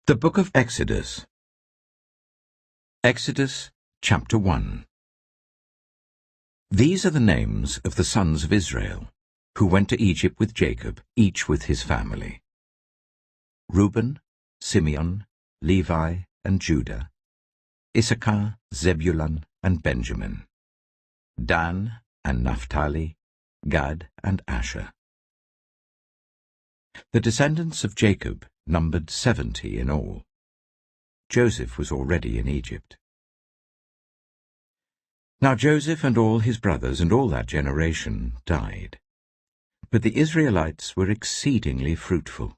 The Book of Exodus. Exodus chapter 1. These are the names of the sons of Israel, who went to Egypt with Jacob, each with his family. Reuben, Simeon, Levi, and Judah. Issachar, Zebulun, and Benjamin. Dan and Naphtali, Gad and Asher. The descendants of Jacob numbered 70 in all. Joseph was already in Egypt. Now Joseph and all his brothers and all that generation died. But the Israelites were exceedingly fruitful.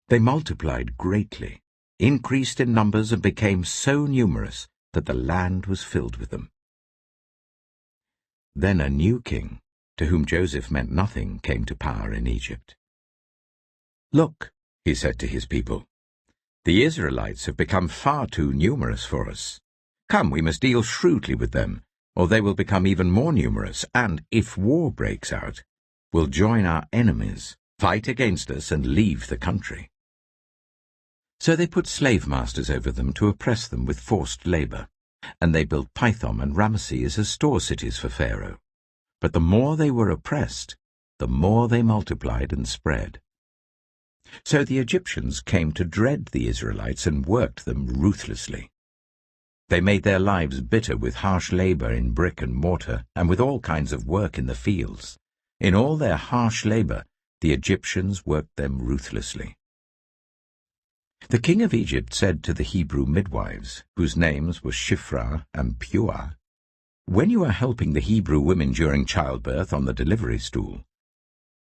They multiplied greatly, increased in numbers, and became so numerous that the land was filled with them. Then a new king, to whom Joseph meant nothing, came to power in Egypt. "Look," he said to his people, "the Israelites have become far too numerous for us. Come, we must deal shrewdly with them, or they will become even more numerous, and, if war breaks out, will join our enemies, fight against us, and leave the country." So they put slave masters over them to oppress them with forced labor, and they built Pithom and Ramesses as store cities for Pharaoh. But the more they were oppressed, the more they multiplied and spread. So the Egyptians came to dread the Israelites and worked them ruthlessly. They made their lives bitter with harsh labor in brick and mortar and with all kinds of work in the fields. In all their harsh labor, the Egyptians worked them ruthlessly. The king of Egypt said to the Hebrew midwives, whose names were Shiphrah and Puah, "When you are helping the Hebrew women during childbirth on the delivery stool,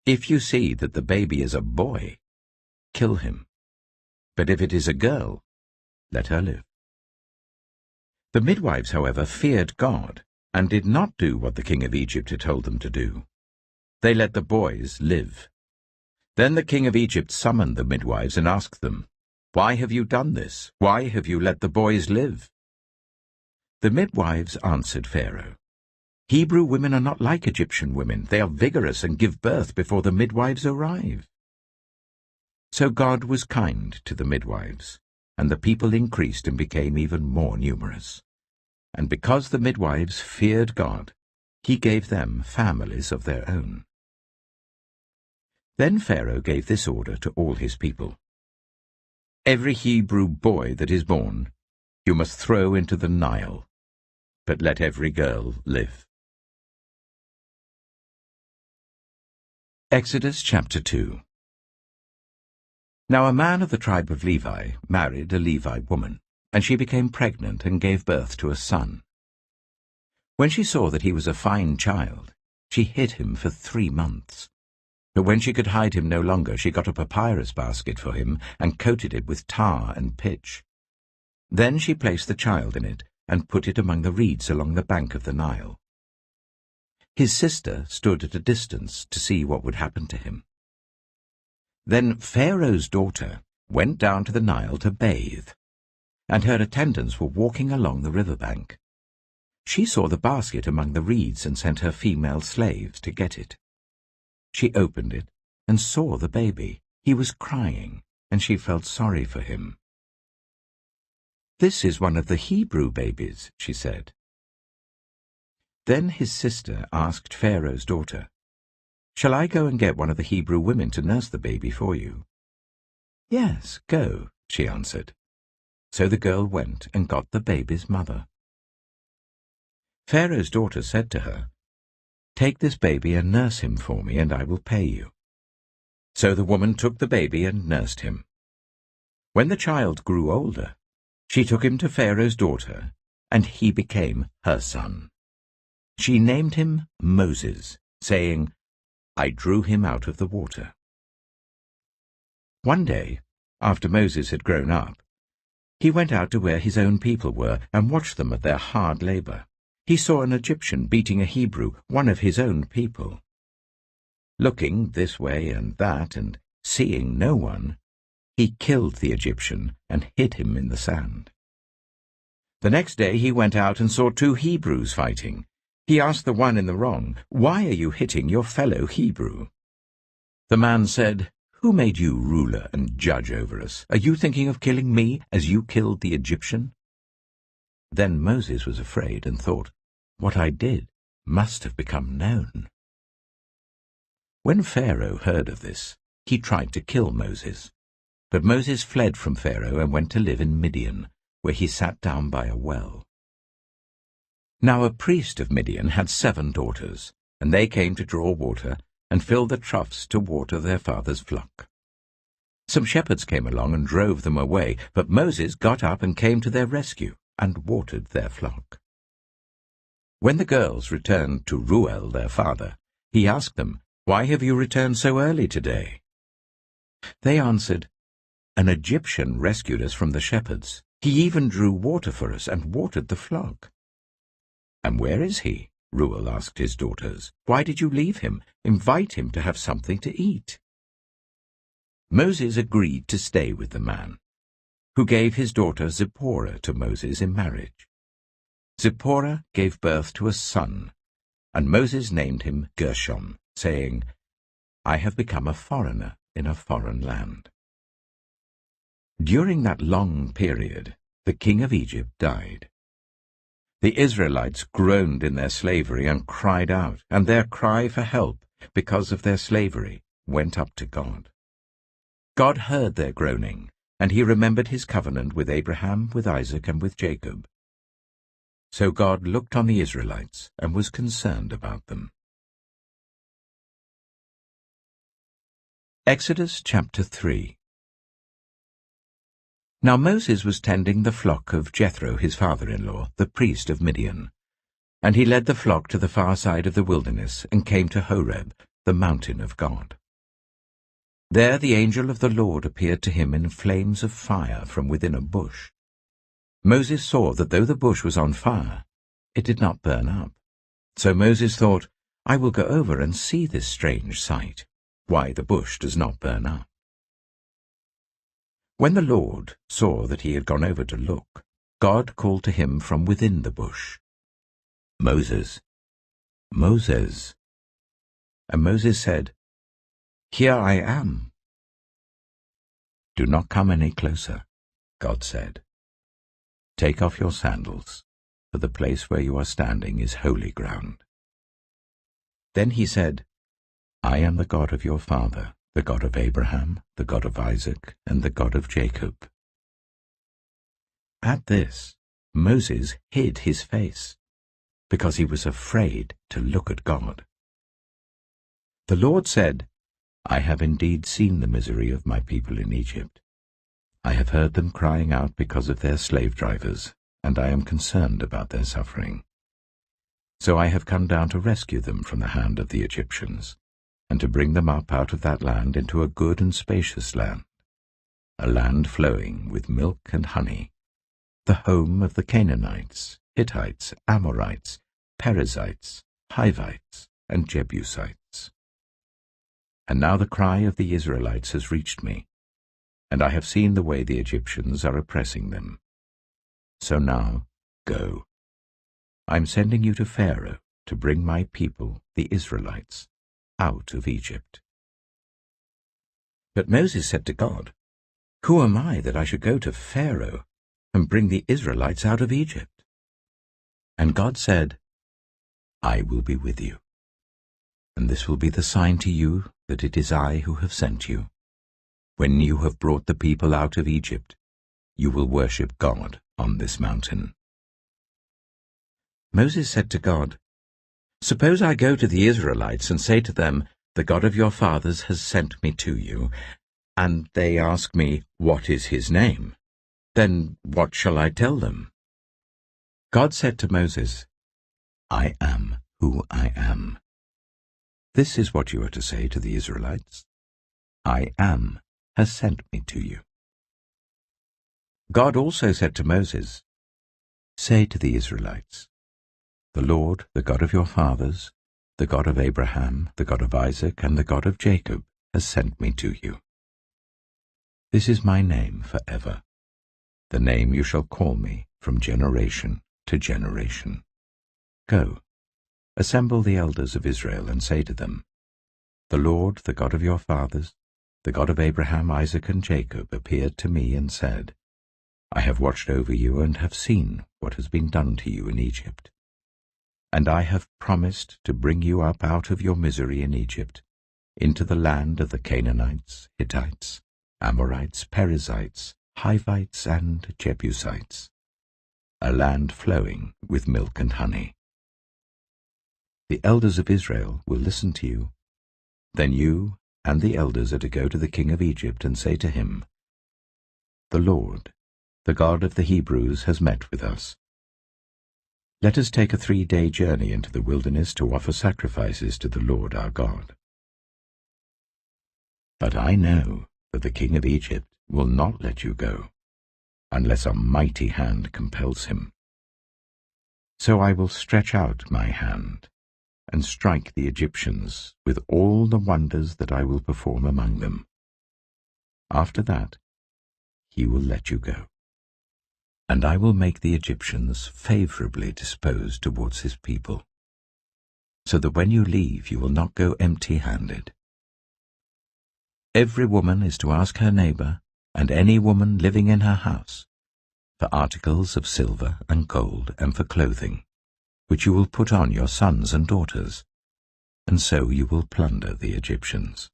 if you see that the baby is a boy, kill him. But if it is a girl, let her live." The midwives, however, feared God and did not do what the king of Egypt had told them to do. They let the boys live. Then the king of Egypt summoned the midwives and asked them, "Why have you done this? Why have you let the boys live?" The midwives answered Pharaoh, "Hebrew women are not like Egyptian women. They are vigorous and give birth before the midwives arrive." So God was kind to the midwives, and the people increased and became even more numerous. And because the midwives feared God, he gave them families of their own. Then Pharaoh gave this order to all his people: "Every Hebrew boy that is born you must throw into the Nile, but let every girl live." Exodus chapter 2. Now a man of the tribe of Levi married a Levi woman, and she became pregnant and gave birth to a son. When she saw that he was a fine child, she hid him for 3 months. But when she could hide him no longer, she got a papyrus basket for him and coated it with tar and pitch. Then she placed the child in it and put it among the reeds along the bank of the Nile. His sister stood at a distance to see what would happen to him. Then Pharaoh's daughter went down to the Nile to bathe, and her attendants were walking along the riverbank. She saw the basket among the reeds and sent her female slaves to get it. She opened it and saw the baby. He was crying, and she felt sorry for him. "This is one of the Hebrew babies," she said. Then his sister asked Pharaoh's daughter, "Shall I go and get one of the Hebrew women to nurse the baby for you?" "Yes, go," she answered. So the girl went and got the baby's mother. Pharaoh's daughter said to her, "Take this baby and nurse him for me, and I will pay you." So the woman took the baby and nursed him. When the child grew older, she took him to Pharaoh's daughter, and he became her son. She named him Moses, saying, "I drew him out of the water." One day, after Moses had grown up, he went out to where his own people were and watched them at their hard labor. He saw an Egyptian beating a Hebrew, one of his own people. Looking this way and that and seeing no one, he killed the Egyptian and hid him in the sand. The next day he went out and saw 2 Hebrews fighting. He asked the one in the wrong, "Why are you hitting your fellow Hebrew?" The man said, Who made you ruler and judge over us? Are you thinking of killing me as you killed the Egyptian?" Then Moses was afraid and thought, "What I did must have become known." When Pharaoh heard of this, he tried to kill Moses. But Moses fled from Pharaoh and went to live in Midian, where he sat down by a well. Now a priest of Midian had 7 daughters, and they came to draw water and fill the troughs to water their father's flock. Some shepherds came along and drove them away, but Moses got up and came to their rescue and watered their flock. When the girls returned to Reuel their father, he asked them, "Why have you returned so early today?" They answered, "An Egyptian rescued us from the shepherds. He even drew water for us and watered the flock." "And where is he?" Reuel asked his daughters. "Why did you leave him? Invite him to have something to eat." Moses agreed to stay with the man, who gave his daughter Zipporah to Moses in marriage. Zipporah gave birth to a son, and Moses named him Gershom, saying, "I have become a foreigner in a foreign land." During that long period, the king of Egypt died. The Israelites groaned in their slavery and cried out, and their cry for help, because of their slavery, went up to God. God heard their groaning, and he remembered his covenant with Abraham, with Isaac, and with Jacob. So God looked on the Israelites and was concerned about them. Exodus chapter 3. Now Moses was tending the flock of Jethro his father-in-law, the priest of Midian. And he led the flock to the far side of the wilderness and came to Horeb, the mountain of God. There the angel of the Lord appeared to him in flames of fire from within a bush. Moses saw that though the bush was on fire, it did not burn up. So Moses thought, "I will go over and see this strange sight, why the bush does not burn up." When the Lord saw that he had gone over to look, God called to him from within the bush, "Moses, Moses." And Moses said, "Here I am." "Do not come any closer," God said. "Take off your sandals, for the place where you are standing is holy ground." Then he said, "I am the God of your father, the God of Abraham, the God of Isaac, and the God of Jacob." At this, Moses hid his face, because he was afraid to look at God. The Lord said, "I have indeed seen the misery of my people in Egypt. I have heard them crying out because of their slave drivers, and I am concerned about their suffering. So I have come down to rescue them from the hand of the Egyptians, and to bring them up out of that land into a good and spacious land, a land flowing with milk and honey, the home of the Canaanites, Hittites, Amorites, Perizzites, Hivites, and Jebusites. And now the cry of the Israelites has reached me, and I have seen the way the Egyptians are oppressing them. So now, go. I am sending you to Pharaoh to bring my people, the Israelites, out of Egypt." But Moses said to God, "Who am I that I should go to Pharaoh and bring the Israelites out of Egypt?" And God said, "I will be with you, and this will be the sign to you that it is I who have sent you. When you have brought the people out of Egypt, you will worship God on this mountain." Moses said to God, "Suppose I go to the Israelites and say to them, 'The God of your fathers has sent me to you,' and they ask me, 'What is his name?' Then what shall I tell them?" God said to Moses, "I am who I am. This is what you are to say to the Israelites. I am has sent me to you." God also said to Moses, "Say to the Israelites, 'The Lord, the God of your fathers, the God of Abraham, the God of Isaac, and the God of Jacob, has sent me to you. This is my name forever, the name you shall call me from generation to generation. Go, assemble the elders of Israel, and say to them, 'The Lord, the God of your fathers, the God of Abraham, Isaac, and Jacob, appeared to me and said, I have watched over you and have seen what has been done to you in Egypt. And I have promised to bring you up out of your misery in Egypt, into the land of the Canaanites, Hittites, Amorites, Perizzites, Hivites, and Jebusites, a land flowing with milk and honey. The elders of Israel will listen to you. Then you and the elders are to go to the king of Egypt and say to him, The Lord, the God of the Hebrews, has met with us. Let us take a 3-day journey into the wilderness to offer sacrifices to the Lord our God. But I know that the king of Egypt will not let you go, unless a mighty hand compels him. So I will stretch out my hand and strike the Egyptians with all the wonders that I will perform among them. After that, he will let you go. And I will make the Egyptians favorably disposed towards his people, so that when you leave you will not go empty-handed. Every woman is to ask her neighbor, and any woman living in her house, for articles of silver and gold and for clothing, which you will put on your sons and daughters, and so you will plunder the Egyptians.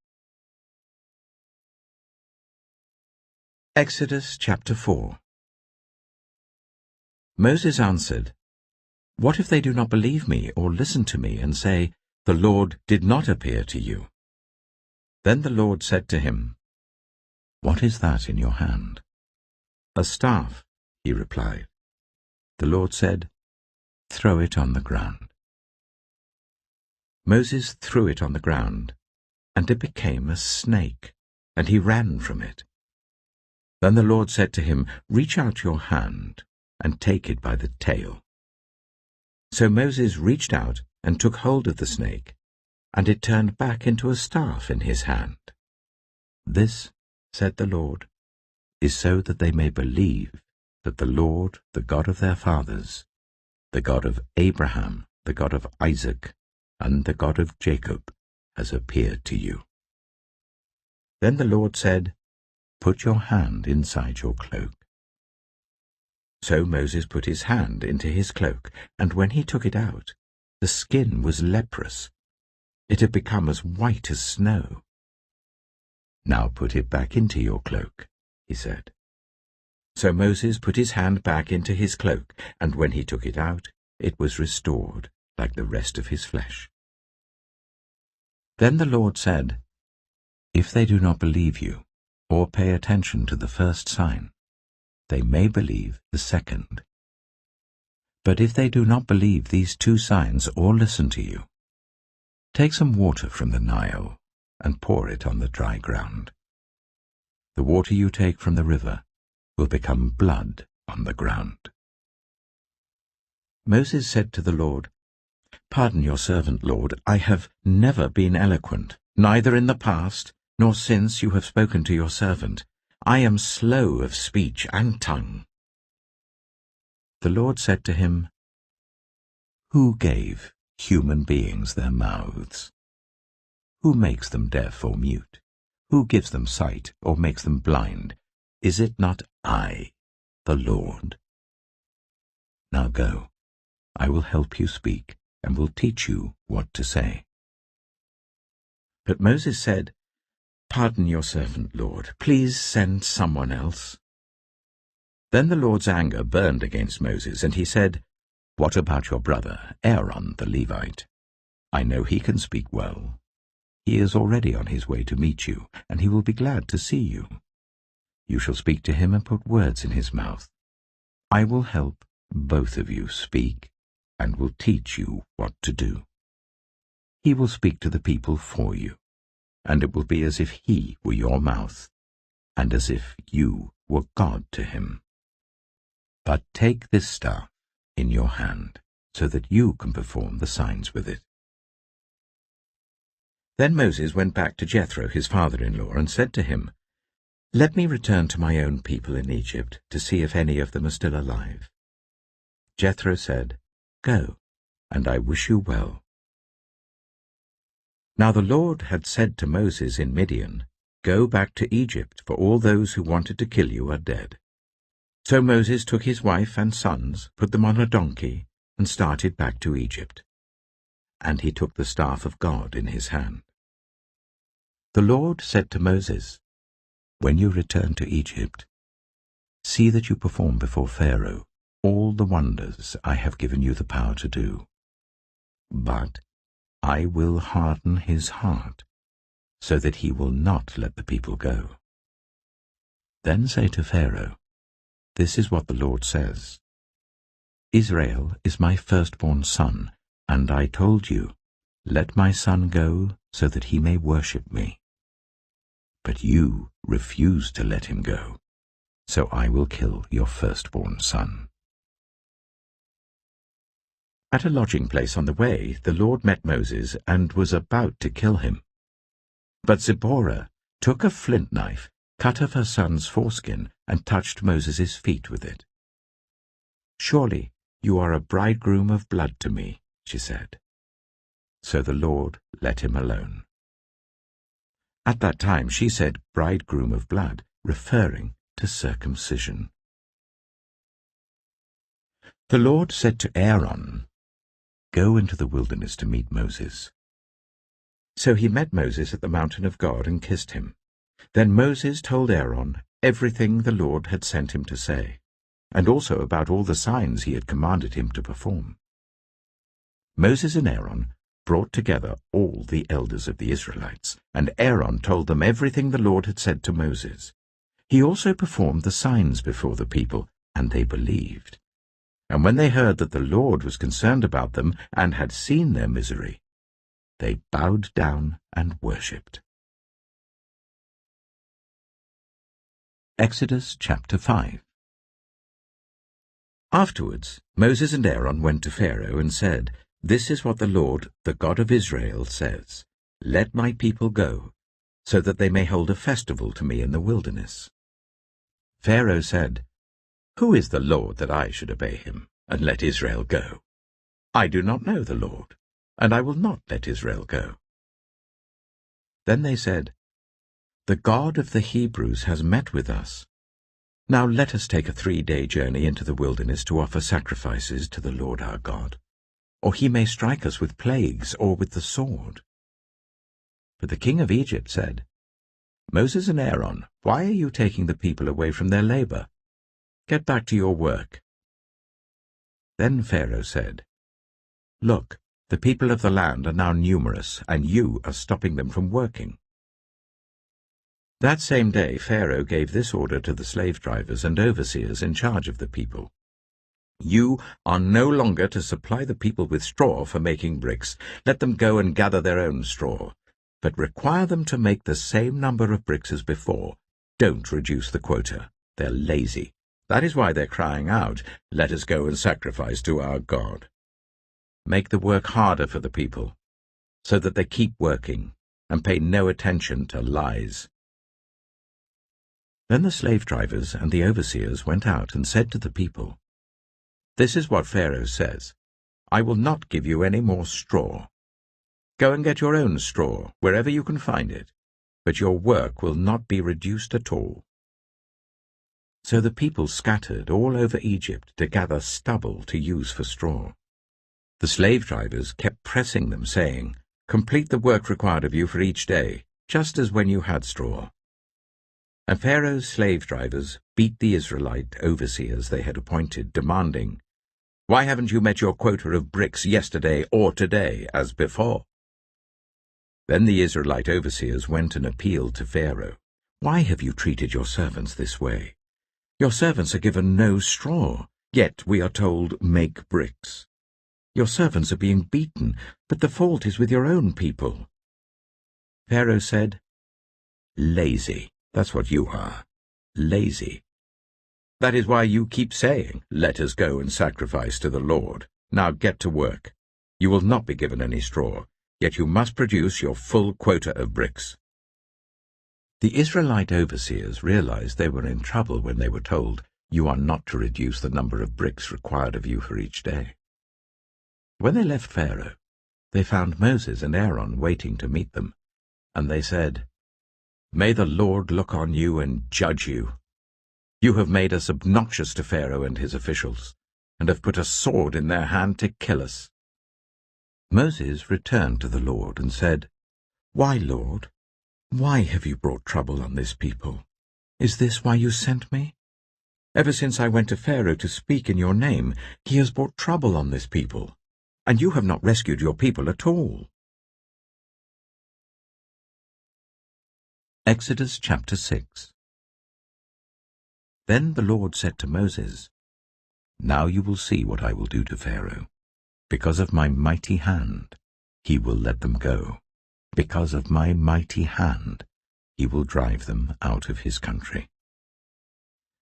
Exodus chapter 4. Moses answered, What if they do not believe me or listen to me and say, The Lord did not appear to you? Then the Lord said to him, What is that in your hand? A staff, he replied. The Lord said, Throw it on the ground. Moses threw it on the ground, and it became a snake, and he ran from it. Then the Lord said to him, Reach out your hand and take it by the tail. So Moses reached out and took hold of the snake, and it turned back into a staff in his hand. This, said the Lord, is so that they may believe that the Lord, the God of their fathers, the God of Abraham, the God of Isaac, and the God of Jacob, has appeared to you. Then the Lord said, Put your hand inside your cloak. So Moses put his hand into his cloak, and when he took it out, the skin was leprous. It had become as white as snow. Now put it back into your cloak, he said. So Moses put his hand back into his cloak, and when he took it out, it was restored, like the rest of his flesh. Then the Lord said, If they do not believe you, or pay attention to the first sign, they may believe the second. But if they do not believe these 2 signs or listen to you, take some water from the Nile and pour it on the dry ground. The water you take from the river will become blood on the ground. Moses said to the Lord, Pardon your servant, Lord, I have never been eloquent, neither in the past nor since you have spoken to your servant. I am slow of speech and tongue. The Lord said to him, Who gave human beings their mouths? Who makes them deaf or mute? Who gives them sight or makes them blind? Is it not I, the Lord? Now go, I will help you speak, and will teach you what to say. But Moses said, Pardon your servant, Lord. Please send someone else. Then the Lord's anger burned against Moses, and he said, What about your brother, Aaron the Levite? I know he can speak well. He is already on his way to meet you, and he will be glad to see you. You shall speak to him and put words in his mouth. I will help both of you speak, and will teach you what to do. He will speak to the people for you, and it will be as if he were your mouth, and as if you were God to him. But take this staff in your hand, so that you can perform the signs with it. Then Moses went back to Jethro, his father-in-law, and said to him, Let me return to my own people in Egypt, to see if any of them are still alive. Jethro said, Go, and I wish you well. Now the Lord had said to Moses in Midian, "Go back to Egypt, for all those who wanted to kill you are dead." So Moses took his wife and sons, put them on a donkey, and started back to Egypt. And he took the staff of God in his hand. The Lord said to Moses, "When you return to Egypt, see that you perform before Pharaoh all the wonders I have given you the power to do. But I will harden his heart, so that he will not let the people go. Then say to Pharaoh, 'This is what the Lord says. Israel is my firstborn son, and I told you, let my son go so that he may worship me. But you refuse to let him go, so I will kill your firstborn son.'" At a lodging place on the way, the Lord met Moses and was about to kill him. But Zipporah took a flint knife, cut off her son's foreskin, and touched Moses' feet with it. "Surely you are a bridegroom of blood to me," she said. So the Lord let him alone. At that time she said bridegroom of blood, referring to circumcision. The Lord said to Aaron, "Go into the wilderness to meet Moses." So he met Moses at the mountain of God and kissed him. Then Moses told Aaron everything the Lord had sent him to say, and also about all the signs he had commanded him to perform. Moses and Aaron brought together all the elders of the Israelites, and Aaron told them everything the Lord had said to Moses. He also performed the signs before the people, and they believed. And when they heard that the Lord was concerned about them and had seen their misery, they bowed down and worshipped. Exodus chapter 5. Afterwards Moses and Aaron went to Pharaoh and said, "This is what the Lord, the God of Israel, says, 'Let my people go, so that they may hold a festival to me in the wilderness.'" Pharaoh said, "Who is the Lord that I should obey him, and let Israel go? I do not know the Lord, and I will not let Israel go." Then they said, "The God of the Hebrews has met with us. Now let us take a 3-day journey into the wilderness to offer sacrifices to the Lord our God, or he may strike us with plagues or with the sword." But the king of Egypt said, "Moses and Aaron, why are you taking the people away from their labor? Get back to your work." Then Pharaoh said, "Look, the people of the land are now numerous, and you are stopping them from working." That same day Pharaoh gave this order to the slave drivers and overseers in charge of the people: "You are no longer to supply the people with straw for making bricks. Let them go and gather their own straw, but require them to make the same number of bricks as before. Don't reduce the quota. They're lazy. That is why they're crying out, 'Let us go and sacrifice to our God.' Make the work harder for the people, so that they keep working and pay no attention to lies." Then the slave drivers and the overseers went out and said to the people, "This is what Pharaoh says, 'I will not give you any more straw. Go and get your own straw wherever you can find it, but your work will not be reduced at all.'" So the people scattered all over Egypt to gather stubble to use for straw. The slave drivers kept pressing them, saying, "Complete the work required of you for each day, just as when you had straw." And Pharaoh's slave drivers beat the Israelite overseers they had appointed, demanding, "Why haven't you met your quota of bricks yesterday or today, as before?" Then the Israelite overseers went and appealed to Pharaoh, "Why have you treated your servants this way? Your servants are given no straw, yet we are told, 'Make bricks.' Your servants are being beaten, but the fault is with your own people." Pharaoh said, "Lazy. That's what you are. Lazy. That is why you keep saying, 'Let us go and sacrifice to the Lord.' Now get to work. You will not be given any straw, yet you must produce your full quota of bricks." The Israelite overseers realized they were in trouble when they were told, "You are not to reduce the number of bricks required of you for each day." When they left Pharaoh, they found Moses and Aaron waiting to meet them, and they said, May the Lord look on you and judge you. You have made us obnoxious to Pharaoh and his officials, and have put a sword in their hand to kill us." Moses returned to the Lord and said, "Why, Lord? Why have you brought trouble on this people? Is this why you sent me? Ever since I went to Pharaoh to speak in your name, he has brought trouble on this people, and you have not rescued your people at all." Exodus chapter 6. Then the Lord said to Moses, "Now you will see what I will do to Pharaoh. Because of my mighty hand, he will let them go. Because of my mighty hand, he will drive them out of his country."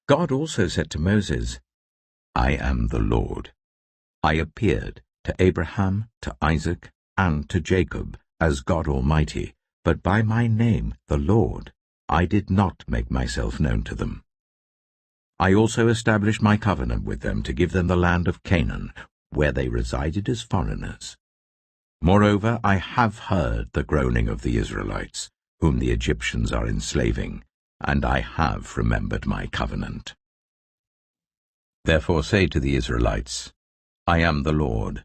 God also said to Moses, "I am the Lord. I appeared to Abraham, to Isaac, and to Jacob as God Almighty, but by my name, the Lord, I did not make myself known to them. I also established my covenant with them to give them the land of Canaan, where they resided as foreigners. Moreover, I have heard the groaning of the Israelites, whom the Egyptians are enslaving, and I have remembered my covenant. Therefore say to the Israelites, I am the Lord,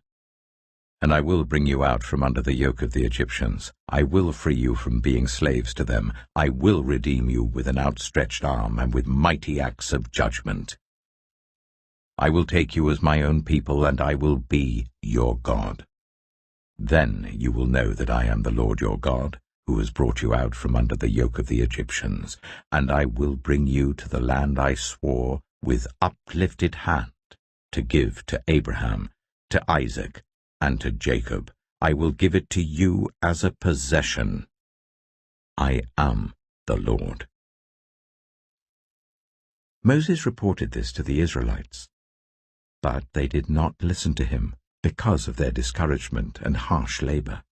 and I will bring you out from under the yoke of the Egyptians. I will free you from being slaves to them. I will redeem you with an outstretched arm and with mighty acts of judgment. I will take you as my own people, and I will be your God. Then you will know that I am the Lord your God, who has brought you out from under the yoke of the Egyptians, and I will bring you to the land I swore with uplifted hand to give to Abraham, to Isaac, and to Jacob. I will give it to you as a possession. I am the Lord." Moses reported this to the Israelites, but they did not listen to him because of their discouragement and harsh labor.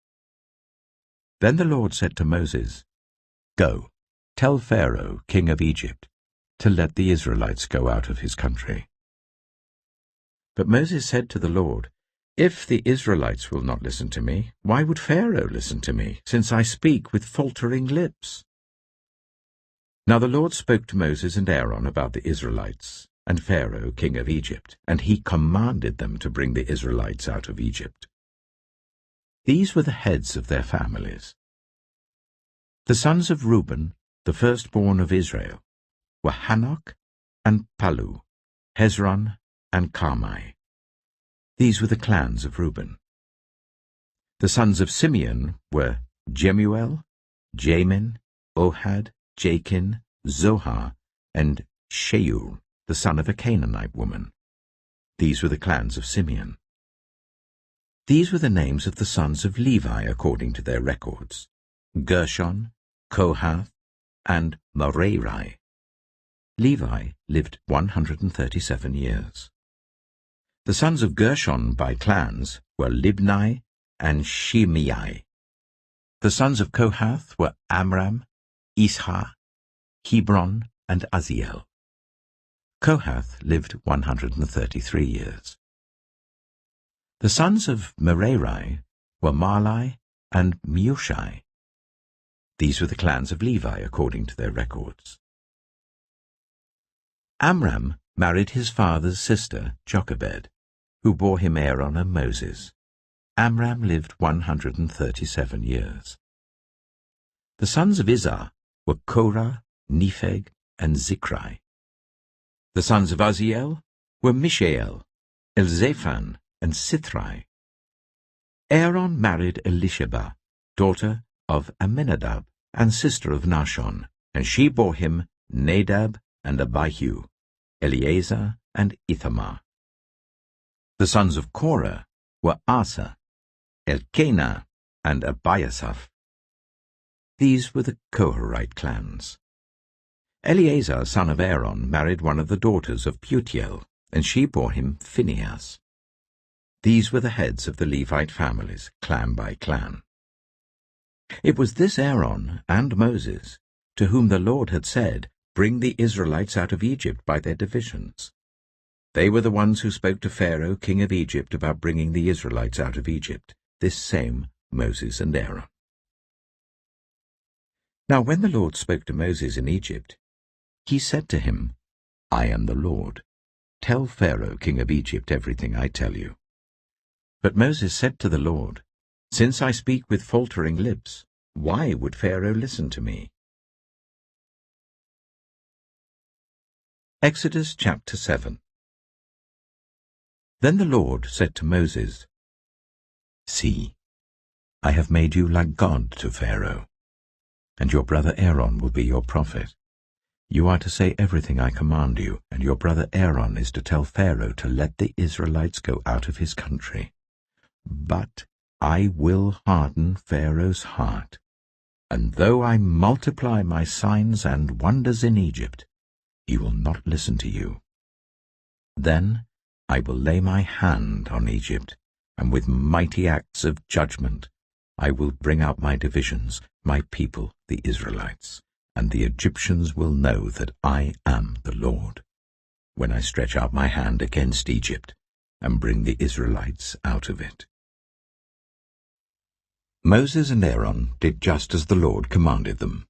Then the Lord said to Moses, "Go, tell Pharaoh, king of Egypt, to let the Israelites go out of his country." But Moses said to the Lord, "If the Israelites will not listen to me, why would Pharaoh listen to me, since I speak with faltering lips?" Now the Lord spoke to Moses and Aaron about the Israelites and Pharaoh, king of Egypt, and he commanded them to bring the Israelites out of Egypt. These were the heads of their families. The sons of Reuben, the firstborn of Israel, were Hanok and Palu, Hezron and Carmi. These were the clans of Reuben. The sons of Simeon were Jemuel, Jamin, Ohad, Jachin, Zohar, and Sheuel, the son of a Canaanite woman. These were the clans of Simeon. These were the names of the sons of Levi according to their records: Gershon, Kohath, and Merari. Levi lived 137 years. The sons of Gershon by clans were Libni and Shimei. The sons of Kohath were Amram, Ishah, Hebron, and Aziel. Kohath lived 133 years. The sons of Merari were Mahli and Mushi. These were the clans of Levi according to their records. Amram married his father's sister, Jochebed, who bore him Aaron and Moses. Amram lived 137 years. The sons of Izhar were Korah, Nepheg, and Zikri. The sons of Uzziel were Mishael, Elzaphan, and Sithri. Aaron married Elisheba, daughter of Amminadab and sister of Nahshon, and she bore him Nadab and Abihu, Eleazar and Ithamar. The sons of Korah were Asa, Elkanah, and Abiasaph. These were the Koharite clans. Eleazar, son of Aaron, married one of the daughters of Putiel, and she bore him Phinehas. These were the heads of the Levite families, clan by clan. It was this Aaron and Moses to whom the Lord had said, "Bring the Israelites out of Egypt by their divisions." They were the ones who spoke to Pharaoh, king of Egypt, about bringing the Israelites out of Egypt, this same Moses and Aaron. Now when the Lord spoke to Moses in Egypt, he said to him, I am the Lord. Tell Pharaoh, king of Egypt, everything I tell you. But Moses said to the Lord, Since I speak with faltering lips, why would Pharaoh listen to me? Exodus chapter 7. Then the Lord said to Moses, See, I have made you like God to Pharaoh, and your brother Aaron will be your prophet. You are to say everything I command you, and your brother Aaron is to tell Pharaoh to let the Israelites go out of his country. But I will harden Pharaoh's heart, and though I multiply my signs and wonders in Egypt, he will not listen to you. Then I will lay my hand on Egypt, and with mighty acts of judgment I will bring out my divisions, my people, the Israelites, and the Egyptians will know that I am the Lord, when I stretch out my hand against Egypt and bring the Israelites out of it. Moses and Aaron did just as the Lord commanded them.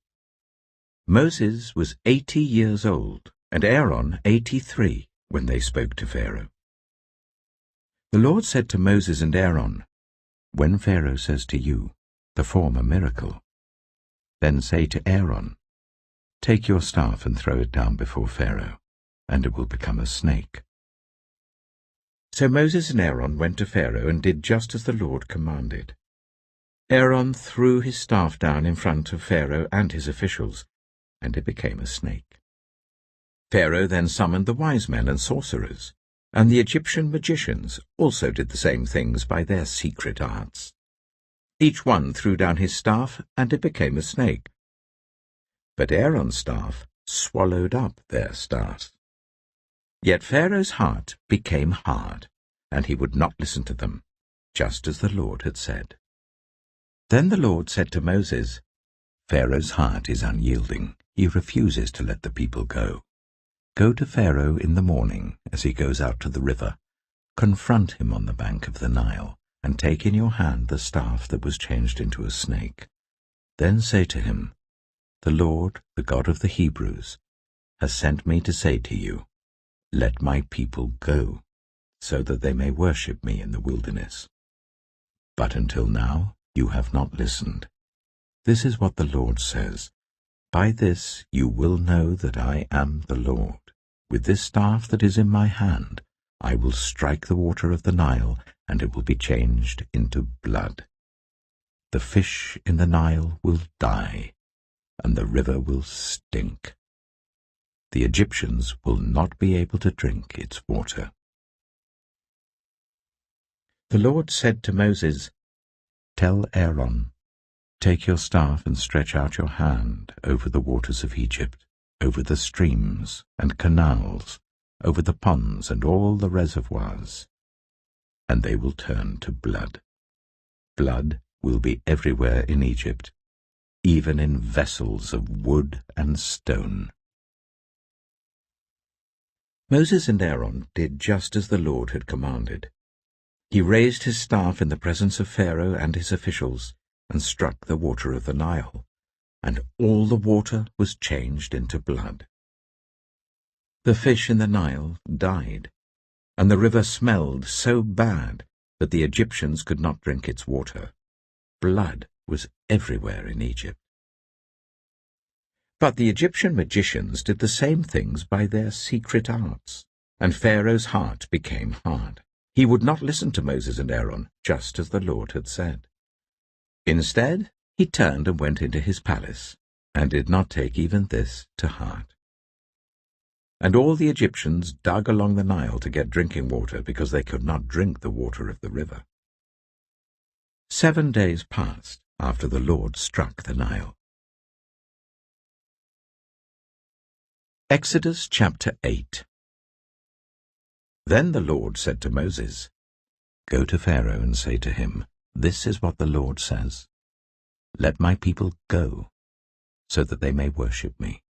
Moses was 80 years old, and Aaron 83, when they spoke to Pharaoh. The Lord said to Moses and Aaron, When Pharaoh says to you, Perform a miracle, then say to Aaron, Take your staff and throw it down before Pharaoh, and it will become a snake. So Moses and Aaron went to Pharaoh and did just as the Lord commanded. Aaron threw his staff down in front of Pharaoh and his officials, and it became a snake. Pharaoh then summoned the wise men and sorcerers, and the Egyptian magicians also did the same things by their secret arts. Each one threw down his staff, and it became a snake. But Aaron's staff swallowed up their staffs. Yet Pharaoh's heart became hard, and he would not listen to them, just as the Lord had said. Then the Lord said to Moses, Pharaoh's heart is unyielding. He refuses to let the people go. Go to Pharaoh in the morning as he goes out to the river. Confront him on the bank of the Nile, and take in your hand the staff that was changed into a snake. Then say to him, The Lord, the God of the Hebrews, has sent me to say to you, Let my people go, so that they may worship me in the wilderness. But until now you have not listened. This is what the Lord says, By this you will know that I am the Lord. With this staff that is in my hand, I will strike the water of the Nile, and it will be changed into blood. The fish in the Nile will die, and the river will stink. The Egyptians will not be able to drink its water. The Lord said to Moses, Tell Aaron, Take your staff and stretch out your hand over the waters of Egypt, over the streams and canals, over the ponds and all the reservoirs, and they will turn to blood. Blood will be everywhere in Egypt, even in vessels of wood and stone. Moses and Aaron did just as the Lord had commanded. He raised his staff in the presence of Pharaoh and his officials, and struck the water of the Nile, and all the water was changed into blood. The fish in the Nile died, and the river smelled so bad that the Egyptians could not drink its water. Blood was everywhere in Egypt. But the Egyptian magicians did the same things by their secret arts, and Pharaoh's heart became hard. He would not listen to Moses and Aaron, just as the Lord had said. Instead, he turned and went into his palace, and did not take even this to heart. And all the Egyptians dug along the Nile to get drinking water, because they could not drink the water of the river. 7 days passed after the Lord struck the Nile. Exodus chapter 8. Then the Lord said to Moses, Go to Pharaoh and say to him, This is what the Lord says. Let my people go, so that they may worship me.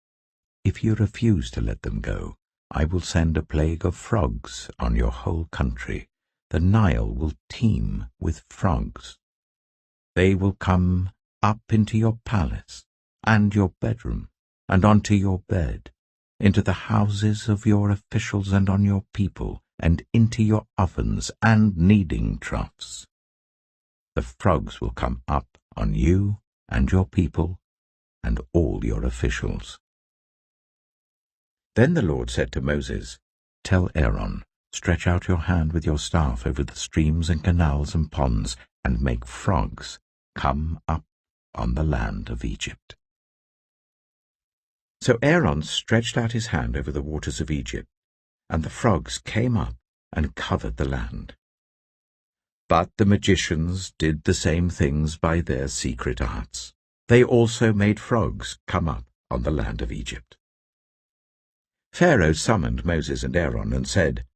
If you refuse to let them go, I will send a plague of frogs on your whole country. The Nile will teem with frogs. They will come up into your palace, and your bedroom, and onto your bed, into the houses of your officials and on your people, and into your ovens and kneading troughs. The frogs will come up on you and your people and all your officials. Then the Lord said to Moses, "Tell Aaron, stretch out your hand with your staff over the streams and canals and ponds, and make frogs come up on the land of Egypt." So Aaron stretched out his hand over the waters of Egypt, and the frogs came up and covered the land. But the magicians did the same things by their secret arts. They also made frogs come up on the land of Egypt. Pharaoh summoned Moses and Aaron and said,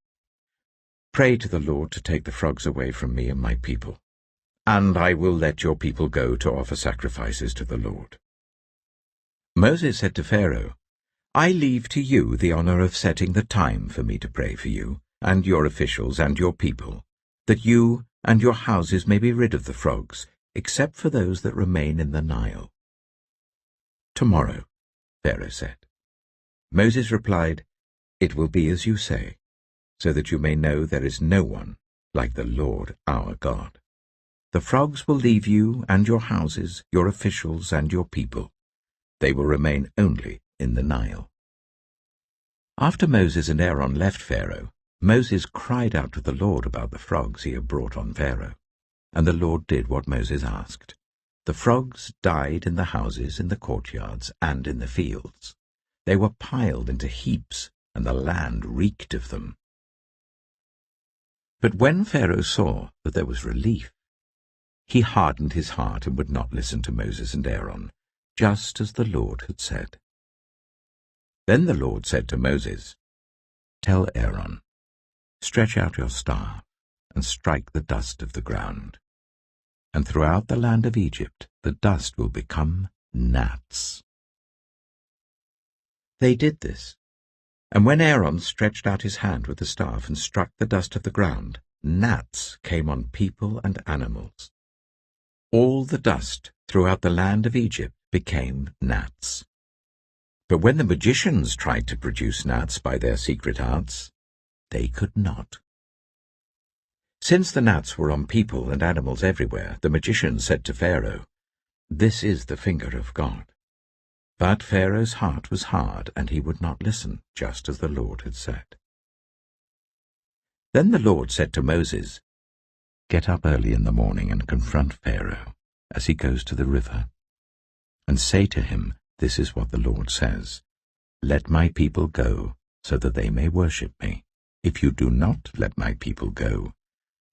"Pray to the Lord to take the frogs away from me and my people, and I will let your people go to offer sacrifices to the Lord." Moses said to Pharaoh, "I leave to you the honor of setting the time for me to pray for you, and your officials and your people, that you and your houses may be rid of the frogs, except for those that remain in the Nile." "Tomorrow," Pharaoh said. Moses replied, "It will be as you say, so that you may know there is no one like the Lord our God. The frogs will leave you and your houses, your officials and your people. They will remain only in the Nile." After Moses and Aaron left Pharaoh, Moses cried out to the Lord about the frogs he had brought on Pharaoh, and the Lord did what Moses asked. The frogs died in the houses, in the courtyards, and in the fields. They were piled into heaps, and the land reeked of them. But when Pharaoh saw that there was relief, he hardened his heart and would not listen to Moses and Aaron, just as the Lord had said. Then the Lord said to Moses, "Tell Aaron, stretch out your staff and strike the dust of the ground, and throughout the land of Egypt the dust will become gnats." They did this, and when Aaron stretched out his hand with the staff and struck the dust of the ground, gnats came on people and animals. All the dust throughout the land of Egypt became gnats. But when the magicians tried to produce gnats by their secret arts, they could not. Since the gnats were on people and animals everywhere, the magicians said to Pharaoh, "This is the finger of God." But Pharaoh's heart was hard, and he would not listen, just as the Lord had said. Then the Lord said to Moses, "Get up early in the morning and confront Pharaoh as he goes to the river, and say to him, 'This is what the Lord says. Let my people go, so that they may worship me. If you do not let my people go,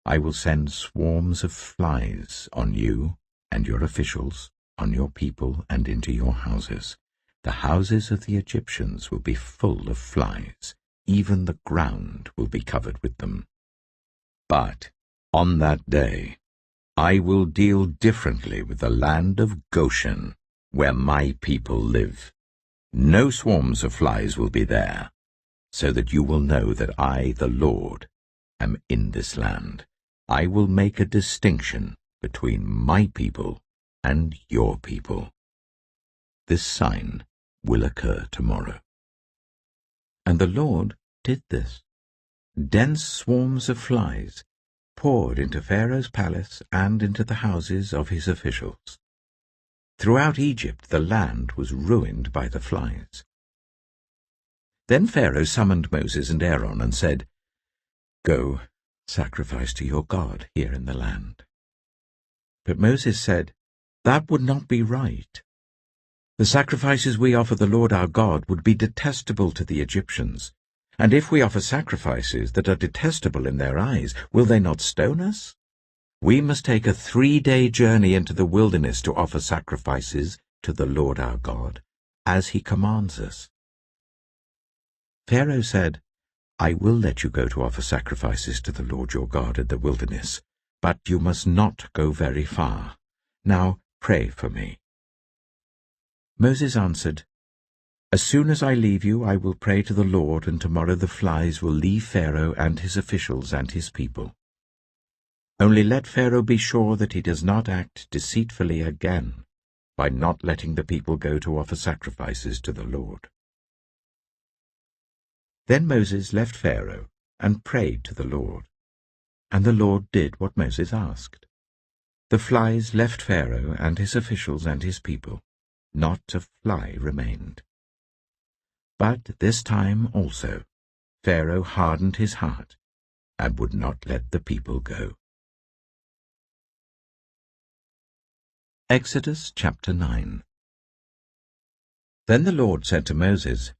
I will send swarms of flies on you and your officials, on your people and into your houses. The houses of the Egyptians will be full of flies. Even the ground will be covered with them. But on that day I will deal differently with the land of Goshen, where my people live. No swarms of flies will be there, so that you will know that I, the Lord, am in this land. I will make a distinction between my people and your people. This sign will occur tomorrow." And the Lord did this. Dense swarms of flies poured into Pharaoh's palace and into the houses of his officials. Throughout Egypt the land was ruined by the flies. Then Pharaoh summoned Moses and Aaron and said, "Go, sacrifice to your God here in the land." But Moses said, "That would not be right. The sacrifices we offer the Lord our God would be detestable to the Egyptians. And if we offer sacrifices that are detestable in their eyes, will they not stone us? We must take a 3-day journey into the wilderness to offer sacrifices to the Lord our God, as he commands us." Pharaoh said, "I will let you go to offer sacrifices to the Lord your God in the wilderness, but you must not go very far. Now pray for me." Moses answered, "As soon as I leave you, I will pray to the Lord, and tomorrow the flies will leave Pharaoh and his officials and his people. Only let Pharaoh be sure that he does not act deceitfully again, by not letting the people go to offer sacrifices to the Lord. Then Moses left Pharaoh and prayed to the Lord, and the Lord did what Moses asked. The flies left Pharaoh and his officials and his people. Not a fly remained. But this time also Pharaoh hardened his heart and would not let the people go. Exodus chapter 9. Then the Lord said to Moses,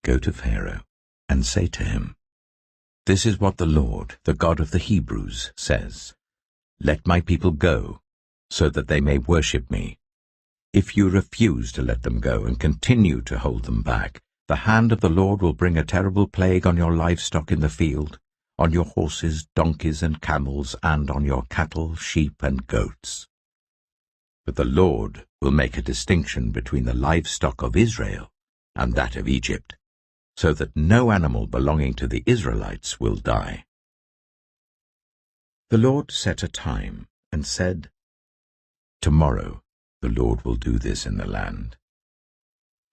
"Go to Pharaoh and say to him, 'This is what the Lord, the God of the Hebrews, says. Let my people go, so that they may worship me. If you refuse to let them go and continue to hold them back, the hand of the Lord will bring a terrible plague on your livestock in the field, on your horses, donkeys, and camels, and on your cattle, sheep, and goats. But the Lord will make a distinction between the livestock of Israel and that of Egypt, so that no animal belonging to the Israelites will die.'" The Lord set a time and said, "Tomorrow the Lord will do this in the land."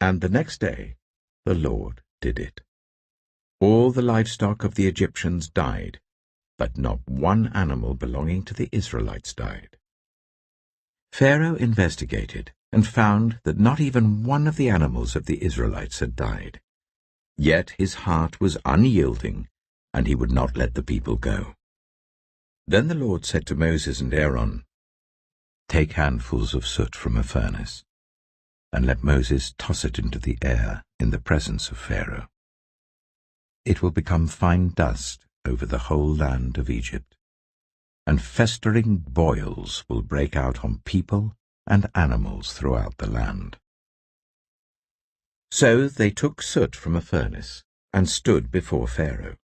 And the next day the Lord did it. All the livestock of the Egyptians died, but not one animal belonging to the Israelites died. Pharaoh investigated and found that not even one of the animals of the Israelites had died. Yet his heart was unyielding, and he would not let the people go. Then the Lord said to Moses and Aaron, "Take handfuls of soot from a furnace, and let Moses toss it into the air in the presence of Pharaoh. It will become fine dust over the whole land of Egypt, and festering boils will break out on people and animals throughout the land." So they took soot from a furnace and stood before Pharaoh.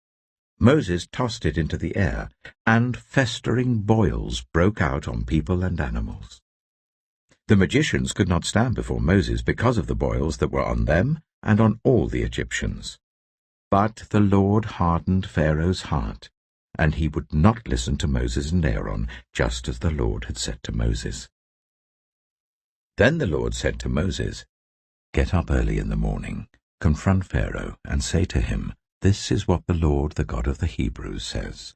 Moses tossed it into the air, and festering boils broke out on people and animals. The magicians could not stand before Moses because of the boils that were on them and on all the Egyptians. But the Lord hardened Pharaoh's heart, and he would not listen to Moses and Aaron, just as the Lord had said to Moses. Then the Lord said to Moses, "Get up early in the morning, confront Pharaoh, and say to him, 'This is what the Lord, the God of the Hebrews, says.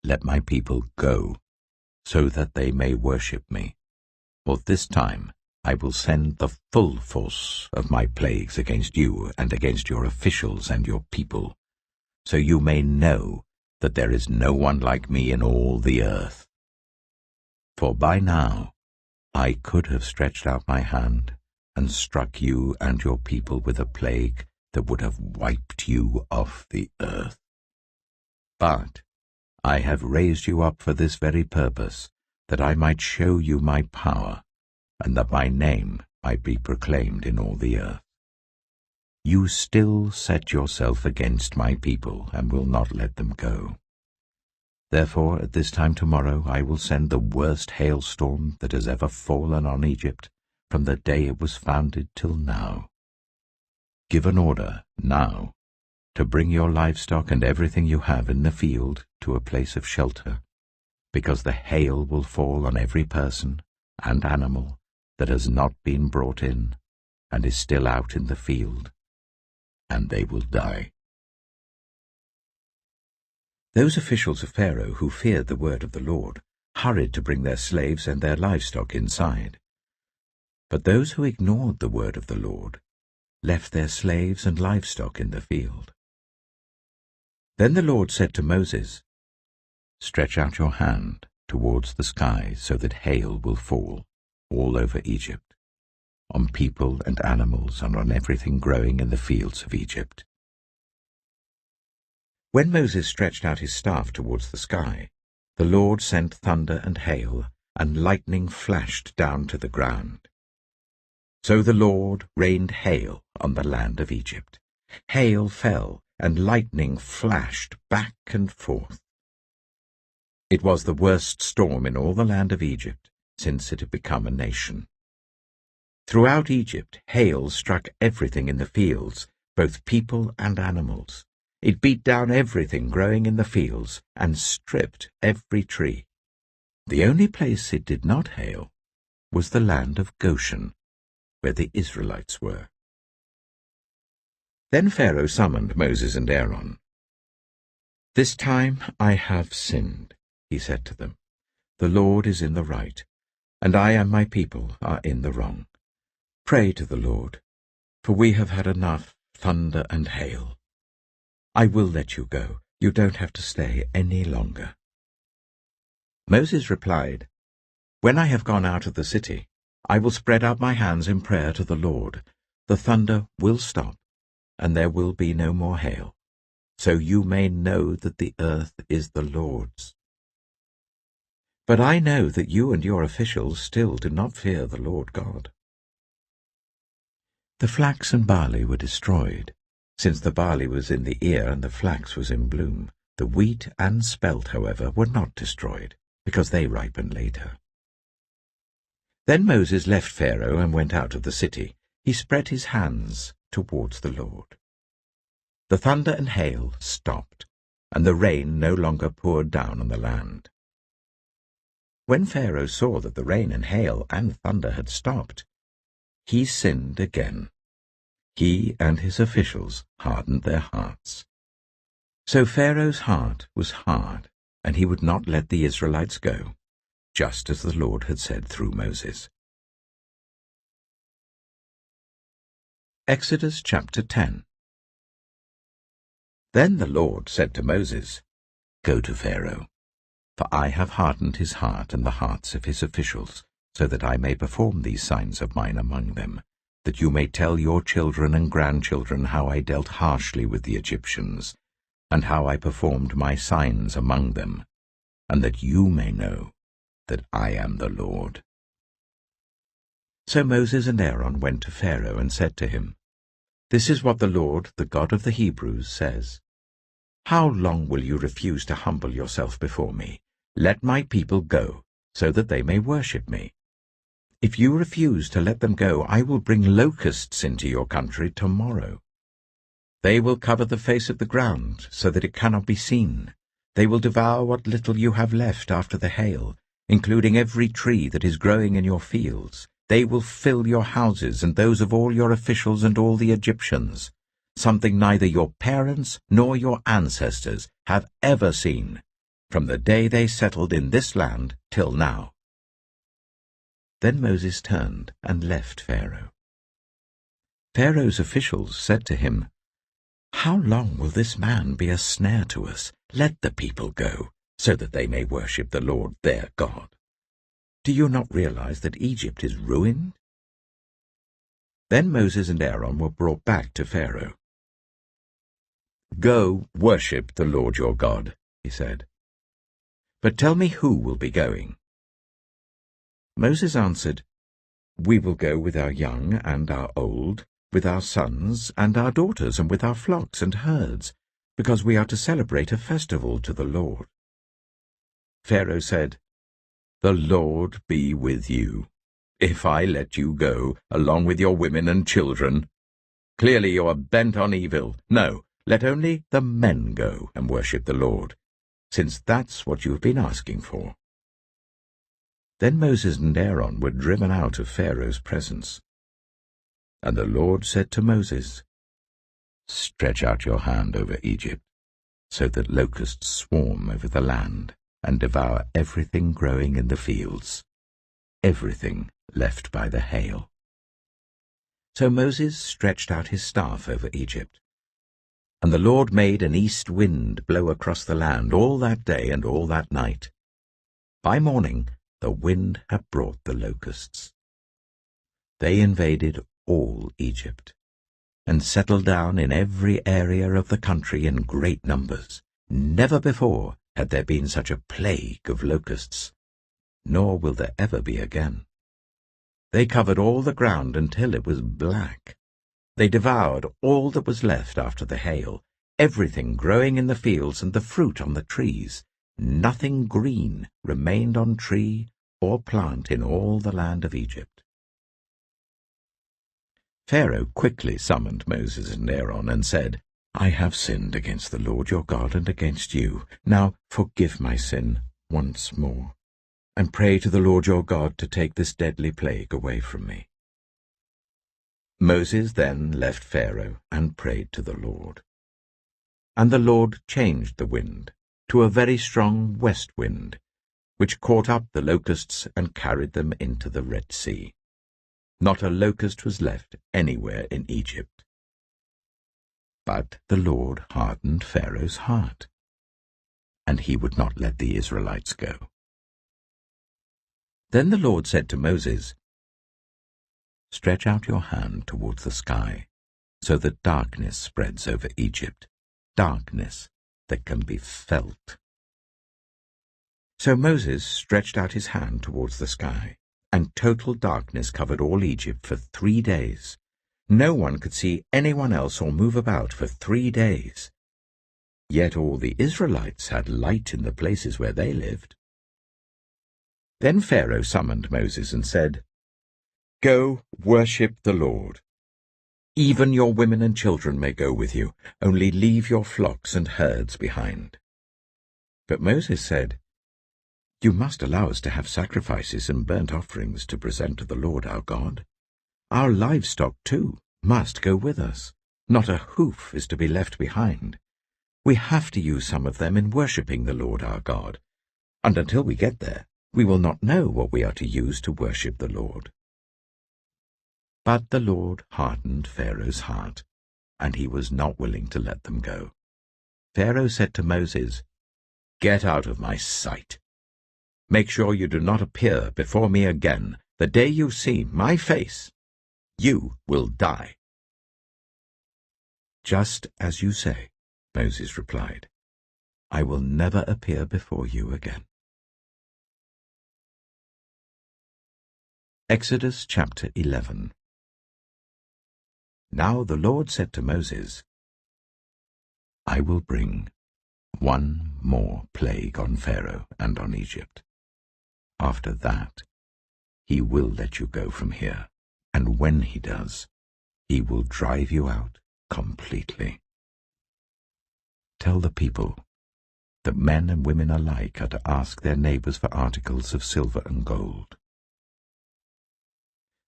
Let my people go, so that they may worship me. For this time I will send the full force of my plagues against you and against your officials and your people, so you may know that there is no one like me in all the earth. For by now I could have stretched out my hand and struck you and your people with a plague that would have wiped you off the earth. But I have raised you up for this very purpose, that I might show you my power, and that my name might be proclaimed in all the earth. You still set yourself against my people, and will not let them go. Therefore at this time tomorrow I will send the worst hailstorm that has ever fallen on Egypt, from the day it was founded till now. Give an order now to bring your livestock and everything you have in the field to a place of shelter, because the hail will fall on every person and animal that has not been brought in and is still out in the field, and they will die." Those officials of Pharaoh who feared the word of the Lord hurried to bring their slaves and their livestock inside. But those who ignored the word of the Lord left their slaves and livestock in the field. Then the Lord said to Moses, "Stretch out your hand towards the sky so that hail will fall all over Egypt, on people and animals and on everything growing in the fields of Egypt." When Moses stretched out his staff towards the sky, the Lord sent thunder and hail, and lightning flashed down to the ground. So the Lord rained hail on the land of Egypt. Hail fell, and lightning flashed back and forth. It was the worst storm in all the land of Egypt since it had become a nation. Throughout Egypt, hail struck everything in the fields, both people and animals. It beat down everything growing in the fields and stripped every tree. The only place it did not hail was the land of Goshen, where the Israelites were. Then Pharaoh summoned Moses and Aaron. "This time I have sinned," he said to them. "The Lord is in the right, and I and my people are in the wrong. Pray to the Lord, for we have had enough thunder and hail. I will let you go. You don't have to stay any longer." Moses replied, "When I have gone out of the city, I will spread out my hands in prayer to the Lord. The thunder will stop, and there will be no more hail, so you may know that the earth is the Lord's. But I know that you and your officials still do not fear the Lord God." The flax and barley were destroyed, since the barley was in the ear and the flax was in bloom. The wheat and spelt, however, were not destroyed, because they ripened later. Then Moses left Pharaoh and went out of the city. He spread his hands towards the Lord. The thunder and hail stopped, and the rain no longer poured down on the land. When Pharaoh saw that the rain and hail and thunder had stopped, he sinned again. He and his officials hardened their hearts. So Pharaoh's heart was hard, and he would not let the Israelites go, just as the Lord had said through Moses. Exodus chapter 10. Then the Lord said to Moses, "Go to Pharaoh, for I have hardened his heart and the hearts of his officials, so that I may perform these signs of mine among them, that you may tell your children and grandchildren how I dealt harshly with the Egyptians, and how I performed my signs among them, and that you may know that I am the Lord." So Moses and Aaron went to Pharaoh and said to him, "This is what the Lord, the God of the Hebrews, says. How long will you refuse to humble yourself before me? Let my people go, so that they may worship me. If you refuse to let them go, I will bring locusts into your country tomorrow. They will cover the face of the ground, so that it cannot be seen. They will devour what little you have left after the hail, including every tree that is growing in your fields. They will fill your houses and those of all your officials and all the Egyptians, something neither your parents nor your ancestors have ever seen, from the day they settled in this land till now." Then Moses turned and left Pharaoh. Pharaoh's officials said to him, "How long will this man be a snare to us? Let the people go, so that they may worship the Lord their God. Do you not realize that Egypt is ruined?" Then Moses and Aaron were brought back to Pharaoh. "Go worship the Lord your God," he said. "But tell me who will be going." Moses answered, "We will go with our young and our old, with our sons and our daughters, and with our flocks and herds, because we are to celebrate a festival to the Lord." Pharaoh said, "The Lord be with you, if I let you go, along with your women and children. Clearly you are bent on evil. No, let only the men go and worship the Lord, since that's what you have been asking for." Then Moses and Aaron were driven out of Pharaoh's presence. And the Lord said to Moses, "Stretch out your hand over Egypt, so that locusts swarm over the land and devour everything growing in the fields, everything left by the hail." So Moses stretched out his staff over Egypt, and the Lord made an east wind blow across the land all that day and all that night. By morning the wind had brought the locusts. They invaded all Egypt, and settled down in every area of the country in great numbers. Never before had there been such a plague of locusts, nor will there ever be again. They covered all the ground until it was black. They devoured all that was left after the hail, everything growing in the fields and the fruit on the trees. Nothing green remained on tree or plant in all the land of Egypt. Pharaoh quickly summoned Moses and Aaron and said, "I have sinned against the Lord your God and against you. Now forgive my sin once more. and pray to the Lord your God to take this deadly plague away from me." Moses then left Pharaoh and prayed to the Lord. And the Lord changed the wind to a very strong west wind, which caught up the locusts and carried them into the Red Sea. Not a locust was left anywhere in Egypt. But the Lord hardened Pharaoh's heart, and he would not let the Israelites go. Then the Lord said to Moses, "Stretch out your hand towards the sky, so that darkness spreads over Egypt, darkness that can be felt." So Moses stretched out his hand towards the sky, and total darkness covered all Egypt for 3 days. No one could see anyone else or move about for 3 days. Yet all the Israelites had light in the places where they lived. Then Pharaoh summoned Moses and said, "Go, worship the Lord. Even your women and children may go with you, only leave your flocks and herds behind." But Moses said, "You must allow us to have sacrifices and burnt offerings to present to the Lord our God. Our livestock, too, must go with us. Not a hoof is to be left behind. We have to use some of them in worshipping the Lord our God, and until we get there, we will not know what we are to use to worship the Lord." But the Lord hardened Pharaoh's heart, and he was not willing to let them go. Pharaoh said to Moses, "Get out of my sight. Make sure you do not appear before me again. The day you see my face, you will die." "Just as you say," Moses replied. "I will never appear before you again." Exodus chapter 11. Now the Lord said to Moses, "I will bring one more plague on Pharaoh and on Egypt. After that, he will let you go from here, and when he does, he will drive you out completely. Tell the people that men and women alike are to ask their neighbors for articles of silver and gold."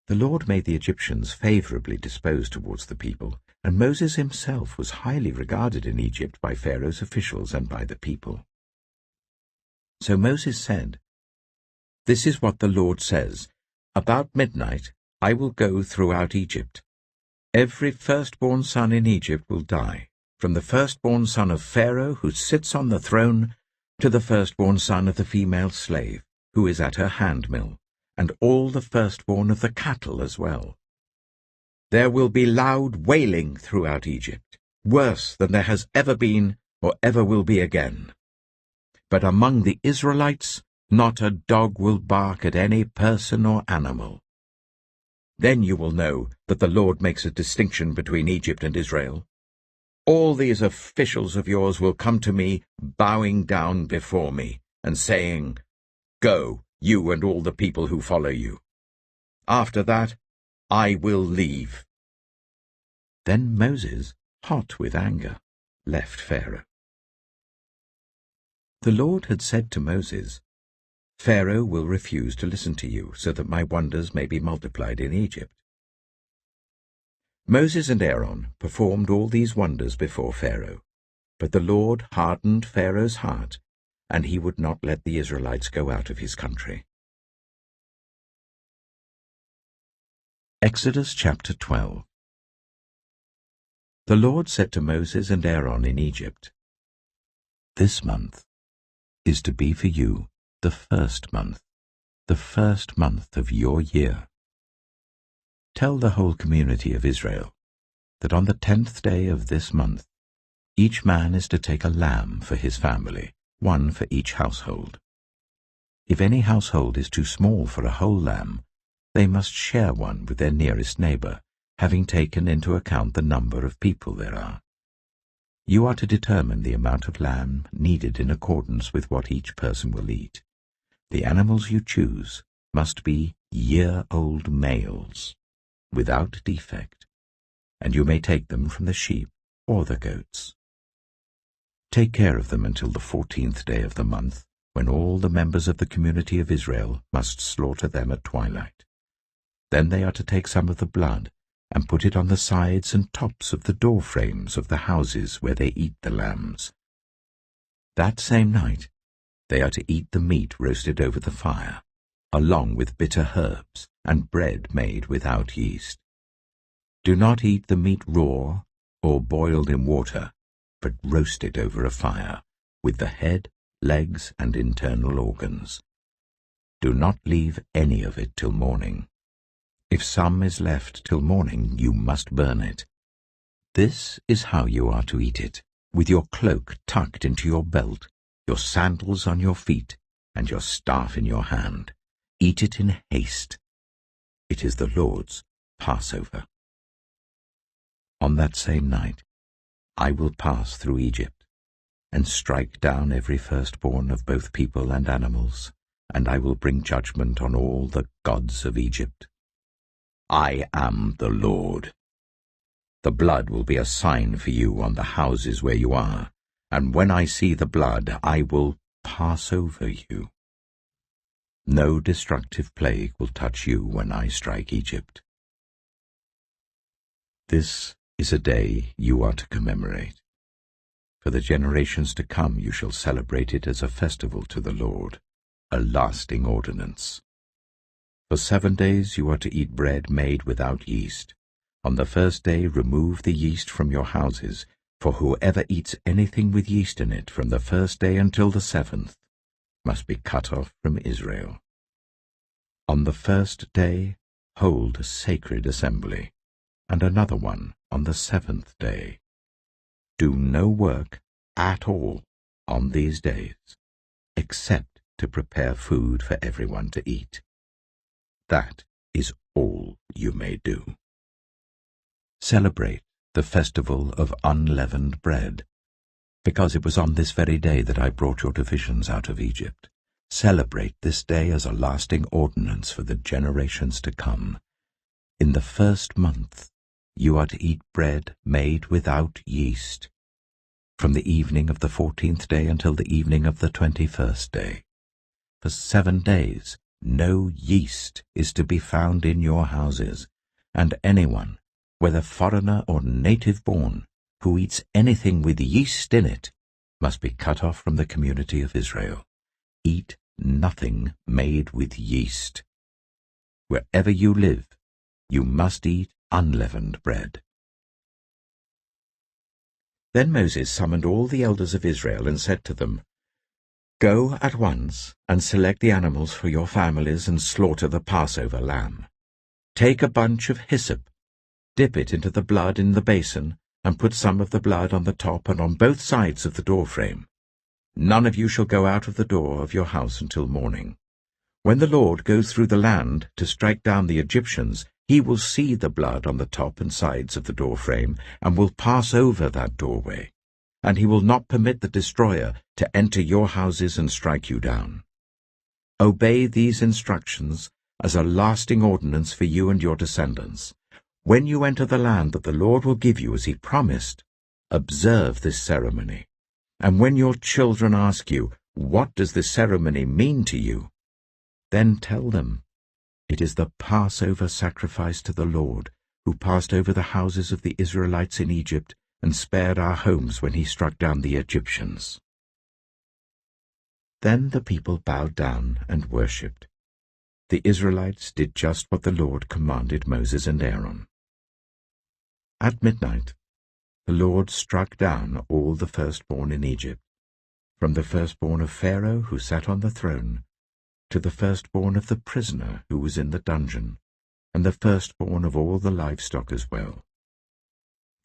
The Lord made the Egyptians favorably disposed towards the people, and Moses himself was highly regarded in Egypt by Pharaoh's officials and by the people. So Moses said, "This is what the Lord says, about midnight I will go throughout Egypt. Every firstborn son in Egypt will die, from the firstborn son of Pharaoh who sits on the throne to the firstborn son of the female slave who is at her handmill, and all the firstborn of the cattle as well. There will be loud wailing throughout Egypt, worse than there has ever been or ever will be again. But among the Israelites not a dog will bark at any person or animal. Then you will know that the Lord makes a distinction between Egypt and Israel. All these officials of yours will come to me, bowing down before me, and saying, 'Go, you and all the people who follow you.' After that, I will leave." Then Moses, hot with anger, left Pharaoh. The Lord had said to Moses, "Pharaoh will refuse to listen to you, so that my wonders may be multiplied in Egypt." Moses and Aaron performed all these wonders before Pharaoh, but the Lord hardened Pharaoh's heart, and he would not let the Israelites go out of his country. Exodus chapter 12. The Lord said to Moses and Aaron in Egypt, "This month is to be for you the first month of your year. Tell the whole community of Israel that on the 10th day of this month each man is to take a lamb for his family, one for each household. If any household is too small for a whole lamb, they must share one with their nearest neighbor, having taken into account the number of people there are. You are to determine the amount of lamb needed in accordance with what each person will eat. The animals you choose must be year-old males, without defect, and you may take them from the sheep or the goats. Take care of them until the 14th day of the month, when all the members of the community of Israel must slaughter them at twilight. Then they are to take some of the blood and put it on the sides and tops of the door frames of the houses where they eat the lambs. That same night they are to eat the meat roasted over the fire, along with bitter herbs and bread made without yeast. Do not eat the meat raw or boiled in water, but roast it over a fire, with the head, legs, and internal organs. Do not leave any of it till morning. If some is left till morning, you must burn it. This is how you are to eat it, with your cloak tucked into your belt, your sandals on your feet, and your staff in your hand. Eat it in haste. It is the Lord's Passover. On that same night I will pass through Egypt, and strike down every firstborn of both people and animals, and I will bring judgment on all the gods of Egypt. I am the Lord. The blood will be a sign for you on the houses where you are, and when I see the blood, I will pass over you. No destructive plague will touch you when I strike Egypt. This is a day you are to commemorate. For the generations to come you shall celebrate it as a festival to the Lord, a lasting ordinance. For 7 days you are to eat bread made without yeast. On the first day remove the yeast from your houses, for whoever eats anything with yeast in it from the first day until the 7th must be cut off from Israel. On the first day hold a sacred assembly, and another one on the 7th day. Do no work at all on these days, except to prepare food for everyone to eat. That is all you may do. Celebrate the festival of unleavened bread, because it was on this very day that I brought your divisions out of Egypt. Celebrate this day as a lasting ordinance for the generations to come. In the 1st month you are to eat bread made without yeast, from the evening of the 14th day until the evening of the 21st day. For 7 days no yeast is to be found in your houses, and anyone, whether foreigner or native-born, who eats anything with yeast in it, must be cut off from the community of Israel. Eat nothing made with yeast. Wherever you live, you must eat unleavened bread. Then Moses summoned all the elders of Israel and said to them, Go at once and select the animals for your families and slaughter the Passover lamb. Take a bunch of hyssop, dip it into the blood in the basin, and put some of the blood on the top and on both sides of the doorframe. None of you shall go out of the door of your house until morning. When the Lord goes through the land to strike down the Egyptians, he will see the blood on the top and sides of the doorframe, and will pass over that doorway, and he will not permit the destroyer to enter your houses and strike you down. Obey these instructions as a lasting ordinance for you and your descendants. When you enter the land that the Lord will give you as he promised, observe this ceremony. And when your children ask you, What does this ceremony mean to you? Then tell them, It is the Passover sacrifice to the Lord, who passed over the houses of the Israelites in Egypt and spared our homes when he struck down the Egyptians. Then the people bowed down and worshipped. The Israelites did just what the Lord commanded Moses and Aaron. At midnight, the Lord struck down all the firstborn in Egypt, from the firstborn of Pharaoh who sat on the throne, to the firstborn of the prisoner who was in the dungeon, and the firstborn of all the livestock as well.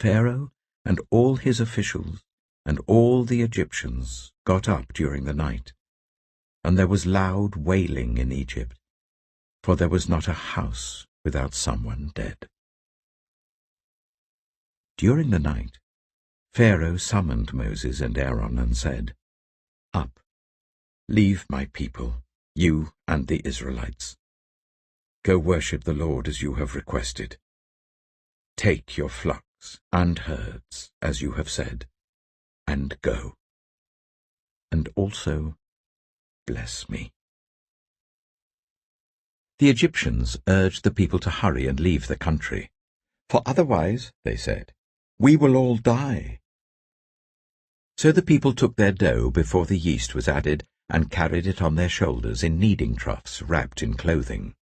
Pharaoh and all his officials and all the Egyptians got up during the night, and there was loud wailing in Egypt, for there was not a house without someone dead. During the night, Pharaoh summoned Moses and Aaron and said, Up, leave my people, you and the Israelites. Go worship the Lord as you have requested. Take your flocks and herds, as you have said, and go. And also bless me." The Egyptians urged the people to hurry and leave the country. "For otherwise," they said, "we will all die." So the people took their dough before the yeast was added and carried it on their shoulders in kneading troughs wrapped in clothing.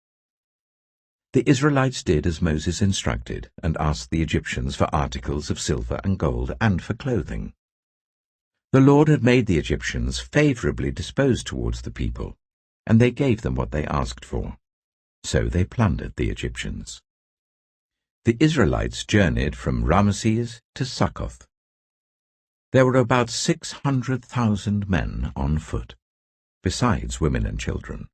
The Israelites did as Moses instructed and asked the Egyptians for articles of silver and gold and for clothing. The Lord had made the Egyptians favorably disposed towards the people, and they gave them what they asked for. So they plundered the Egyptians. The Israelites journeyed from Ramesses to Succoth. There were about 600,000 men on foot, besides women and children.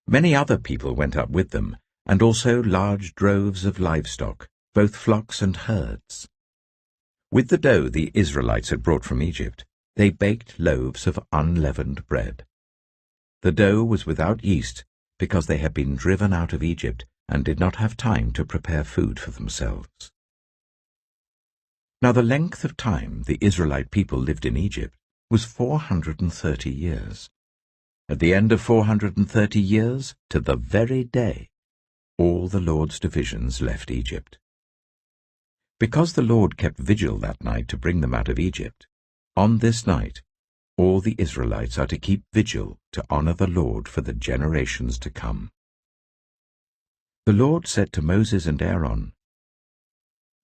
Many other people went up with them, and also large droves of livestock, both flocks and herds. With the dough the Israelites had brought from Egypt, they baked loaves of unleavened bread. The dough was without yeast, because they had been driven out of Egypt and did not have time to prepare food for themselves. Now the length of time the Israelite people lived in Egypt was 430 years. At the end of 430 years, to the very day, all the Lord's divisions left Egypt. Because the Lord kept vigil that night to bring them out of Egypt, on this night all the Israelites are to keep vigil to honor the Lord for the generations to come. The Lord said to Moses and Aaron,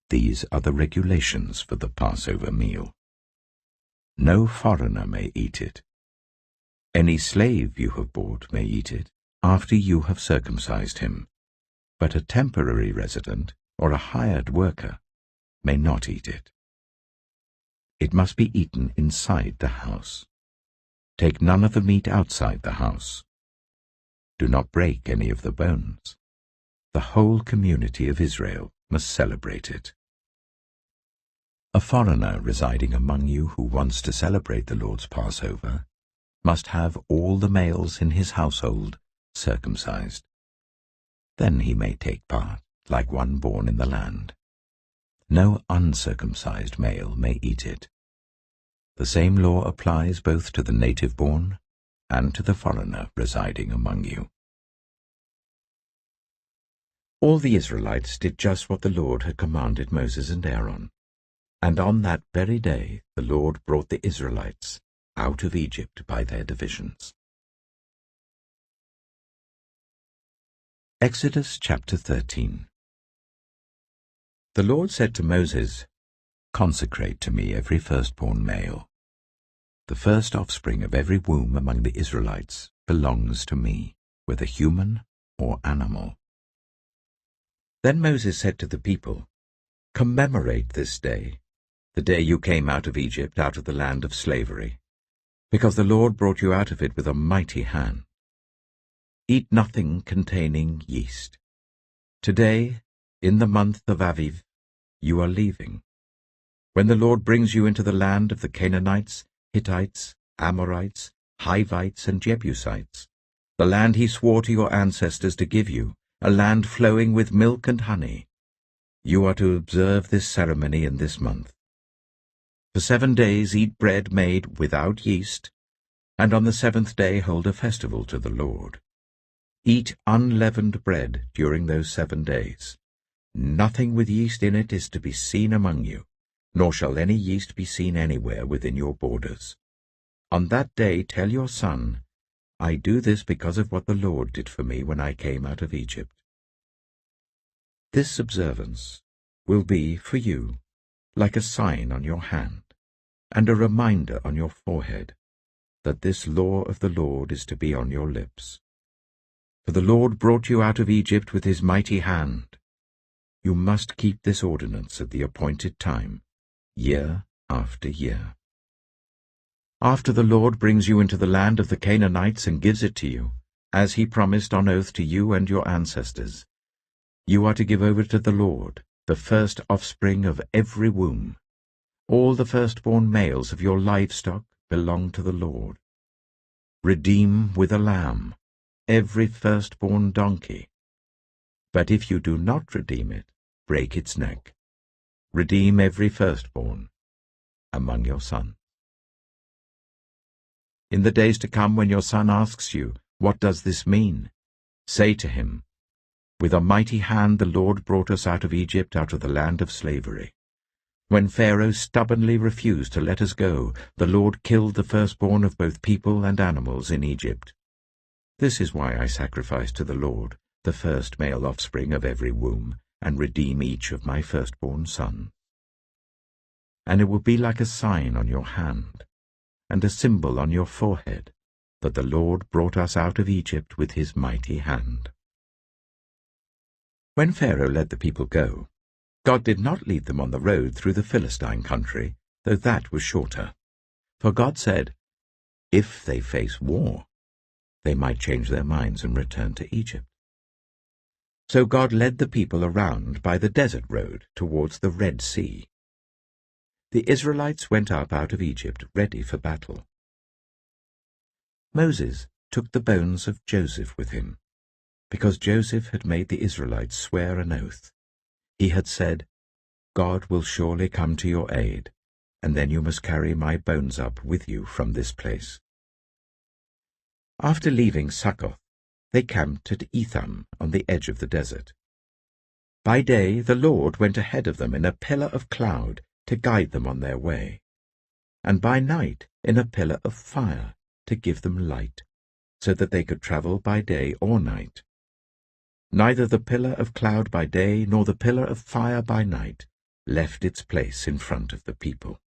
"These are the regulations for the Passover meal. No foreigner may eat it. Any slave you have bought may eat it after you have circumcised him, but a temporary resident or a hired worker may not eat it. It must be eaten inside the house. Take none of the meat outside the house. Do not break any of the bones. The whole community of Israel must celebrate it. A foreigner residing among you who wants to celebrate the Lord's Passover must have all the males in his household circumcised. Then he may take part, like one born in the land. No uncircumcised male may eat it. The same law applies both to the native-born and to the foreigner residing among you." All the Israelites did just what the Lord had commanded Moses and Aaron, and on that very day the Lord brought the Israelites out of Egypt by their divisions. Exodus chapter 13. The Lord said to Moses, "Consecrate to me every firstborn male. The first offspring of every womb among the Israelites belongs to me, whether human or animal." Then Moses said to the people, "Commemorate this day, the day you came out of Egypt, out of the land of slavery, because the Lord brought you out of it with a mighty hand. Eat nothing containing yeast. Today, in the month of Aviv, you are leaving. When the Lord brings you into the land of the Canaanites, Hittites, Amorites, Hivites, and Jebusites, the land he swore to your ancestors to give you, a land flowing with milk and honey, you are to observe this ceremony in this month. For 7 days eat bread made without yeast, and on the 7th day hold a festival to the Lord. Eat unleavened bread during those 7 days. Nothing with yeast in it is to be seen among you, nor shall any yeast be seen anywhere within your borders. On that day tell your son, I do this because of what the Lord did for me when I came out of Egypt. This observance will be for you like a sign on your hand and a reminder on your forehead that this law of the Lord is to be on your lips. For the Lord brought you out of Egypt with his mighty hand. You must keep this ordinance at the appointed time, year after year. After the Lord brings you into the land of the Canaanites and gives it to you, as he promised on oath to you and your ancestors, you are to give over to the Lord the first offspring of every womb. All the firstborn males of your livestock belong to the Lord. Redeem with a lamb every firstborn donkey. But if you do not redeem it, break its neck. Redeem every firstborn among your sons. In the days to come, when your son asks you, 'What does this mean?' say to him, 'With a mighty hand the Lord brought us out of Egypt, out of the land of slavery. When Pharaoh stubbornly refused to let us go, the Lord killed the firstborn of both people and animals in Egypt. This is why I sacrifice to the Lord the first male offspring of every womb, and redeem each of my firstborn sons. And it will be like a sign on your hand, and a symbol on your forehead, that the Lord brought us out of Egypt with his mighty hand.'" When Pharaoh let the people go, God did not lead them on the road through the Philistine country, though that was shorter. For God said, if they face war, they might change their minds and return to Egypt. So God led the people around by the desert road towards the Red Sea. The Israelites went up out of Egypt ready for battle. Moses took the bones of Joseph with him, because Joseph had made the Israelites swear an oath. He had said, "God will surely come to your aid, and then you must carry my bones up with you from this place." After leaving Succoth, they camped at Etham on the edge of the desert. By day the Lord went ahead of them in a pillar of cloud to guide them on their way, and by night in a pillar of fire to give them light, so that they could travel by day or night. Neither the pillar of cloud by day nor the pillar of fire by night left its place in front of the people.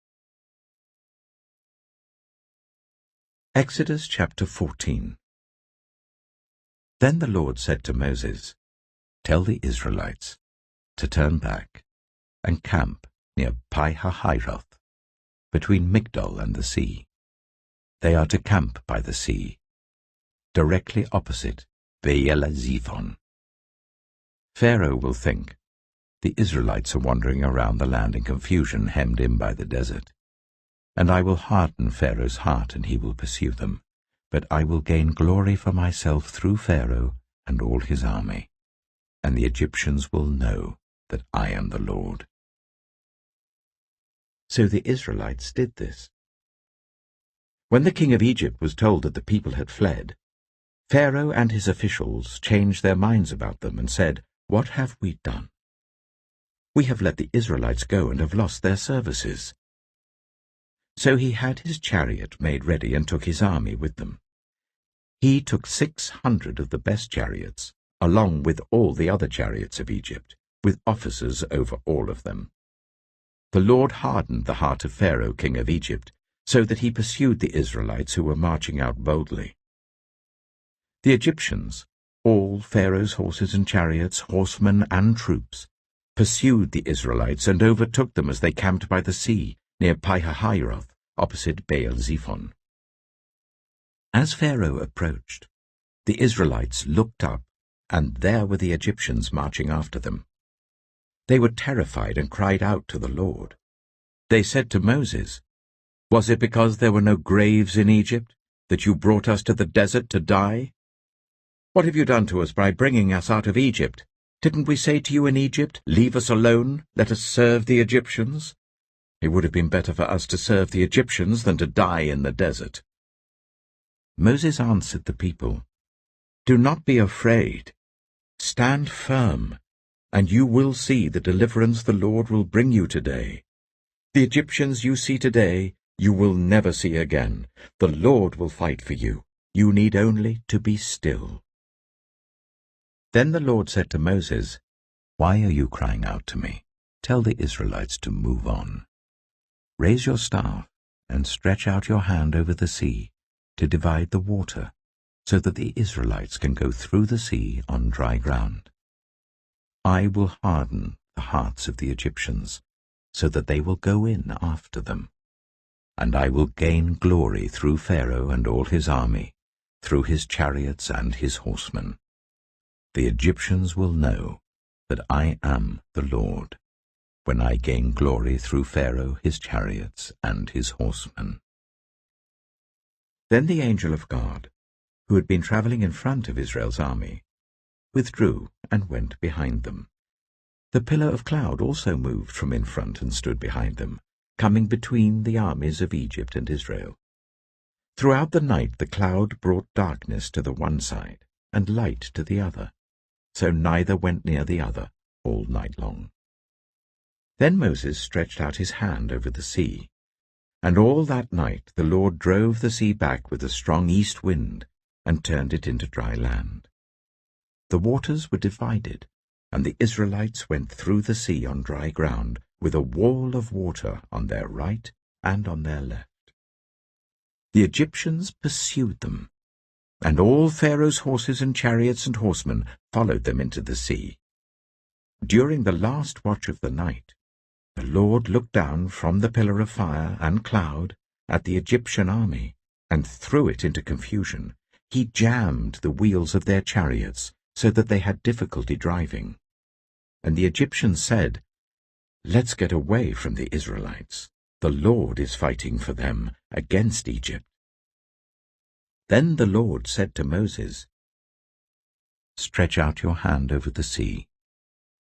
Exodus chapter 14. Then the Lord said to Moses, "Tell the Israelites to turn back and camp near Pi-hahiroth, between Migdol and the sea. They are to camp by the sea, directly opposite Baal-zephon. Pharaoh will think, the Israelites are wandering around the land in confusion, hemmed in by the desert. And I will harden Pharaoh's heart, and he will pursue them. But I will gain glory for myself through Pharaoh and all his army, and the Egyptians will know that I am the Lord." So the Israelites did this. When the king of Egypt was told that the people had fled, Pharaoh and his officials changed their minds about them and said, "What have we done? We have let the Israelites go and have lost their services." So he had his chariot made ready and took his army with them. He took 600 of the best chariots, along with all the other chariots of Egypt, with officers over all of them. The Lord hardened the heart of Pharaoh, king of Egypt, so that he pursued the Israelites who were marching out boldly. The Egyptians, all Pharaoh's horses and chariots, horsemen and troops, pursued the Israelites and overtook them as they camped by the sea, near Pi-hahiroth, opposite Baal-zephon. As Pharaoh approached, the Israelites looked up, and there were the Egyptians marching after them. They were terrified and cried out to the Lord. They said to Moses, "Was it because there were no graves in Egypt that you brought us to the desert to die? What have you done to us by bringing us out of Egypt? Didn't we say to you in Egypt, 'Leave us alone, let us serve the Egyptians'? It would have been better for us to serve the Egyptians than to die in the desert." Moses answered the people, "Do not be afraid. Stand firm, and you will see the deliverance the Lord will bring you today. The Egyptians you see today, you will never see again. The Lord will fight for you. You need only to be still." Then the Lord said to Moses, "Why are you crying out to me? Tell the Israelites to move on. Raise your staff and stretch out your hand over the sea to divide the water, so that the Israelites can go through the sea on dry ground. I will harden the hearts of the Egyptians, so that they will go in after them. And I will gain glory through Pharaoh and all his army, through his chariots and his horsemen. The Egyptians will know that I am the Lord, when I gain glory through Pharaoh, his chariots, and his horsemen." Then the angel of God, who had been traveling in front of Israel's army, withdrew and went behind them. The pillar of cloud also moved from in front and stood behind them, coming between the armies of Egypt and Israel. Throughout the night the cloud brought darkness to the one side and light to the other, so neither went near the other all night long. Then Moses stretched out his hand over the sea, and all that night the Lord drove the sea back with a strong east wind and turned it into dry land. The waters were divided, and the Israelites went through the sea on dry ground, with a wall of water on their right and on their left. The Egyptians pursued them, and all Pharaoh's horses and chariots and horsemen followed them into the sea. During the last watch of the night, the Lord looked down from the pillar of fire and cloud at the Egyptian army and threw it into confusion. He jammed the wheels of their chariots so that they had difficulty driving. And the Egyptians said, "Let's get away from the Israelites. The Lord is fighting for them against Egypt." Then the Lord said to Moses, "Stretch out your hand over the sea,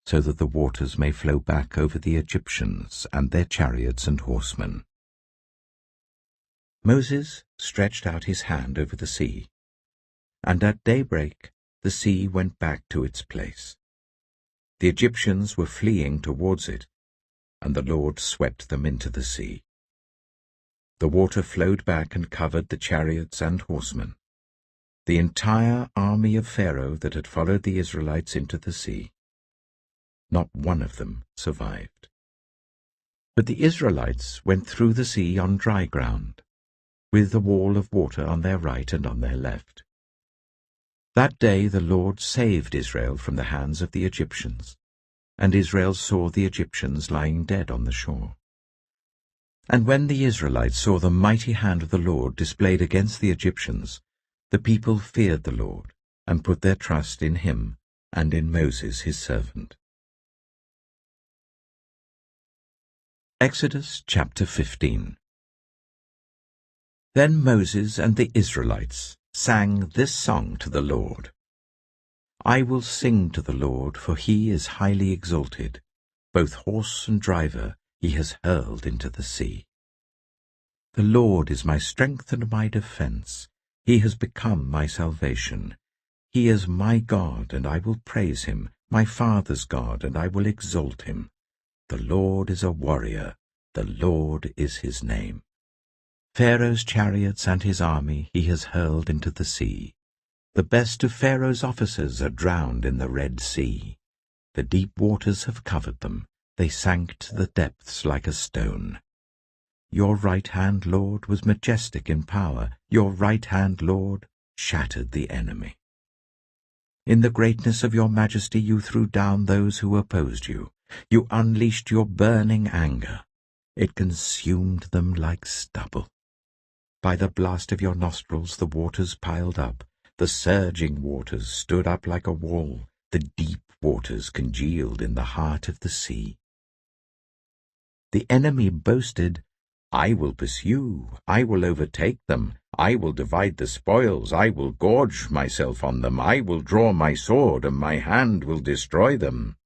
so that the waters may flow back over the Egyptians and their chariots and horsemen." Moses stretched out his hand over the sea, and at daybreak the sea went back to its place. The Egyptians were fleeing towards it, and the Lord swept them into the sea. The water flowed back and covered the chariots and horsemen, the entire army of Pharaoh that had followed the Israelites into the sea. Not one of them survived. But the Israelites went through the sea on dry ground, with a wall of water on their right and on their left. That day the Lord saved Israel from the hands of the Egyptians, and Israel saw the Egyptians lying dead on the shore. And when the Israelites saw the mighty hand of the Lord displayed against the Egyptians, the people feared the Lord, and put their trust in him and in Moses his servant. Exodus chapter 15. Then Moses and the Israelites sang this song to the Lord. "I will sing to the Lord, for he is highly exalted. Both horse and driver he has hurled into the sea. The Lord is my strength and my defense. He has become my salvation. He is my God, and I will praise him, my father's God, and I will exalt him. The Lord is a warrior. The Lord is his name. Pharaoh's chariots and his army he has hurled into the sea. The best of Pharaoh's officers are drowned in the Red Sea. The deep waters have covered them. They sank to the depths like a stone. Your right hand, Lord, was majestic in power. Your right hand, Lord, shattered the enemy. In the greatness of your majesty you threw down those who opposed you. You unleashed your burning anger. It consumed them like stubble. By the blast of your nostrils the waters piled up. The surging waters stood up like a wall. The deep waters congealed in the heart of the sea. The enemy boasted, "I will pursue, I will overtake them, I will divide the spoils, I will gorge myself on them, I will draw my sword, and my hand will destroy them."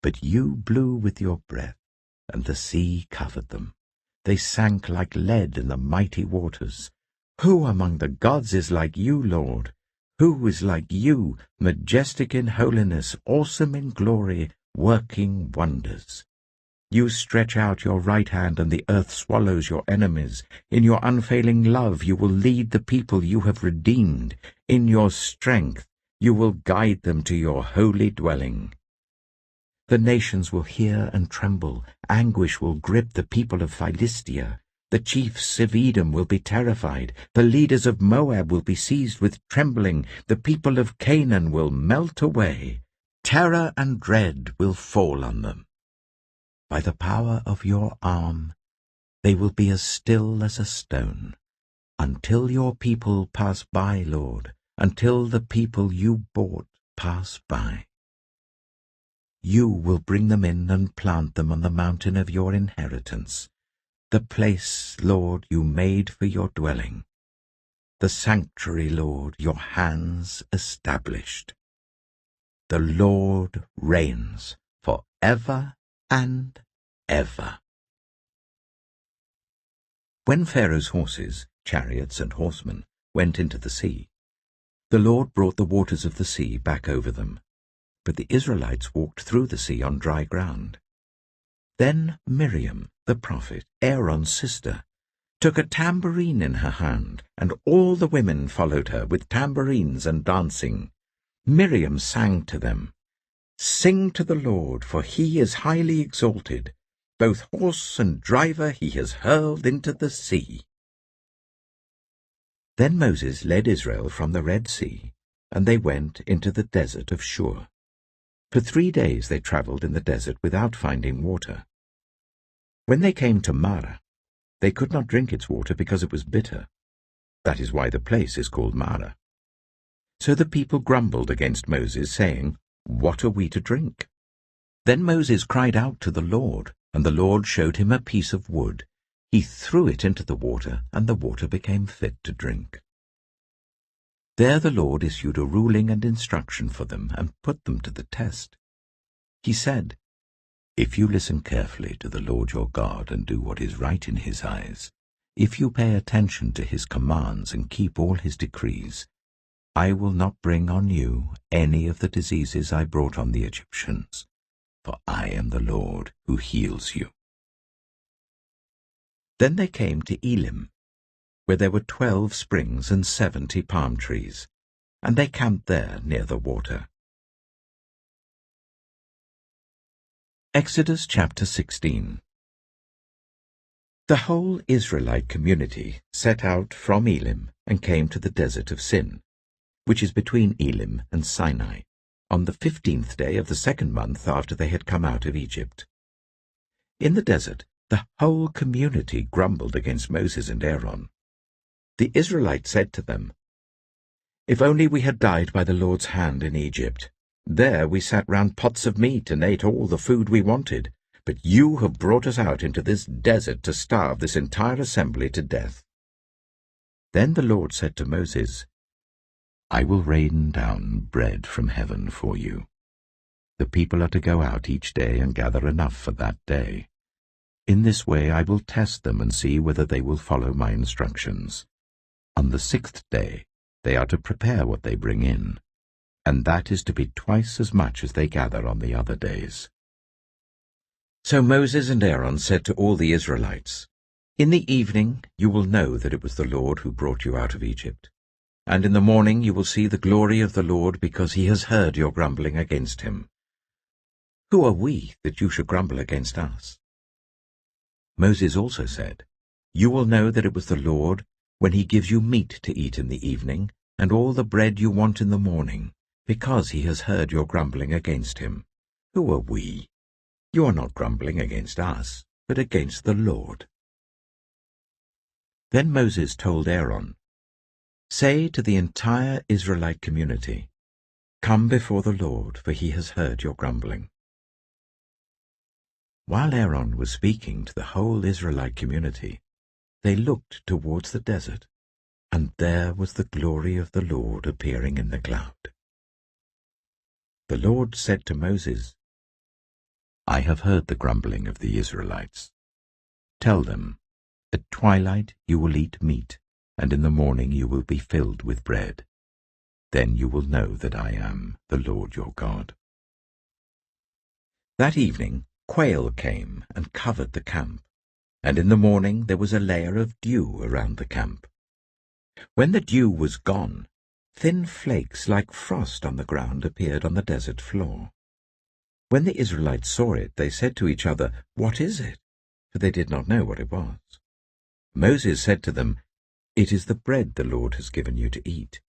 But you blew with your breath, and the sea covered them. They sank like lead in the mighty waters. Who among the gods is like you, Lord? Who is like you, majestic in holiness, awesome in glory, working wonders? You stretch out your right hand, and the earth swallows your enemies. In your unfailing love you will lead the people you have redeemed. In your strength you will guide them to your holy dwelling. The nations will hear and tremble. Anguish will grip the people of Philistia. The chiefs of Edom will be terrified. The leaders of Moab will be seized with trembling. The people of Canaan will melt away. Terror and dread will fall on them. By the power of your arm, they will be as still as a stone, until your people pass by, Lord, until the people you bought pass by. You will bring them in and plant them on the mountain of your inheritance, the place, Lord, you made for your dwelling, the sanctuary, Lord, your hands established. The Lord reigns for ever and ever. When Pharaoh's horses, chariots, and horsemen went into the sea, the Lord brought the waters of the sea back over them, but the Israelites walked through the sea on dry ground. Then Miriam, the prophet, Aaron's sister, took a tambourine in her hand, and all the women followed her with tambourines and dancing. Miriam sang to them, "Sing to the Lord, for he is highly exalted. Both horse and driver he has hurled into the sea." Then Moses led Israel from the Red Sea, and they went into the desert of Shur. For 3 days they travelled in the desert without finding water. When they came to Marah, they could not drink its water because it was bitter. That is why the place is called Marah. So the people grumbled against Moses, saying, "What are we to drink?" Then Moses cried out to the Lord, and the Lord showed him a piece of wood. He threw it into the water, and the water became fit to drink. There the Lord issued a ruling and instruction for them and put them to the test. He said, "If you listen carefully to the Lord your God and do what is right in his eyes, if you pay attention to his commands and keep all his decrees, I will not bring on you any of the diseases I brought on the Egyptians, for I am the Lord who heals you." Then they came to Elim, where there were 12 springs and 70 palm trees, and they camped there near the water. Exodus chapter 16. The whole Israelite community set out from Elim and came to the desert of Sin, which is between Elim and Sinai, on the 15th day of the 2nd month after they had come out of Egypt. In the desert, the whole community grumbled against Moses and Aaron. The Israelites said to them, "If only we had died by the Lord's hand in Egypt. There we sat round pots of meat and ate all the food we wanted, but you have brought us out into this desert to starve this entire assembly to death." Then the Lord said to Moses, "I will rain down bread from heaven for you. The people are to go out each day and gather enough for that day. In this way I will test them and see whether they will follow my instructions. On the 6th day they are to prepare what they bring in, and that is to be twice as much as they gather on the other days." So Moses and Aaron said to all the Israelites, "In the evening you will know that it was the Lord who brought you out of Egypt, and in the morning you will see the glory of the Lord, because he has heard your grumbling against him. Who are we that you should grumble against us?" Moses also said, "You will know that it was the Lord when he gives you meat to eat in the evening, and all the bread you want in the morning, because he has heard your grumbling against him. Who are we? You are not grumbling against us, but against the Lord." Then Moses told Aaron, "Say to the entire Israelite community, 'Come before the Lord, for he has heard your grumbling.'" While Aaron was speaking to the whole Israelite community, they looked towards the desert, and there was the glory of the Lord appearing in the cloud. The Lord said to Moses, "I have heard the grumbling of the Israelites. Tell them, at twilight you will eat meat, and in the morning you will be filled with bread. Then you will know that I am the Lord your God." That evening quail came and covered the camp, and in the morning there was a layer of dew around the camp. When the dew was gone, thin flakes like frost on the ground appeared on the desert floor. When the Israelites saw it, they said to each other, "What is it?" For they did not know what it was. Moses said to them, "It is the bread the Lord has given you to eat.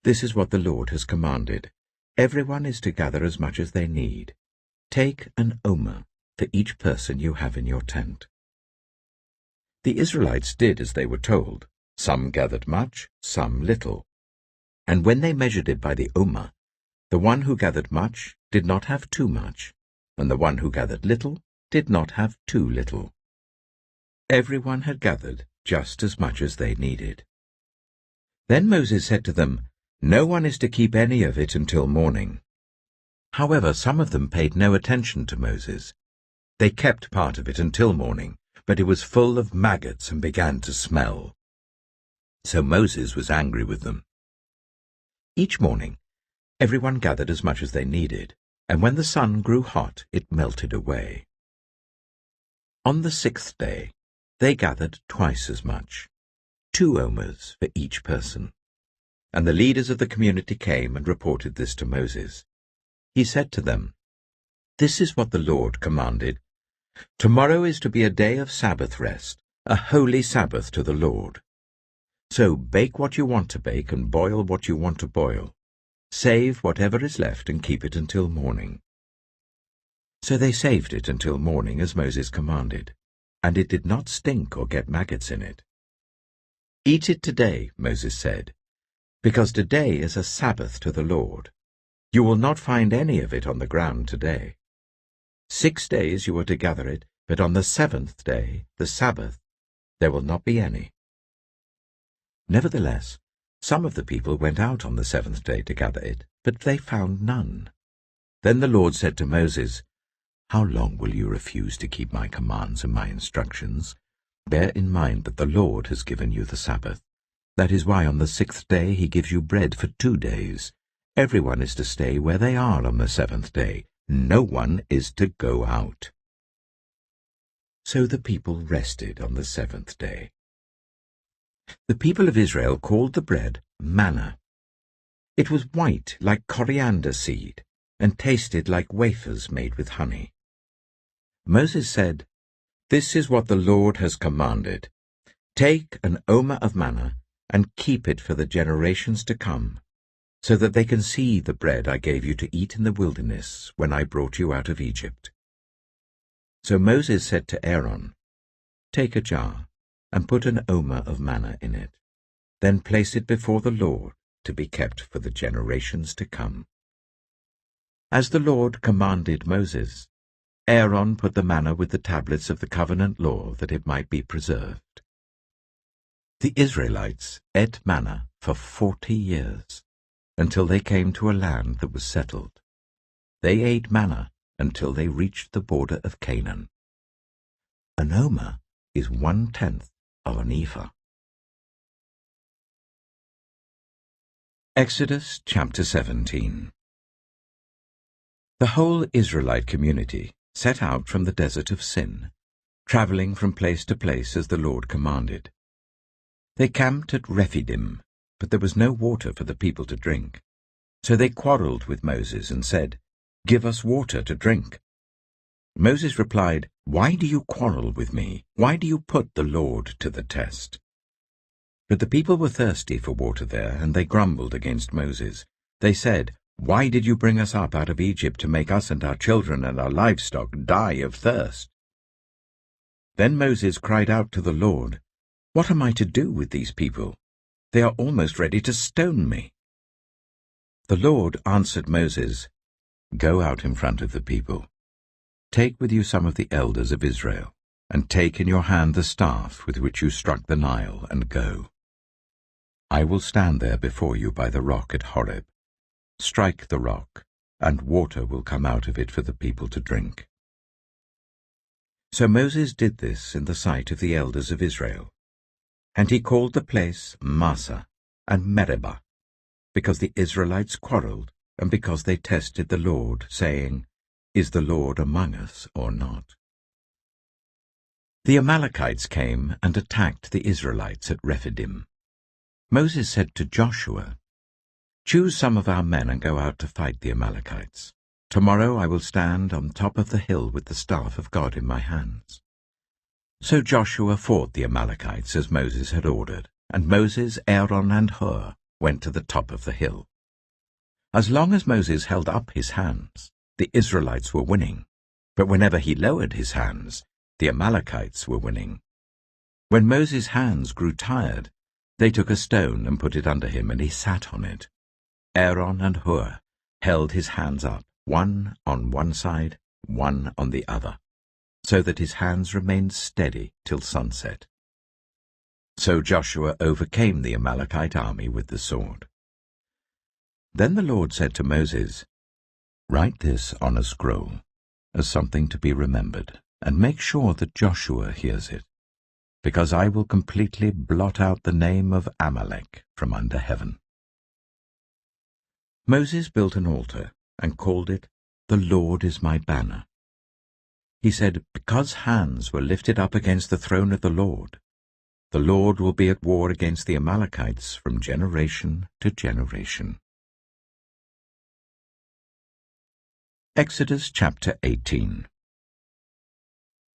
This is what the Lord has commanded. Everyone is to gather as much as they need. Take an omer for each person you have in your tent." The Israelites did as they were told. Some gathered much, some little. And when they measured it by the omer, the one who gathered much did not have too much, and the one who gathered little did not have too little. Everyone had gathered just as much as they needed. Then Moses said to them, "No one is to keep any of it until morning." However, some of them paid no attention to Moses. They kept part of it until morning, but it was full of maggots and began to smell. So Moses was angry with them. Each morning, everyone gathered as much as they needed, and when the sun grew hot, it melted away. On the 6th day, they gathered twice as much, 2 omers for each person. And the leaders of the community came and reported this to Moses. He said to them, "This is what the Lord commanded. Tomorrow is to be a day of Sabbath rest, a holy Sabbath to the Lord. So bake what you want to bake and boil what you want to boil. Save whatever is left and keep it until morning." So they saved it until morning as Moses commanded, and it did not stink or get maggots in it. "Eat it today," Moses said, "because today is a Sabbath to the Lord. You will not find any of it on the ground today. 6 days you are to gather it, but on the 7th day, the Sabbath, there will not be any." Nevertheless, some of the people went out on the 7th day to gather it, but they found none. Then the Lord said to Moses, "How long will you refuse to keep my commands and my instructions? Bear in mind that the Lord has given you the Sabbath. That is why on the 6th day he gives you bread for 2 days. Everyone is to stay where they are on the 7th day. No one is to go out." So the people rested on the 7th day. The people of Israel called the bread manna. It was white like coriander seed and tasted like wafers made with honey. Moses said, "This is what the Lord has commanded. Take an omer of manna and keep it for the generations to come, so that they can see the bread I gave you to eat in the wilderness when I brought you out of Egypt." So Moses said to Aaron, "Take a jar and put an omer of manna in it. Then place it before the Lord to be kept for the generations to come." As the Lord commanded Moses, Aaron put the manna with the tablets of the covenant law that it might be preserved. The Israelites ate manna for 40 years, until they came to a land that was settled. They ate manna until they reached the border of Canaan. An omer is 1/10 of an ephah. Exodus chapter 17. The whole Israelite community set out from the desert of Sin, traveling from place to place as the Lord commanded. They camped at Rephidim, but there was no water for the people to drink. So they quarreled with Moses and said, "Give us water to drink." Moses replied, "Why do you quarrel with me? Why do you put the Lord to the test?" But the people were thirsty for water there, and they grumbled against Moses. They said, "Why did you bring us up out of Egypt to make us and our children and our livestock die of thirst?" Then Moses cried out to the Lord, "What am I to do with these people? They are almost ready to stone me." The Lord answered Moses, "Go out in front of the people. Take with you some of the elders of Israel, and take in your hand the staff with which you struck the Nile, and go. I will stand there before you by the rock at Horeb. Strike the rock, and water will come out of it for the people to drink." So Moses did this in the sight of the elders of Israel. And he called the place Massah and Meribah, because the Israelites quarreled, and because they tested the Lord, saying, "Is the Lord among us or not?" The Amalekites came and attacked the Israelites at Rephidim. Moses said to Joshua, "Choose some of our men and go out to fight the Amalekites. Tomorrow I will stand on top of the hill with the staff of God in my hands." So Joshua fought the Amalekites as Moses had ordered, and Moses, Aaron, and Hur went to the top of the hill. As long as Moses held up his hands, the Israelites were winning, but whenever he lowered his hands, the Amalekites were winning. When Moses' hands grew tired, they took a stone and put it under him, and he sat on it. Aaron and Hur held his hands up, one on one side, one on the other, so that his hands remained steady till sunset. So Joshua overcame the Amalekite army with the sword. Then the Lord said to Moses, "Write this on a scroll, as something to be remembered, and make sure that Joshua hears it, because I will completely blot out the name of Amalek from under heaven." Moses built an altar and called it, "The Lord is my banner." He said, "Because hands were lifted up against the throne of the Lord will be at war against the Amalekites from generation to generation." Exodus chapter 18.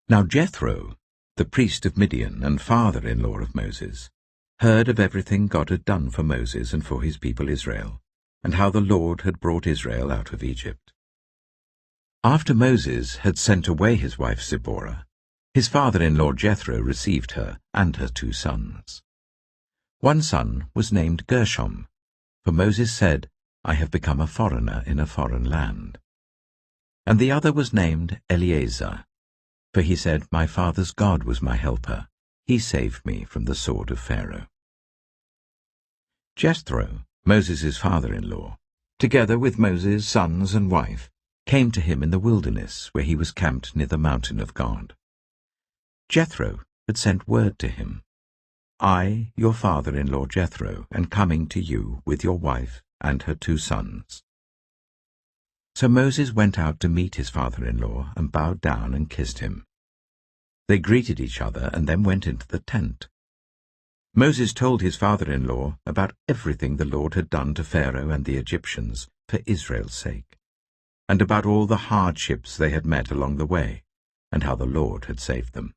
Now Jethro, the priest of Midian and father-in-law of Moses, heard of everything God had done for Moses and for his people Israel, and how the Lord had brought Israel out of Egypt. After Moses had sent away his wife Zipporah, his father-in-law Jethro received her and her 2 sons. One son was named Gershom, for Moses said, "I have become a foreigner in a foreign land." And the other was named Eleazar, for he said, "My father's God was my helper. He saved me from the sword of Pharaoh." Jethro, Moses' father-in-law, together with Moses' sons and wife, came to him in the wilderness where he was camped near the mountain of God. Jethro had sent word to him, "I, your father-in-law Jethro, am coming to you with your wife and her 2 sons." So Moses went out to meet his father-in-law and bowed down and kissed him. They greeted each other and then went into the tent. Moses told his father-in-law about everything the Lord had done to Pharaoh and the Egyptians for Israel's sake, and about all the hardships they had met along the way, and how the Lord had saved them.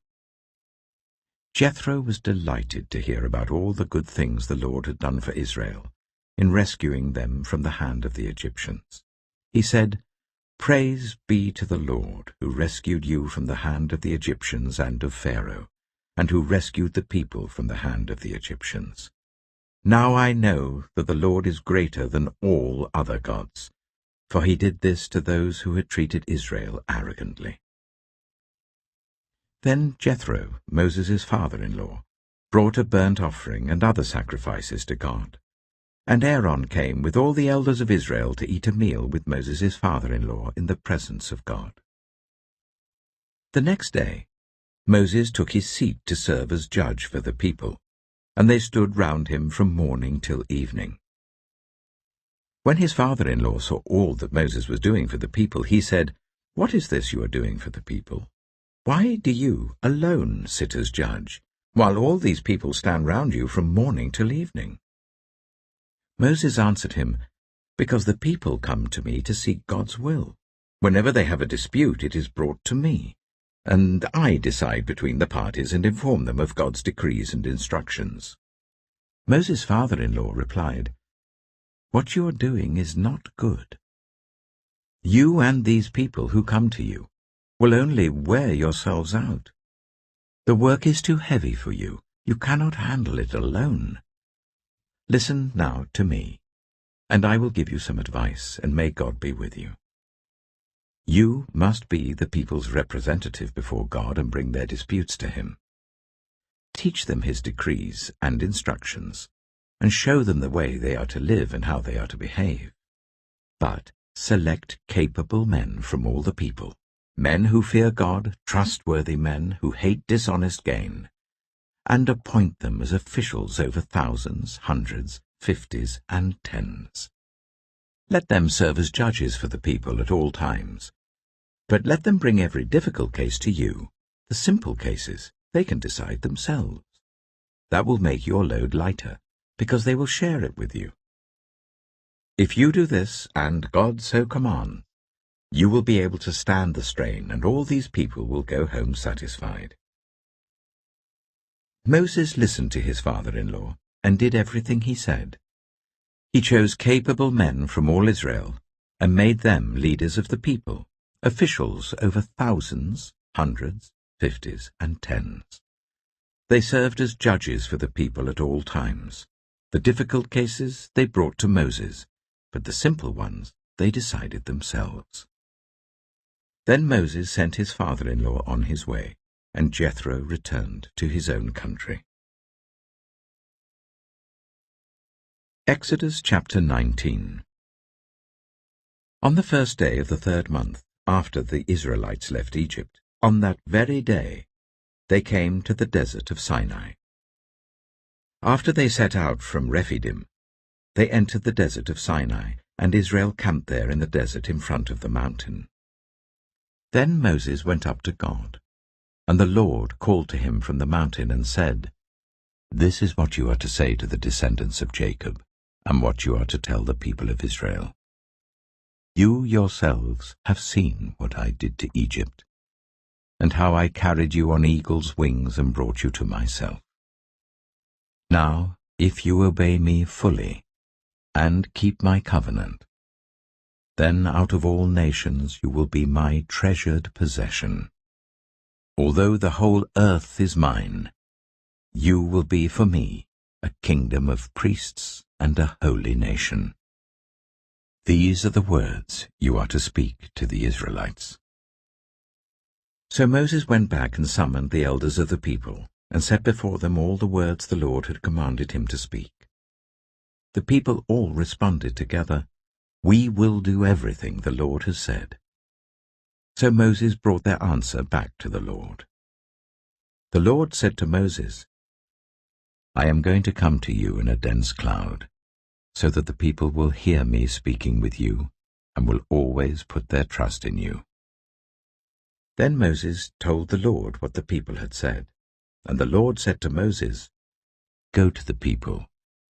Jethro was delighted to hear about all the good things the Lord had done for Israel in rescuing them from the hand of the Egyptians. He said, "Praise be to the Lord, who rescued you from the hand of the Egyptians and of Pharaoh, and who rescued the people from the hand of the Egyptians. Now I know that the Lord is greater than all other gods, for he did this to those who had treated Israel arrogantly." Then Jethro, Moses' father-in-law, brought a burnt offering and other sacrifices to God. And Aaron came with all the elders of Israel to eat a meal with Moses' father-in-law in the presence of God. The next day, Moses took his seat to serve as judge for the people, and they stood round him from morning till evening. When his father-in-law saw all that Moses was doing for the people, he said, "What is this you are doing for the people? Why do you alone sit as judge, while all these people stand round you from morning till evening?" Moses answered him, "Because the people come to me to seek God's will. Whenever they have a dispute, it is brought to me, and I decide between the parties and inform them of God's decrees and instructions." Moses' father-in-law replied, "What you are doing is not good. You and these people who come to you will only wear yourselves out. The work is too heavy for you. You cannot handle it alone. Listen now to me, and I will give you some advice, and may God be with you. You must be the people's representative before God and bring their disputes to him. Teach them his decrees and instructions, and show them the way they are to live and how they are to behave. But select capable men from all the people, men who fear God, trustworthy men who hate dishonest gain, and appoint them as officials over thousands, hundreds, fifties, and tens. Let them serve as judges for the people at all times. But let them bring every difficult case to you. The simple cases they can decide themselves. That will make your load lighter, because they will share it with you. If you do this, and God so commands, you will be able to stand the strain, and all these people will go home satisfied." Moses listened to his father-in-law and did everything he said. He chose capable men from all Israel and made them leaders of the people, officials over thousands, hundreds, fifties, and tens. They served as judges for the people at all times. The difficult cases they brought to Moses, but the simple ones they decided themselves. Then Moses sent his father-in-law on his way, and Jethro returned to his own country. Exodus chapter 19. On the first day of the 3rd month, after the Israelites left Egypt, on that very day they came to the desert of Sinai. After they set out from Rephidim, they entered the desert of Sinai, and Israel camped there in the desert in front of the mountain. Then Moses went up to God, and the Lord called to him from the mountain and said, "This is what you are to say to the descendants of Jacob, and what you are to tell the people of Israel. You yourselves have seen what I did to Egypt, and how I carried you on eagle's wings and brought you to myself. Now, if you obey me fully, and keep my covenant, then out of all nations you will be my treasured possession. Although the whole earth is mine, you will be for me a kingdom of priests and a holy nation." These are the words you are to speak to the Israelites. So Moses went back and summoned the elders of the people, and set before them all the words the Lord had commanded him to speak. The people all responded together, "We will do everything the Lord has said." So Moses brought their answer back to the Lord. The Lord said to Moses, "I am going to come to you in a dense cloud, so that the people will hear me speaking with you and will always put their trust in you." Then Moses told the Lord what the people had said, and the Lord said to Moses, "Go to the people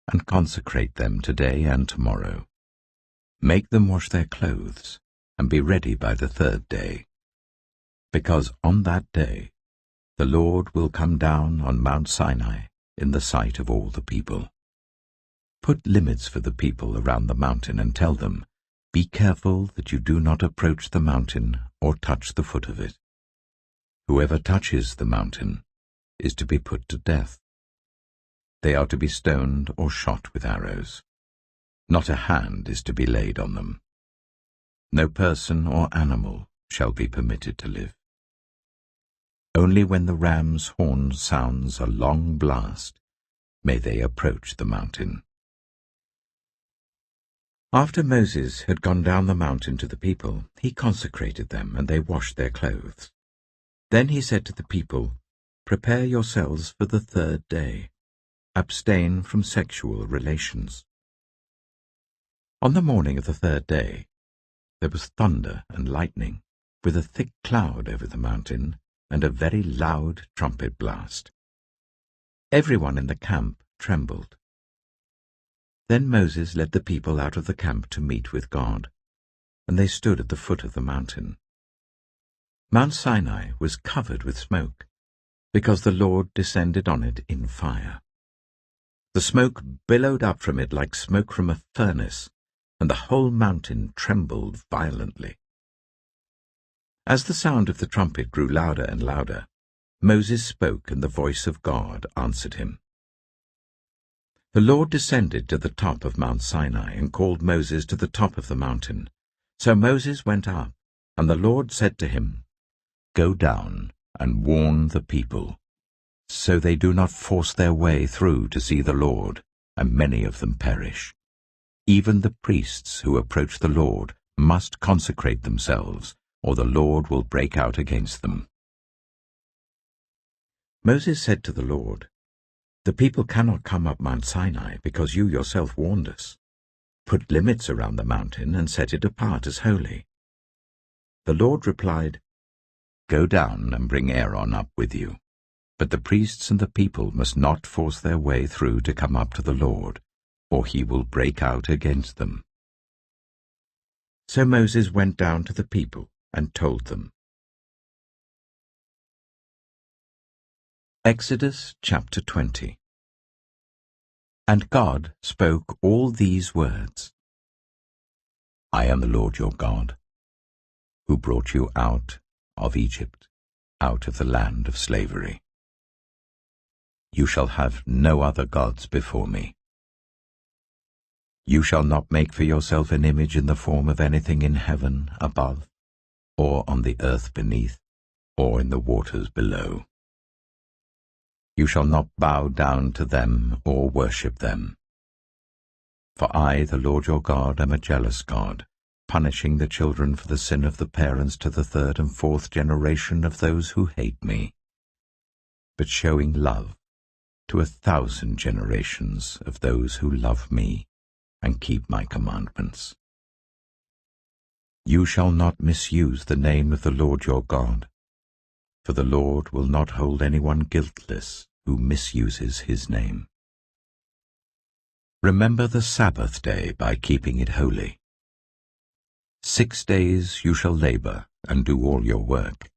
and consecrate them today and tomorrow. Make them wash their clothes and be ready by the third day, because on that day the Lord will come down on Mount Sinai in the sight of all the people. Put limits for the people around the mountain and tell them, 'Be careful that you do not approach the mountain or touch the foot of it. Whoever touches the mountain is to be put to death. They are to be stoned or shot with arrows. Not a hand is to be laid on them. No person or animal shall be permitted to live. Only when the ram's horn sounds a long blast may they approach the mountain." After Moses had gone down the mountain to the people, he consecrated them, and they washed their clothes. Then he said to the people, "Prepare yourselves for the third day. Abstain from sexual relations." On the morning of the third day, there was thunder and lightning, with a thick cloud over the mountain, and a very loud trumpet blast. Everyone in the camp trembled. Then Moses led the people out of the camp to meet with God, and they stood at the foot of the mountain. Mount Sinai was covered with smoke, because the Lord descended on it in fire. The smoke billowed up from it like smoke from a furnace, and the whole mountain trembled violently. As the sound of the trumpet grew louder and louder, Moses spoke, and the voice of God answered him. The Lord descended to the top of Mount Sinai and called Moses to the top of the mountain. So Moses went up, and the Lord said to him, "Go down and warn the people, so they do not force their way through to see the Lord, and many of them perish. Even the priests who approach the Lord must consecrate themselves, or the Lord will break out against them." Moses said to the Lord, "The people cannot come up Mount Sinai because you yourself warned us. Put limits around the mountain and set it apart as holy." The Lord replied, "Go down and bring Aaron up with you. But the priests and the people must not force their way through to come up to the Lord, or he will break out against them." So Moses went down to the people and told them. Exodus chapter 20. And God spoke all these words: "I am the Lord your God, who brought you out of Egypt, out of the land of slavery. You shall have no other gods before me. You shall not make for yourself an image in the form of anything in heaven above, or on the earth beneath, or in the waters below. You shall not bow down to them or worship them. For I, the Lord your God, am a jealous God, punishing the children for the sin of the parents to the third and fourth generation of those who hate me, but showing love to 1,000 generations of those who love me and keep my commandments. You shall not misuse the name of the Lord your God, for the Lord will not hold anyone guiltless who misuses his name. Remember the Sabbath day by keeping it holy. 6 days you shall labor and do all your work,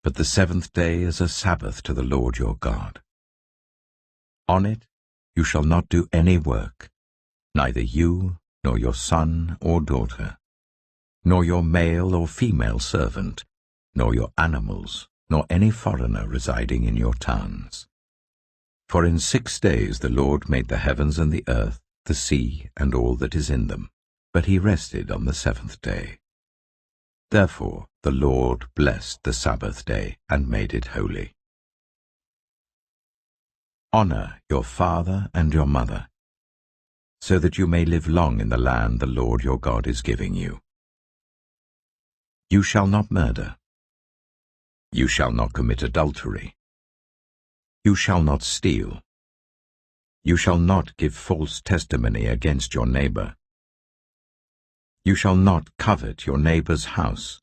but the 7th day is a Sabbath to the Lord your God. On it you shall not do any work, neither you, nor your son or daughter, nor your male or female servant, nor your animals, nor any foreigner residing in your towns. For in 6 days the Lord made the heavens and the earth, the sea, and all that is in them, but he rested on the 7th day. Therefore the Lord blessed the Sabbath day and made it holy. Honor your father and your mother, so that you may live long in the land the Lord your God is giving you. You shall not murder. You shall not commit adultery. You shall not steal. You shall not give false testimony against your neighbor. You shall not covet your neighbor's house.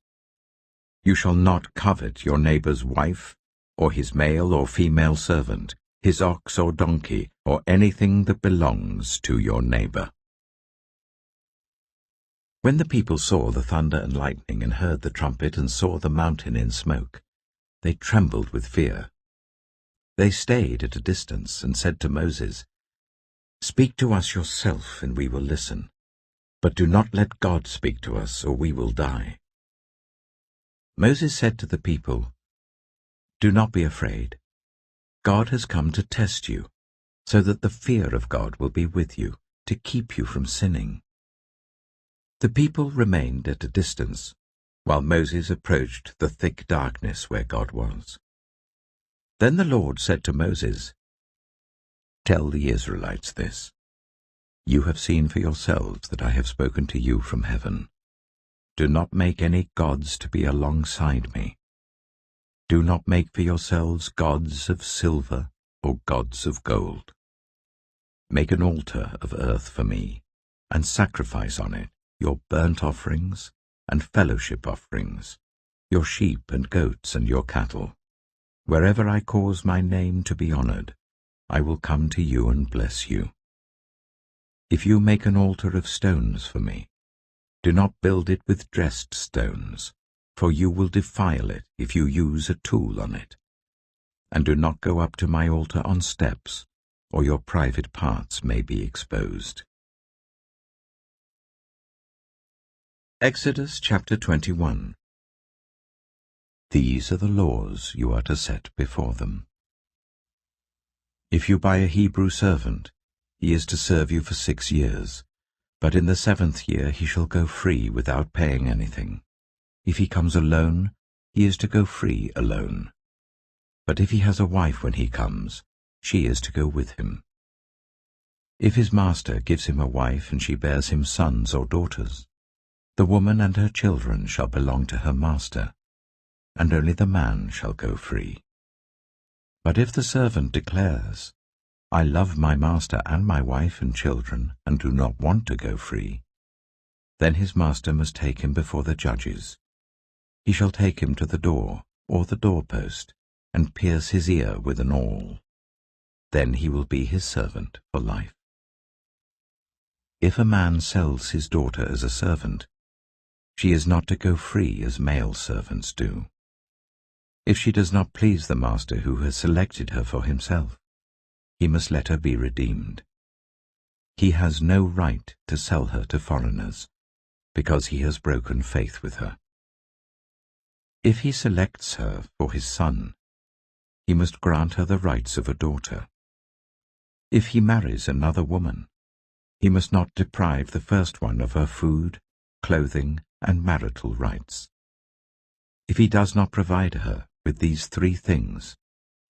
You shall not covet your neighbor's wife, or his male or female servant, his ox or donkey, or anything that belongs to your neighbor. When the people saw the thunder and lightning and heard the trumpet and saw the mountain in smoke, they trembled with fear. They stayed at a distance and said to Moses, "Speak to us yourself, and we will listen. But do not let God speak to us, or we will die." Moses said to the people, "Do not be afraid. God has come to test you, so that the fear of God will be with you, to keep you from sinning." The people remained at a distance, while Moses approached the thick darkness where God was. Then the Lord said to Moses, "Tell the Israelites this. You have seen for yourselves that I have spoken to you from heaven. Do not make any gods to be alongside me. Do not make for yourselves gods of silver or gods of gold. Make an altar of earth for me, and sacrifice on it your burnt offerings and fellowship offerings, your sheep and goats and your cattle. Wherever I cause my name to be honored, I will come to you and bless you. If you make an altar of stones for me, do not build it with dressed stones, for you will defile it if you use a tool on it. And do not go up to my altar on steps, or your private parts may be exposed." Exodus chapter 21. These are the laws you are to set before them. If you buy a Hebrew servant, he is to serve you for 6 years, but in the 7th year he shall go free without paying anything. If he comes alone, he is to go free alone. But if he has a wife when he comes, she is to go with him. If his master gives him a wife and she bears him sons or daughters, the woman and her children shall belong to her master, and only the man shall go free. But if the servant declares, "I love my master and my wife and children, and do not want to go free," then his master must take him before the judges. He shall take him to the door or the doorpost, and pierce his ear with an awl. Then he will be his servant for life. If a man sells his daughter as a servant, she is not to go free as male servants do. If she does not please the master who has selected her for himself, he must let her be redeemed. He has no right to sell her to foreigners, because he has broken faith with her. If he selects her for his son, he must grant her the rights of a daughter. If he marries another woman, he must not deprive the first one of her food, clothing, and marital rights. If he does not provide her with these 3 things,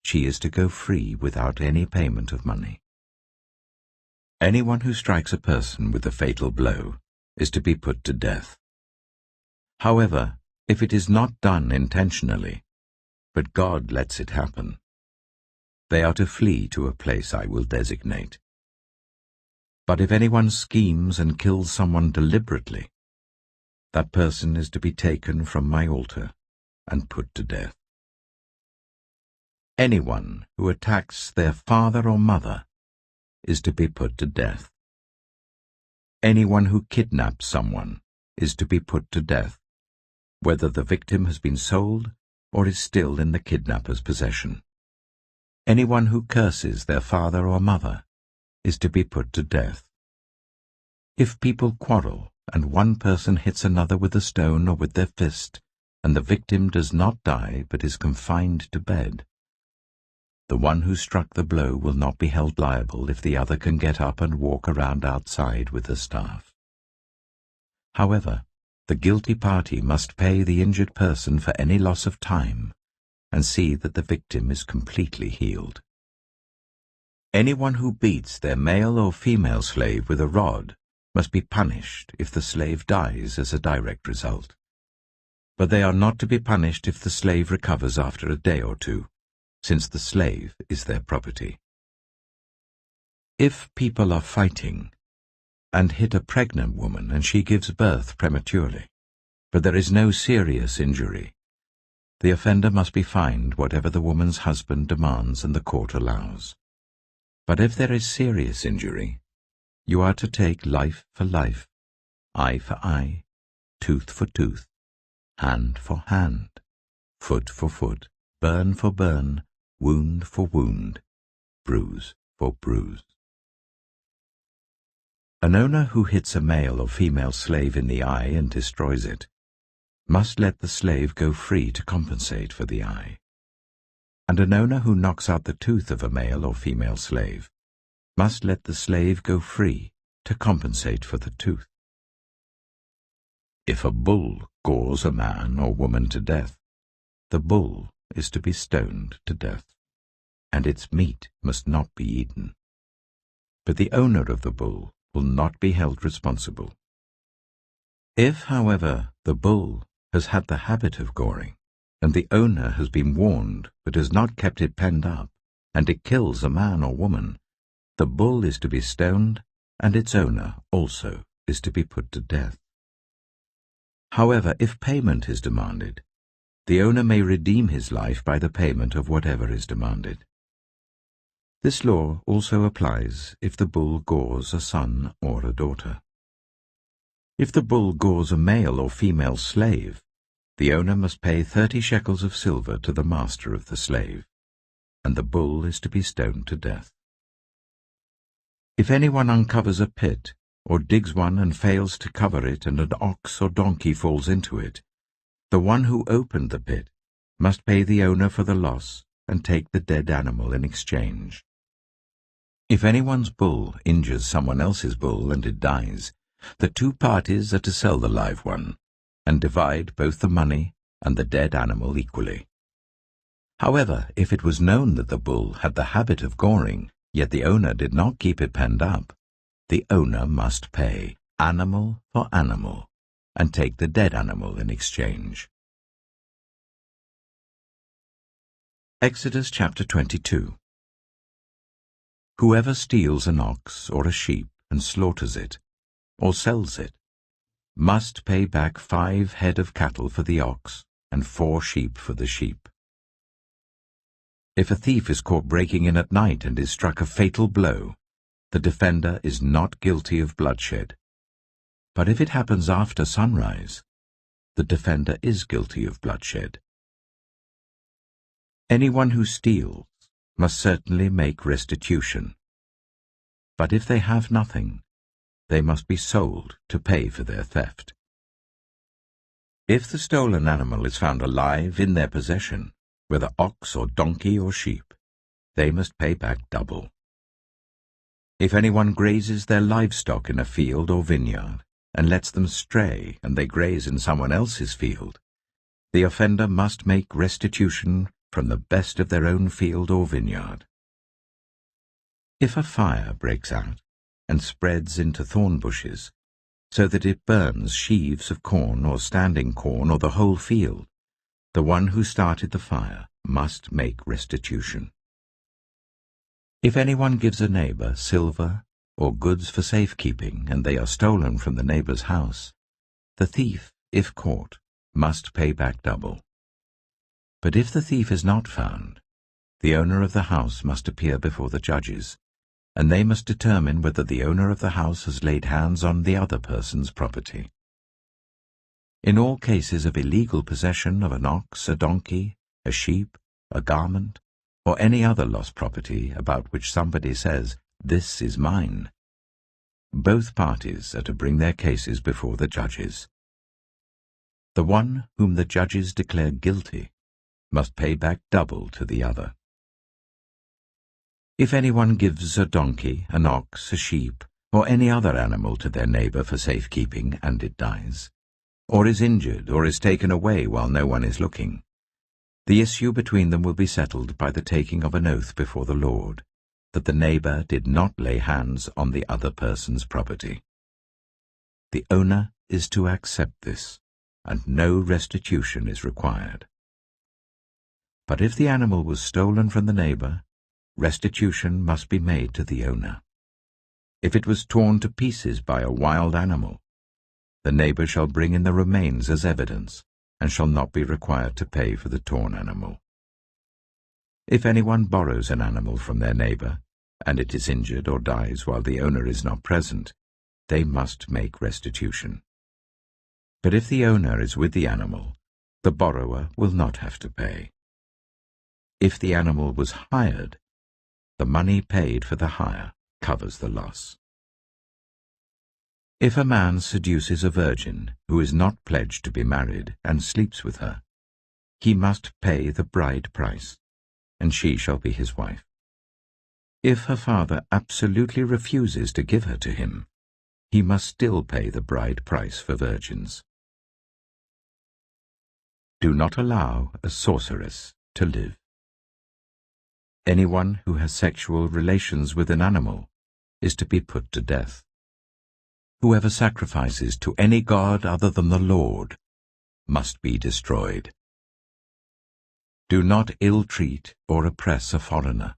she is to go free without any payment of money. Anyone who strikes a person with a fatal blow is to be put to death. However, if it is not done intentionally, but God lets it happen, they are to flee to a place I will designate. But if anyone schemes and kills someone deliberately, that person is to be taken from my altar and put to death. Anyone who attacks their father or mother is to be put to death. Anyone who kidnaps someone is to be put to death, whether the victim has been sold or is still in the kidnapper's possession. Anyone who curses their father or mother is to be put to death. If people quarrel and one person hits another with a stone or with their fist, and the victim does not die but is confined to bed, the one who struck the blow will not be held liable if the other can get up and walk around outside with the staff. However, the guilty party must pay the injured person for any loss of time and see that the victim is completely healed. Anyone who beats their male or female slave with a rod must be punished if the slave dies as a direct result. But they are not to be punished if the slave recovers after a day or two, since the slave is their property. If people are fighting and hit a pregnant woman and she gives birth prematurely, but there is no serious injury, the offender must be fined whatever the woman's husband demands and the court allows. But if there is serious injury, you are to take life for life, eye for eye, tooth for tooth, hand for hand, foot for foot, burn for burn, wound for wound, bruise for bruise. An owner who hits a male or female slave in the eye and destroys it must let the slave go free to compensate for the eye. And an owner who knocks out the tooth of a male or female slave must let the slave go free to compensate for the tooth. If a bull gores a man or woman to death, the bull is to be stoned to death, and its meat must not be eaten. But the owner of the bull will not be held responsible. If, however, the bull has had the habit of goring, and the owner has been warned but has not kept it penned up, and it kills a man or woman, the bull is to be stoned, and its owner also is to be put to death. However, if payment is demanded, the owner may redeem his life by the payment of whatever is demanded. This law also applies if the bull gores a son or a daughter. If the bull gores a male or female slave, the owner must pay 30 shekels of silver to the master of the slave, and the bull is to be stoned to death. If anyone uncovers a pit, or digs one and fails to cover it, and an ox or donkey falls into it, the one who opened the pit must pay the owner for the loss and take the dead animal in exchange. If anyone's bull injures someone else's bull and it dies, the two parties are to sell the live one and divide both the money and the dead animal equally. However, if it was known that the bull had the habit of goring, yet the owner did not keep it penned up, the owner must pay animal for animal and take the dead animal in exchange. Exodus chapter 22. Whoever steals an ox or a sheep and slaughters it, or sells it, must pay back 5 head of cattle for the ox and 4 sheep for the sheep. If a thief is caught breaking in at night and is struck a fatal blow, the defender is not guilty of bloodshed. But if it happens after sunrise, the defender is guilty of bloodshed. Anyone who steals must certainly make restitution. But if they have nothing, they must be sold to pay for their theft. If the stolen animal is found alive in their possession, whether ox or donkey or sheep, they must pay back double. If anyone grazes their livestock in a field or vineyard, and lets them stray and they graze in someone else's field, the offender must make restitution from the best of their own field or vineyard. If a fire breaks out and spreads into thorn bushes, so that it burns sheaves of corn or standing corn or the whole field, the one who started the fire must make restitution. If anyone gives a neighbor silver or goods for safekeeping, and they are stolen from the neighbor's house, the thief, if caught, must pay back double. But if the thief is not found, the owner of the house must appear before the judges, and they must determine whether the owner of the house has laid hands on the other person's property. In all cases of illegal possession of an ox, a donkey, a sheep, a garment, or any other lost property about which somebody says, "This is mine," both parties are to bring their cases before the judges. The one whom the judges declare guilty must pay back double to the other. If anyone gives a donkey, an ox, a sheep, or any other animal to their neighbor for safekeeping, and it dies, or is injured, or is taken away while no one is looking, the issue between them will be settled by the taking of an oath before the Lord, that the neighbor did not lay hands on the other person's property. The owner is to accept this, and no restitution is required. But if the animal was stolen from the neighbor, restitution must be made to the owner. If it was torn to pieces by a wild animal, the neighbor shall bring in the remains as evidence, and shall not be required to pay for the torn animal. If anyone borrows an animal from their neighbor, and it is injured or dies while the owner is not present, they must make restitution. But if the owner is with the animal, the borrower will not have to pay. If the animal was hired, the money paid for the hire covers the loss. If a man seduces a virgin who is not pledged to be married and sleeps with her, he must pay the bride price, and she shall be his wife. If her father absolutely refuses to give her to him, he must still pay the bride price for virgins. Do not allow a sorceress to live. Anyone who has sexual relations with an animal is to be put to death. Whoever sacrifices to any god other than the Lord must be destroyed. Do not ill-treat or oppress a foreigner,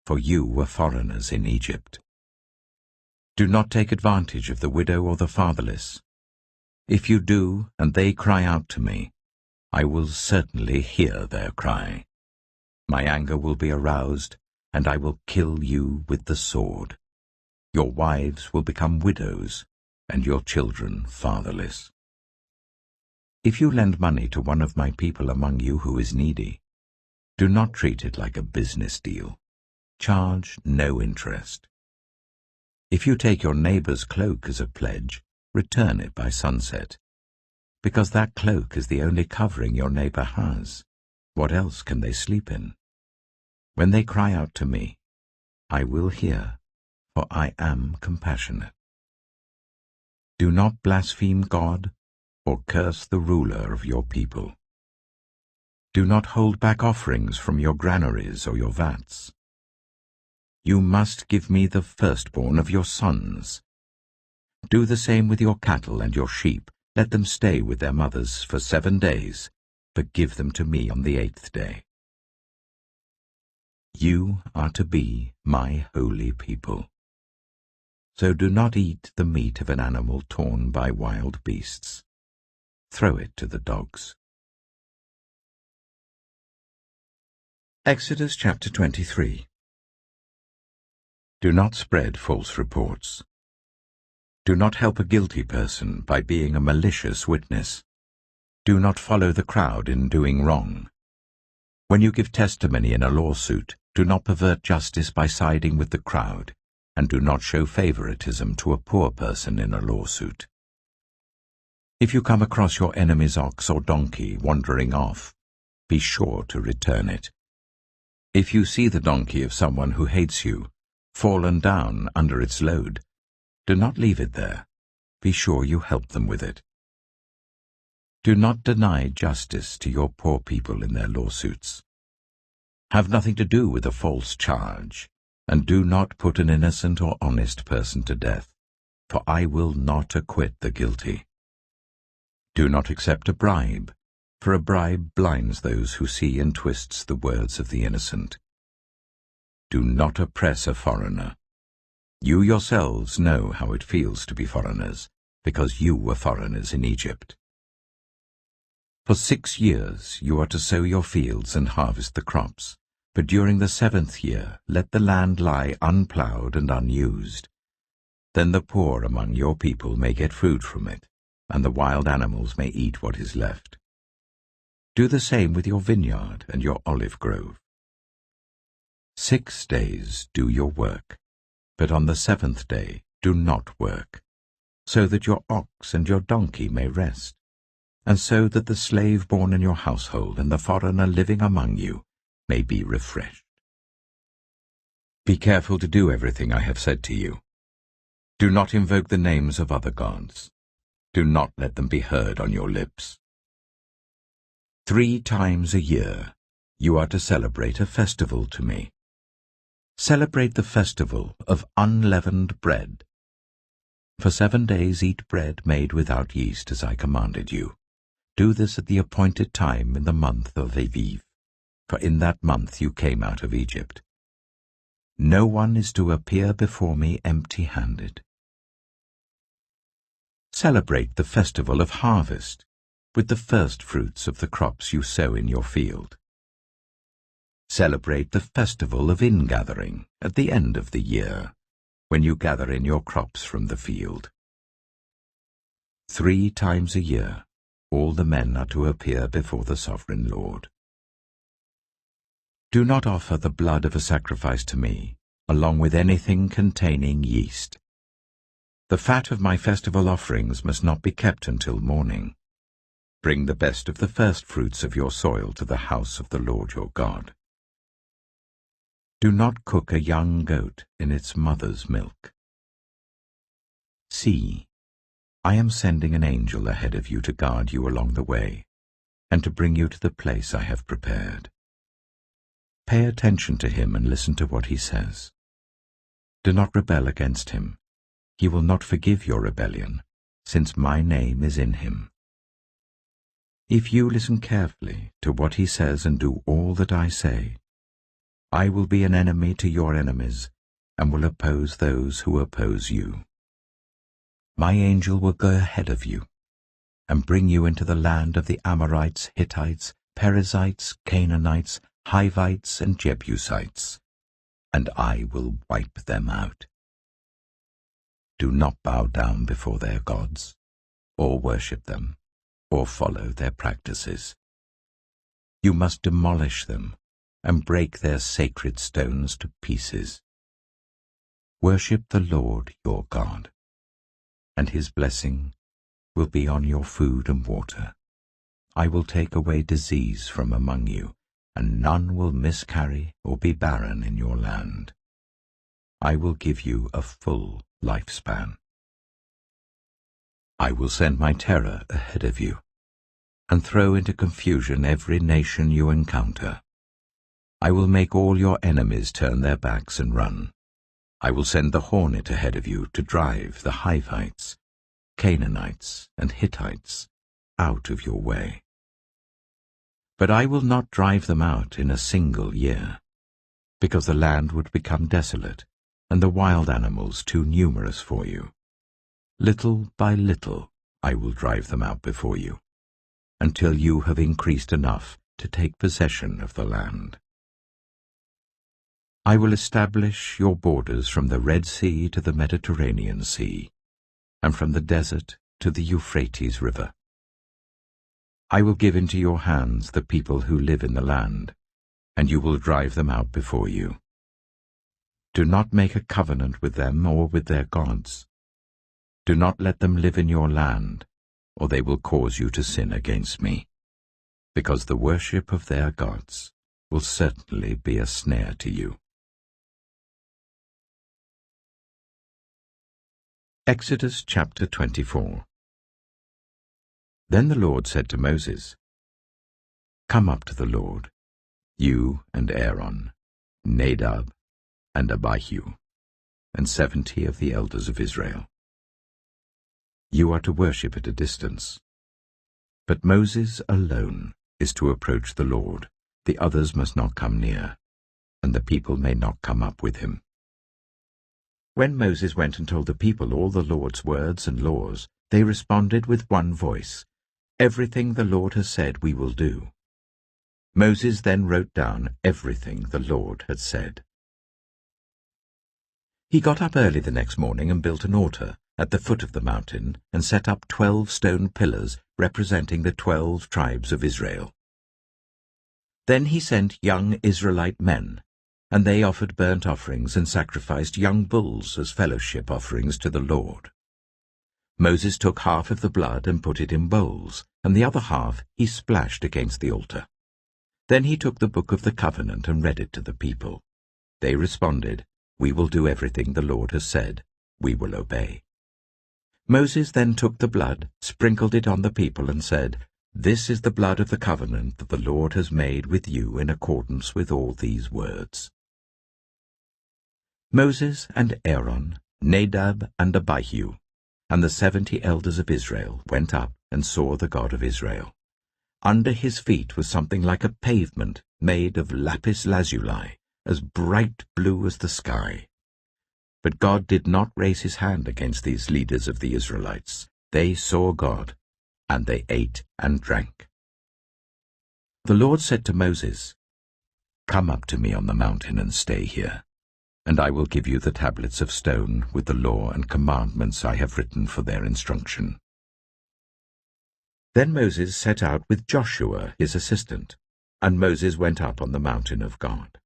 for you were foreigners in Egypt. Do not take advantage of the widow or the fatherless. If you do, and they cry out to me, I will certainly hear their cry. My anger will be aroused, and I will kill you with the sword. Your wives will become widows, and your children fatherless. If you lend money to one of my people among you who is needy, do not treat it like a business deal. Charge no interest. If you take your neighbor's cloak as a pledge, return it by sunset, because that cloak is the only covering your neighbor has. What else can they sleep in? When they cry out to me, I will hear, for I am compassionate. Do not blaspheme God or curse the ruler of your people. Do not hold back offerings from your granaries or your vats. You must give me the firstborn of your sons. Do the same with your cattle and your sheep. Let them stay with their mothers for 7 days, but give them to me on the 8th day. You are to be my holy people. So do not eat the meat of an animal torn by wild beasts. Throw it to the dogs. Exodus chapter 23. Do not spread false reports. Do not help a guilty person by being a malicious witness. Do not follow the crowd in doing wrong. When you give testimony in a lawsuit, do not pervert justice by siding with the crowd, and do not show favoritism to a poor person in a lawsuit. If you come across your enemy's ox or donkey wandering off, be sure to return it. If you see the donkey of someone who hates you fallen down under its load, do not leave it there. Be sure you help them with it. Do not deny justice to your poor people in their lawsuits. Have nothing to do with a false charge, and do not put an innocent or honest person to death, for I will not acquit the guilty. Do not accept a bribe, for a bribe blinds those who see and twists the words of the innocent. Do not oppress a foreigner. You yourselves know how it feels to be foreigners, because you were foreigners in Egypt. For 6 years you are to sow your fields and harvest the crops, but during the 7th year let the land lie unplowed and unused. Then the poor among your people may get food from it, and the wild animals may eat what is left. Do the same with your vineyard and your olive grove. 6 days do your work, but on the 7th day do not work, so that your ox and your donkey may rest, and so that the slave born in your household and the foreigner living among you may be refreshed. Be careful to do everything I have said to you. Do not invoke the names of other gods. Do not let them be heard on your lips. 3 times a year you are to celebrate a festival to me. Celebrate the festival of unleavened bread. For 7 days eat bread made without yeast, as I commanded you. Do this at the appointed time in the month of Aviv, for in that month you came out of Egypt. No one is to appear before me empty-handed. Celebrate the festival of harvest with the first fruits of the crops you sow in your field. Celebrate the festival of ingathering at the end of the year, when you gather in your crops from the field. 3 times a year all the men are to appear before the sovereign Lord. Do not offer the blood of a sacrifice to me, along with anything containing yeast. The fat of my festival offerings must not be kept until morning. Bring the best of the first fruits of your soil to the house of the Lord your God. Do not cook a young goat in its mother's milk. See, I am sending an angel ahead of you to guard you along the way, and to bring you to the place I have prepared. Pay attention to him and listen to what he says. Do not rebel against him. He will not forgive your rebellion, since my name is in him. If you listen carefully to what he says and do all that I say, I will be an enemy to your enemies, and will oppose those who oppose you. My angel will go ahead of you, and bring you into the land of the Amorites, Hittites, Perizzites, Canaanites, Hivites, and Jebusites, and I will wipe them out. Do not bow down before their gods, or worship them, or follow their practices. You must demolish them and break their sacred stones to pieces. Worship the Lord your God, and his blessing will be on your food and water. I will take away disease from among you, and none will miscarry or be barren in your land. I will give you a full lifespan. I will send my terror ahead of you, and throw into confusion every nation you encounter. I will make all your enemies turn their backs and run. I will send the hornet ahead of you to drive the Hivites, Canaanites, and Hittites out of your way. But I will not drive them out in a single year, because the land would become desolate, and the wild animals too numerous for you. Little by little I will drive them out before you, until you have increased enough to take possession of the land. I will establish your borders from the Red Sea to the Mediterranean Sea, and from the desert to the Euphrates River. I will give into your hands the people who live in the land, and you will drive them out before you. Do not make a covenant with them or with their gods. Do not let them live in your land, or they will cause you to sin against me, because the worship of their gods will certainly be a snare to you. Exodus chapter 24. Then the Lord said to Moses, Come up to the Lord, you and Aaron, Nadab and Abihu, and 70 of the elders of Israel. You are to worship at a distance. But Moses alone is to approach the Lord. The others must not come near, and the people may not come up with him." When Moses went and told the people all the Lord's words and laws, they responded with one voice, "Everything the Lord has said we will do." Moses then wrote down everything the Lord had said. He got up early the next morning and built an altar at the foot of the mountain and set up 12 stone pillars representing the 12 tribes of Israel. Then he sent young Israelite men, and they offered burnt offerings and sacrificed young bulls as fellowship offerings to the Lord. Moses took half of the blood and put it in bowls, and the other half he splashed against the altar. Then he took the book of the covenant and read it to the people. They responded, "We will do everything the Lord has said. We will obey." Moses then took the blood, sprinkled it on the people, and said, "This is the blood of the covenant that the Lord has made with you in accordance with all these words." Moses and Aaron, Nadab and Abihu, and the 70 elders of Israel went up and saw the God of Israel. Under his feet was something like a pavement made of lapis lazuli, as bright blue as the sky. But God did not raise his hand against these leaders of the Israelites. They saw God, and they ate and drank. The Lord said to Moses, "Come up to me on the mountain and stay here, and I will give you the tablets of stone with the law and commandments I have written for their instruction." Then Moses set out with Joshua his assistant, and Moses went up on the mountain of God.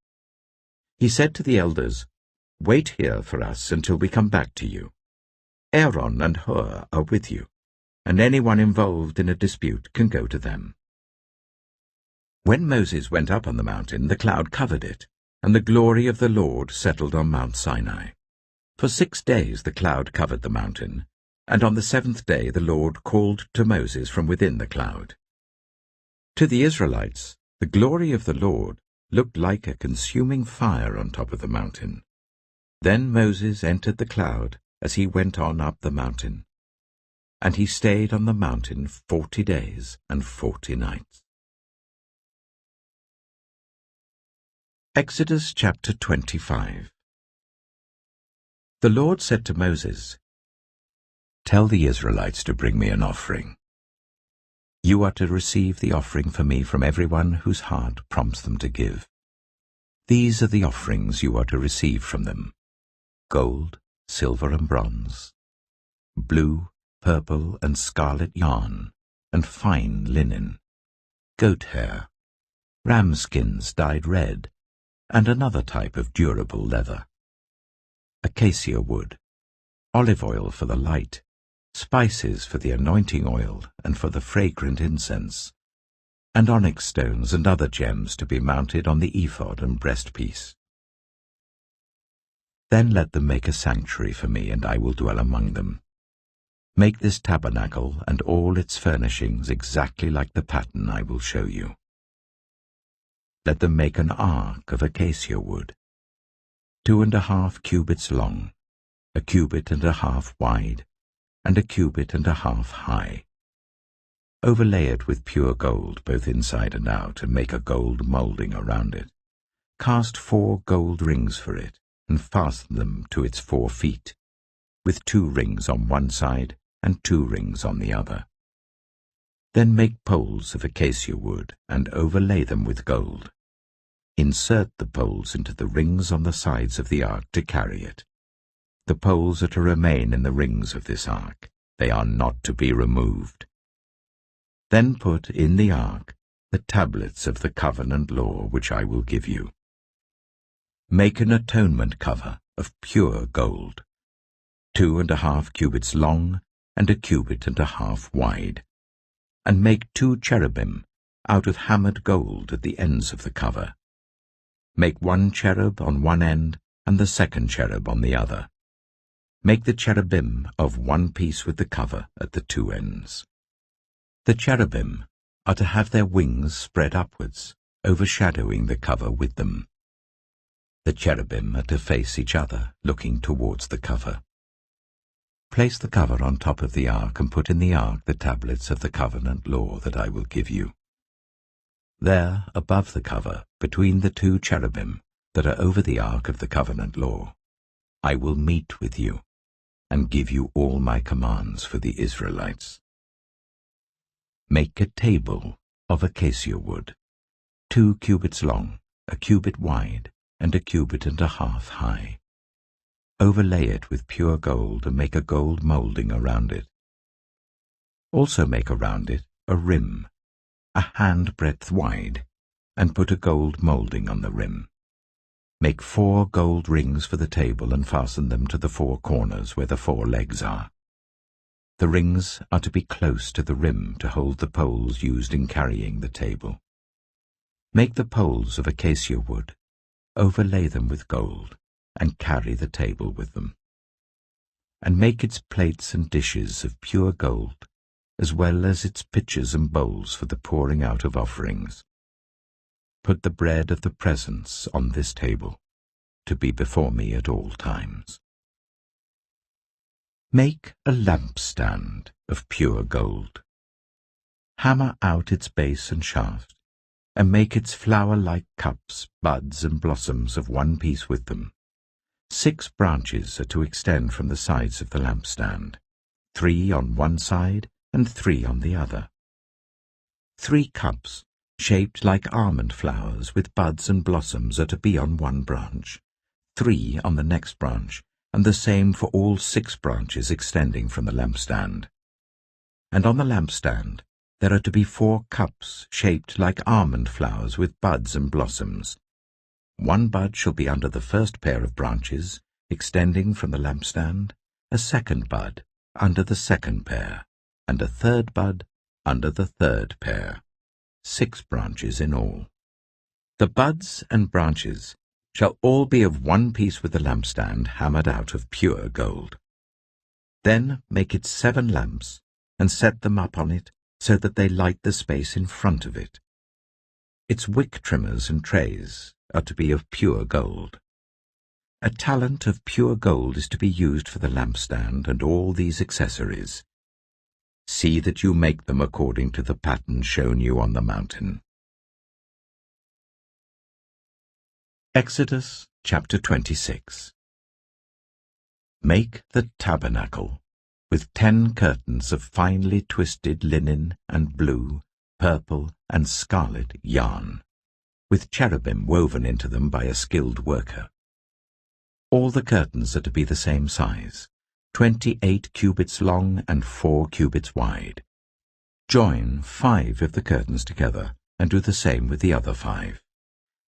He said to the elders, "Wait here for us until we come back to you. Aaron and Hur are with you, and anyone involved in a dispute can go to them." When Moses went up on the mountain, the cloud covered it, and the glory of the Lord settled on Mount Sinai. For 6 days the cloud covered the mountain, and on the 7th day the Lord called to Moses from within the cloud. To the Israelites, the glory of the Lord looked like a consuming fire on top of the mountain. Then Moses entered the cloud as he went on up the mountain, and he stayed on the mountain 40 days and 40 nights. Exodus chapter 25. The Lord said to Moses, "Tell the Israelites to bring me an offering. You are to receive the offering for me from everyone whose heart prompts them to give. These are the offerings you are to receive from them: gold, silver and bronze, blue, purple and scarlet yarn, and fine linen, goat hair, ram skins dyed red, and another type of durable leather, acacia wood, olive oil for the light, spices for the anointing oil and for the fragrant incense, and onyx stones and other gems to be mounted on the ephod and breastpiece. Then let them make a sanctuary for me, and I will dwell among them. Make this tabernacle and all its furnishings exactly like the pattern I will show you. Let them make an ark of acacia wood, 2.5 cubits long, 1.5 cubits wide, and 1.5 cubits high. Overlay it with pure gold both inside and out, and make a gold moulding around it. Cast 4 gold rings for it, and fasten them to its 4 feet, with 2 rings on one side and 2 rings on the other. Then make poles of acacia wood and overlay them with gold. Insert the poles into the rings on the sides of the ark to carry it. The poles are to remain in the rings of this ark. They are not to be removed. Then put in the ark the tablets of the covenant law which I will give you. Make an atonement cover of pure gold, 2.5 cubits long and 1.5 cubits wide, and make 2 cherubim out of hammered gold at the ends of the cover. Make 1 cherub on one end and the second cherub on the other. Make the cherubim of one piece with the cover at the 2 ends. The cherubim are to have their wings spread upwards, overshadowing the cover with them. The cherubim are to face each other, looking towards the cover. Place the cover on top of the ark and put in the ark the tablets of the covenant law that I will give you. There, above the cover, between the two cherubim that are over the ark of the covenant law, I will meet with you and give you all my commands for the Israelites. Make a table of acacia wood, 2 cubits long, a cubit wide, and a cubit and a half high. Overlay it with pure gold and make a gold moulding around it. Also make around it a rim, a handbreadth wide, and put a gold moulding on the rim. Make 4 gold rings for the table and fasten them to the 4 corners where the 4 legs are. The rings are to be close to the rim to hold the poles used in carrying the table. Make the poles of acacia wood, overlay them with gold, and carry the table with them. And make its plates and dishes of pure gold, as well as its pitchers and bowls for the pouring out of offerings. Put the bread of the presence on this table, to be before me at all times. Make a lampstand of pure gold. Hammer out its base and shaft, and make its flower-like cups, buds, and blossoms of one piece with them. 6 branches are to extend from the sides of the lampstand, 3 on one side and 3 on the other. 3 cups, shaped like almond flowers with buds and blossoms, are to be on one branch, 3 on the next branch, and the same for all 6 branches extending from the lampstand. And on the lampstand there are to be 4 cups shaped like almond flowers with buds and blossoms. 1 bud shall be under the first pair of branches, extending from the lampstand, a 2nd bud under the 2nd pair, and a 3rd bud under the 3rd pair. 6 branches in all. The buds and branches shall all be of one piece with the lampstand hammered out of pure gold. Then make it 7 lamps, and set them up on it so that they light the space in front of it. Its wick trimmers and trays are to be of pure gold. A talent of pure gold is to be used for the lampstand and all these accessories. See that you make them according to the pattern shown you on the mountain. Exodus chapter 26. Make the tabernacle with 10 curtains of finely twisted linen and blue, purple, and scarlet yarn, with cherubim woven into them by a skilled worker. All the curtains are to be the same size, 28 cubits long and 4 cubits wide. Join 5 of the curtains together, and do the same with the other 5.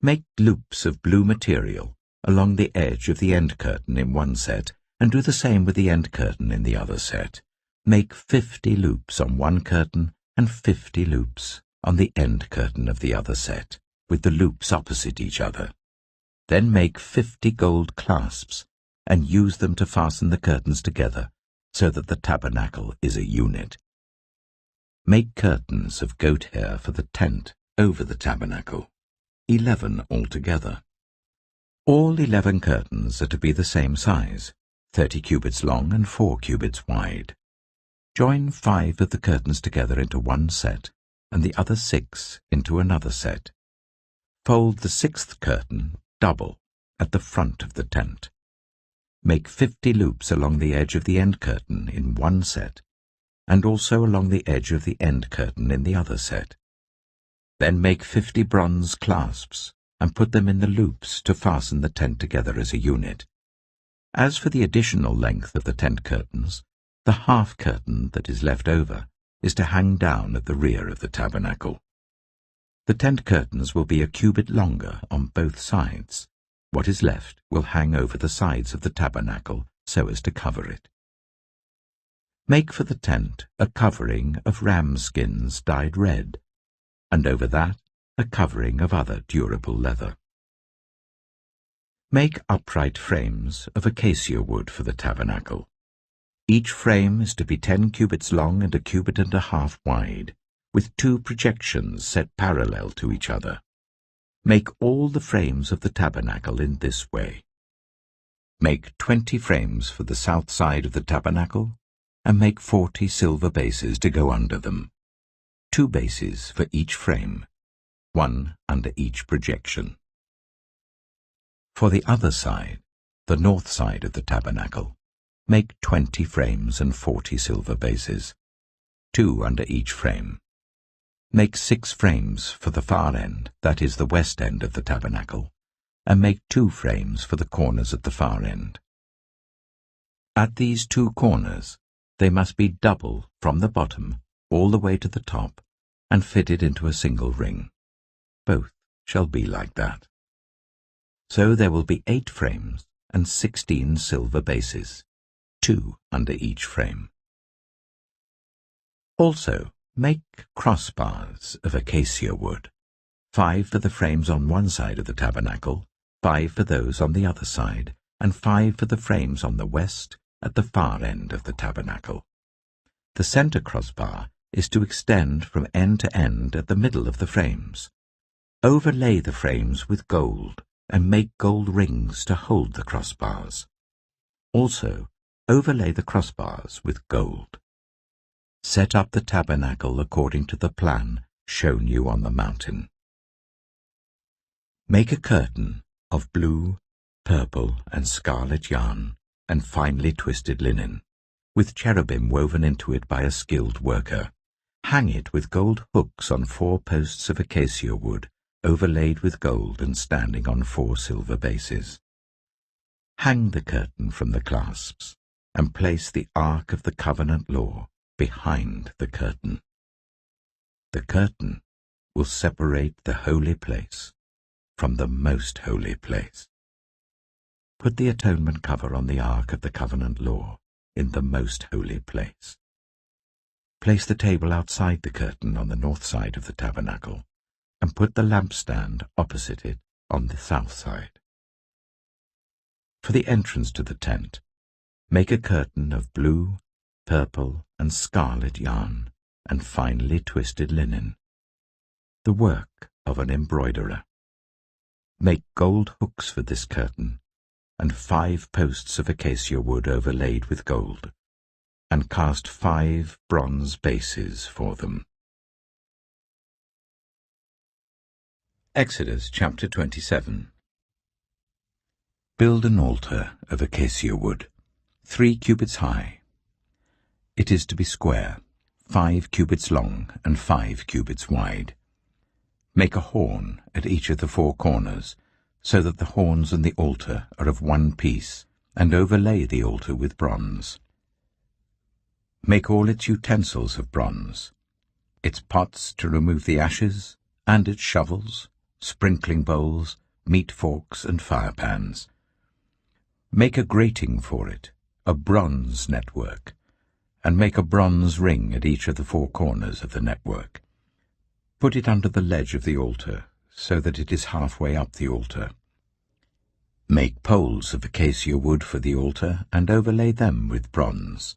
Make loops of blue material along the edge of the end curtain in one set, and do the same with the end curtain in the other set. Make 50 loops on one curtain and 50 loops on the end curtain of the other set, with the loops opposite each other. Then make 50 gold clasps, and use them to fasten the curtains together, so that the tabernacle is a unit. Make curtains of goat hair for the tent over the tabernacle, 11 altogether. All 11 curtains are to be the same size, 30 cubits long and 4 cubits wide. Join 5 of the curtains together into one set, and the other 6 into another set. Fold the 6th curtain double at the front of the tent. Make 50 loops along the edge of the end curtain in one set, and also along the edge of the end curtain in the other set. Then make 50 bronze clasps, and put them in the loops to fasten the tent together as a unit. As for the additional length of the tent curtains, the half curtain that is left over is to hang down at the rear of the tabernacle. The tent curtains will be a cubit longer on both sides. What is left will hang over the sides of the tabernacle so as to cover it. Make for the tent a covering of ram skins dyed red, and over that a covering of other durable leather. Make upright frames of acacia wood for the tabernacle. Each frame is to be 10 cubits long and a cubit and a half wide, with 2 projections set parallel to each other. Make all the frames of the tabernacle in this way. Make 20 frames for the south side of the tabernacle, and make 40 silver bases to go under them, 2 bases for each frame, 1 under each projection. For the other side, the north side of the tabernacle, make 20 frames and 40 silver bases, 2 under each frame. Make 6 frames for the far end, that is the west end of the tabernacle, and make 2 frames for the corners at the far end. At these 2 corners, they must be double from the bottom all the way to the top and fitted into a single ring. Both shall be like that. So there will be 8 frames and 16 silver bases, 2 under each frame. Also, make crossbars of acacia wood, 5 for the frames on one side of the tabernacle, 5 for those on the other side, and 5 for the frames on the west at the far end of the tabernacle. The center crossbar is to extend from end to end at the middle of the frames. Overlay the frames with gold and make gold rings to hold the crossbars. Also, overlay the crossbars with gold. Set up the tabernacle according to the plan shown you on the mountain. Make a curtain of blue, purple, and scarlet yarn and finely twisted linen, with cherubim woven into it by a skilled worker. Hang it with gold hooks on 4 posts of acacia wood, overlaid with gold and standing on 4 silver bases. Hang the curtain from the clasps, and place the Ark of the Covenant Law behind the curtain. The curtain will separate the holy place from the most holy place. Put the atonement cover on the Ark of the Covenant Law in the most holy place. Place the table outside the curtain on the north side of the tabernacle, and put the lampstand opposite it on the south side. For the entrance to the tent, make a curtain of blue, purple, and scarlet yarn and finely twisted linen, the work of an embroiderer. Make gold hooks for this curtain, and 5 posts of acacia wood overlaid with gold, and cast 5 bronze bases for them. Exodus chapter 27. Build an altar of acacia wood, 3 cubits high. It is to be square, 5 cubits long and 5 cubits wide. Make a horn at each of the 4 corners, so that the horns and the altar are of one piece, and overlay the altar with bronze. Make all its utensils of bronze, its pots to remove the ashes, and its shovels, sprinkling bowls, meat forks, and firepans. Make a grating for it, a bronze network, and make a bronze ring at each of the 4 corners of the network. Put it under the ledge of the altar, so that it is halfway up the altar. Make poles of acacia wood for the altar, and overlay them with bronze.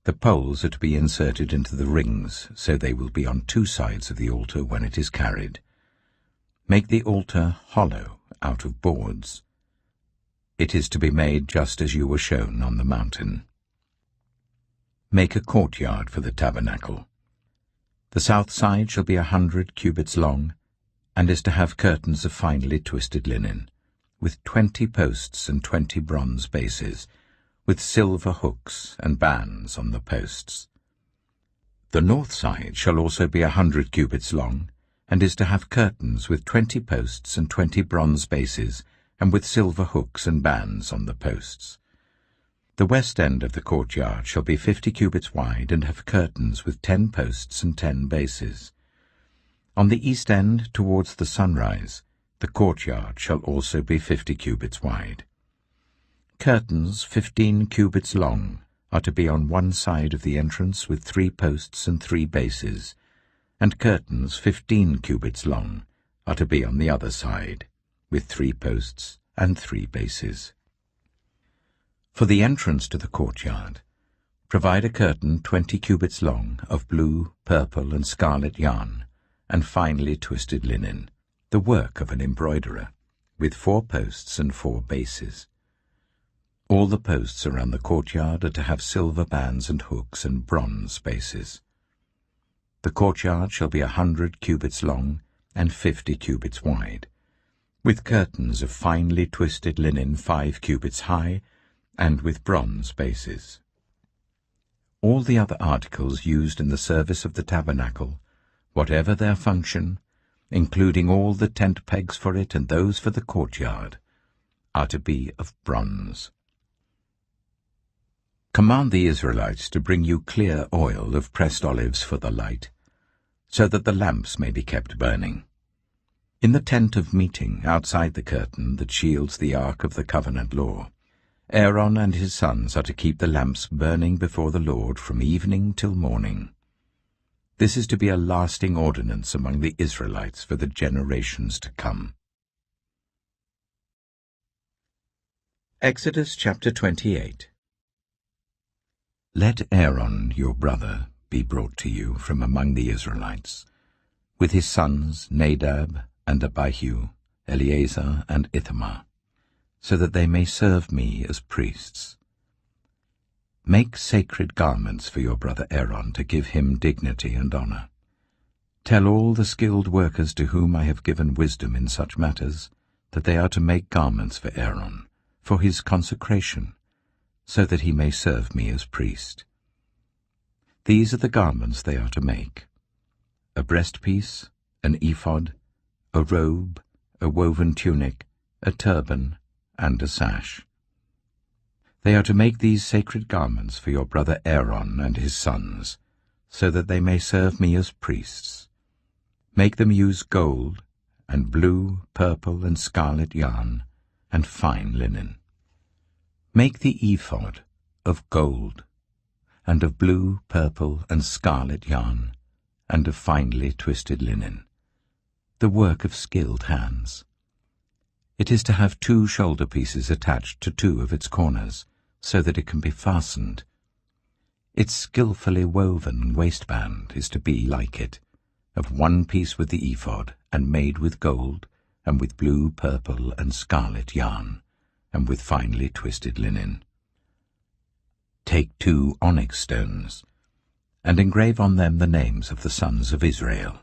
The poles are to be inserted into the rings, so they will be on 2 sides of the altar when it is carried. Make the altar hollow out of boards. It is to be made just as you were shown on the mountain. Make a courtyard for the tabernacle. The south side shall be 100 cubits long, and is to have curtains of finely twisted linen, with 20 posts and 20 bronze bases, with silver hooks and bands on the posts. The north side shall also be 100 cubits long, and is to have curtains with 20 posts and 20 bronze bases, and with silver hooks and bands on the posts. The west end of the courtyard shall be 50 cubits wide, and have curtains with 10 posts and 10 bases. On the east end, towards the sunrise, the courtyard shall also be 50 cubits wide. Curtains 15 cubits long are to be on one side of the entrance with 3 posts and 3 bases, and curtains 15 cubits long are to be on the other side, with 3 posts and 3 bases. For the entrance to the courtyard, provide a curtain 20 cubits long of blue, purple, and scarlet yarn, and finely twisted linen, the work of an embroiderer, with 4 posts and 4 bases. All the posts around the courtyard are to have silver bands and hooks and bronze bases. The courtyard shall be 100 cubits long and 50 cubits wide, with curtains of finely twisted linen 5 cubits high, and with bronze bases. All the other articles used in the service of the tabernacle, whatever their function, including all the tent pegs for it and those for the courtyard, are to be of bronze. Command the Israelites to bring you clear oil of pressed olives for the light, so that the lamps may be kept burning. In the tent of meeting, outside the curtain that shields the ark of the covenant law, Aaron and his sons are to keep the lamps burning before the Lord from evening till morning. This is to be a lasting ordinance among the Israelites for the generations to come. Exodus chapter 28. Let Aaron your brother be brought to you from among the Israelites, with his sons Nadab and Abihu, Eleazar and Ithamar, so that they may serve me as priests. Make sacred garments for your brother Aaron to give him dignity and honor. Tell all the skilled workers to whom I have given wisdom in such matters that they are to make garments for Aaron, for his consecration, so that he may serve me as priest. These are the garments they are to make: a breastpiece, an ephod, a robe, a woven tunic, a turban, and a sash. They are to make these sacred garments for your brother Aaron and his sons, so that they may serve me as priests. Make them use gold, and blue, purple, and scarlet yarn, and fine linen. Make the ephod of gold, and of blue, purple, and scarlet yarn, and of finely twisted linen, the work of skilled hands. It is to have 2 shoulder pieces attached to 2 of its corners, so that it can be fastened. Its skillfully woven waistband is to be like it, of 1 piece with the ephod, and made with gold, and with blue, purple, and scarlet yarn, and with finely twisted linen. Take 2 onyx stones, and engrave on them the names of the sons of Israel,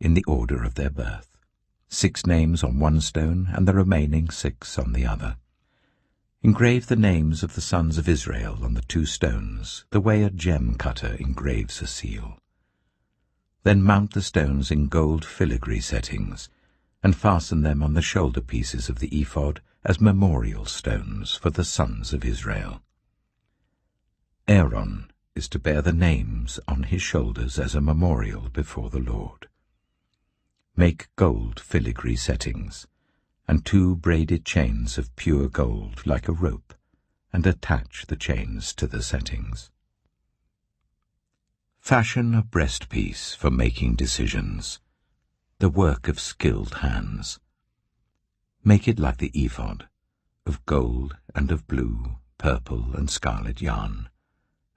in the order of their birth, 6 names on 1 stone, and the remaining 6 on the other. Engrave the names of the sons of Israel on the 2 stones, the way a gem cutter engraves a seal. Then mount the stones in gold filigree settings, and fasten them on the shoulder pieces of the ephod as memorial stones for the sons of Israel. Aaron is to bear the names on his shoulders as a memorial before the Lord. Make gold filigree settings, and 2 braided chains of pure gold like a rope, and attach the chains to the settings. Fashion a breastpiece for making decisions, the work of skilled hands. Make it like the ephod, of gold and of blue, purple, and scarlet yarn,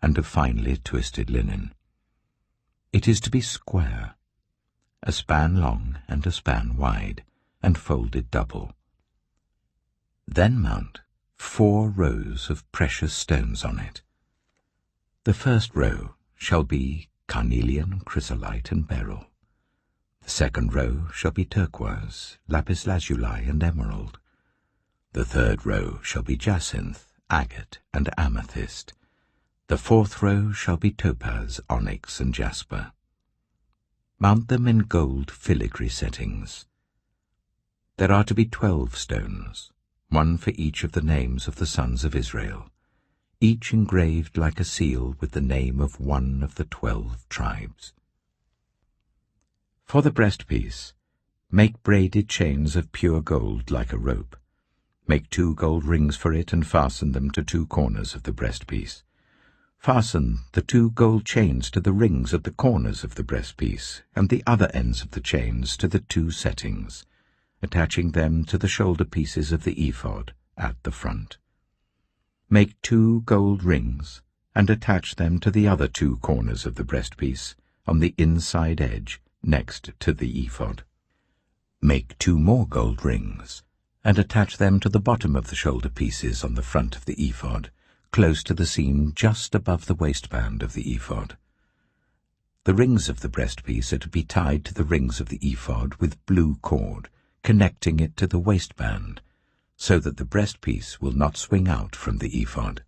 and of finely twisted linen. It is to be square, a span long and a span wide, and folded double. Then mount 4 rows of precious stones on it. The first row shall be carnelian, chrysolite, and beryl. The second row shall be turquoise, lapis lazuli, and emerald. The third row shall be jacinth, agate, and amethyst. The fourth row shall be topaz, onyx, and jasper. Mount them in gold filigree settings. There are to be 12 stones, 1 for each of the names of the sons of Israel, each engraved like a seal with the name of 1 of the 12 tribes. For the breastpiece, make braided chains of pure gold like a rope. Make 2 gold rings for it and fasten them to 2 corners of the breastpiece. Fasten the 2 gold chains to the rings at the corners of the breastpiece, and the other ends of the chains to the 2 settings, attaching them to the shoulder pieces of the ephod at the front. Make 2 gold rings, and attach them to the other 2 corners of the breastpiece, on the inside edge, next to the ephod. Make 2 more gold rings, and attach them to the bottom of the shoulder pieces on the front of the ephod, close to the seam just above the waistband of the ephod. The rings of the breastpiece are to be tied to the rings of the ephod with blue cord, connecting it to the waistband, so that the breastpiece will not swing out from the ephod.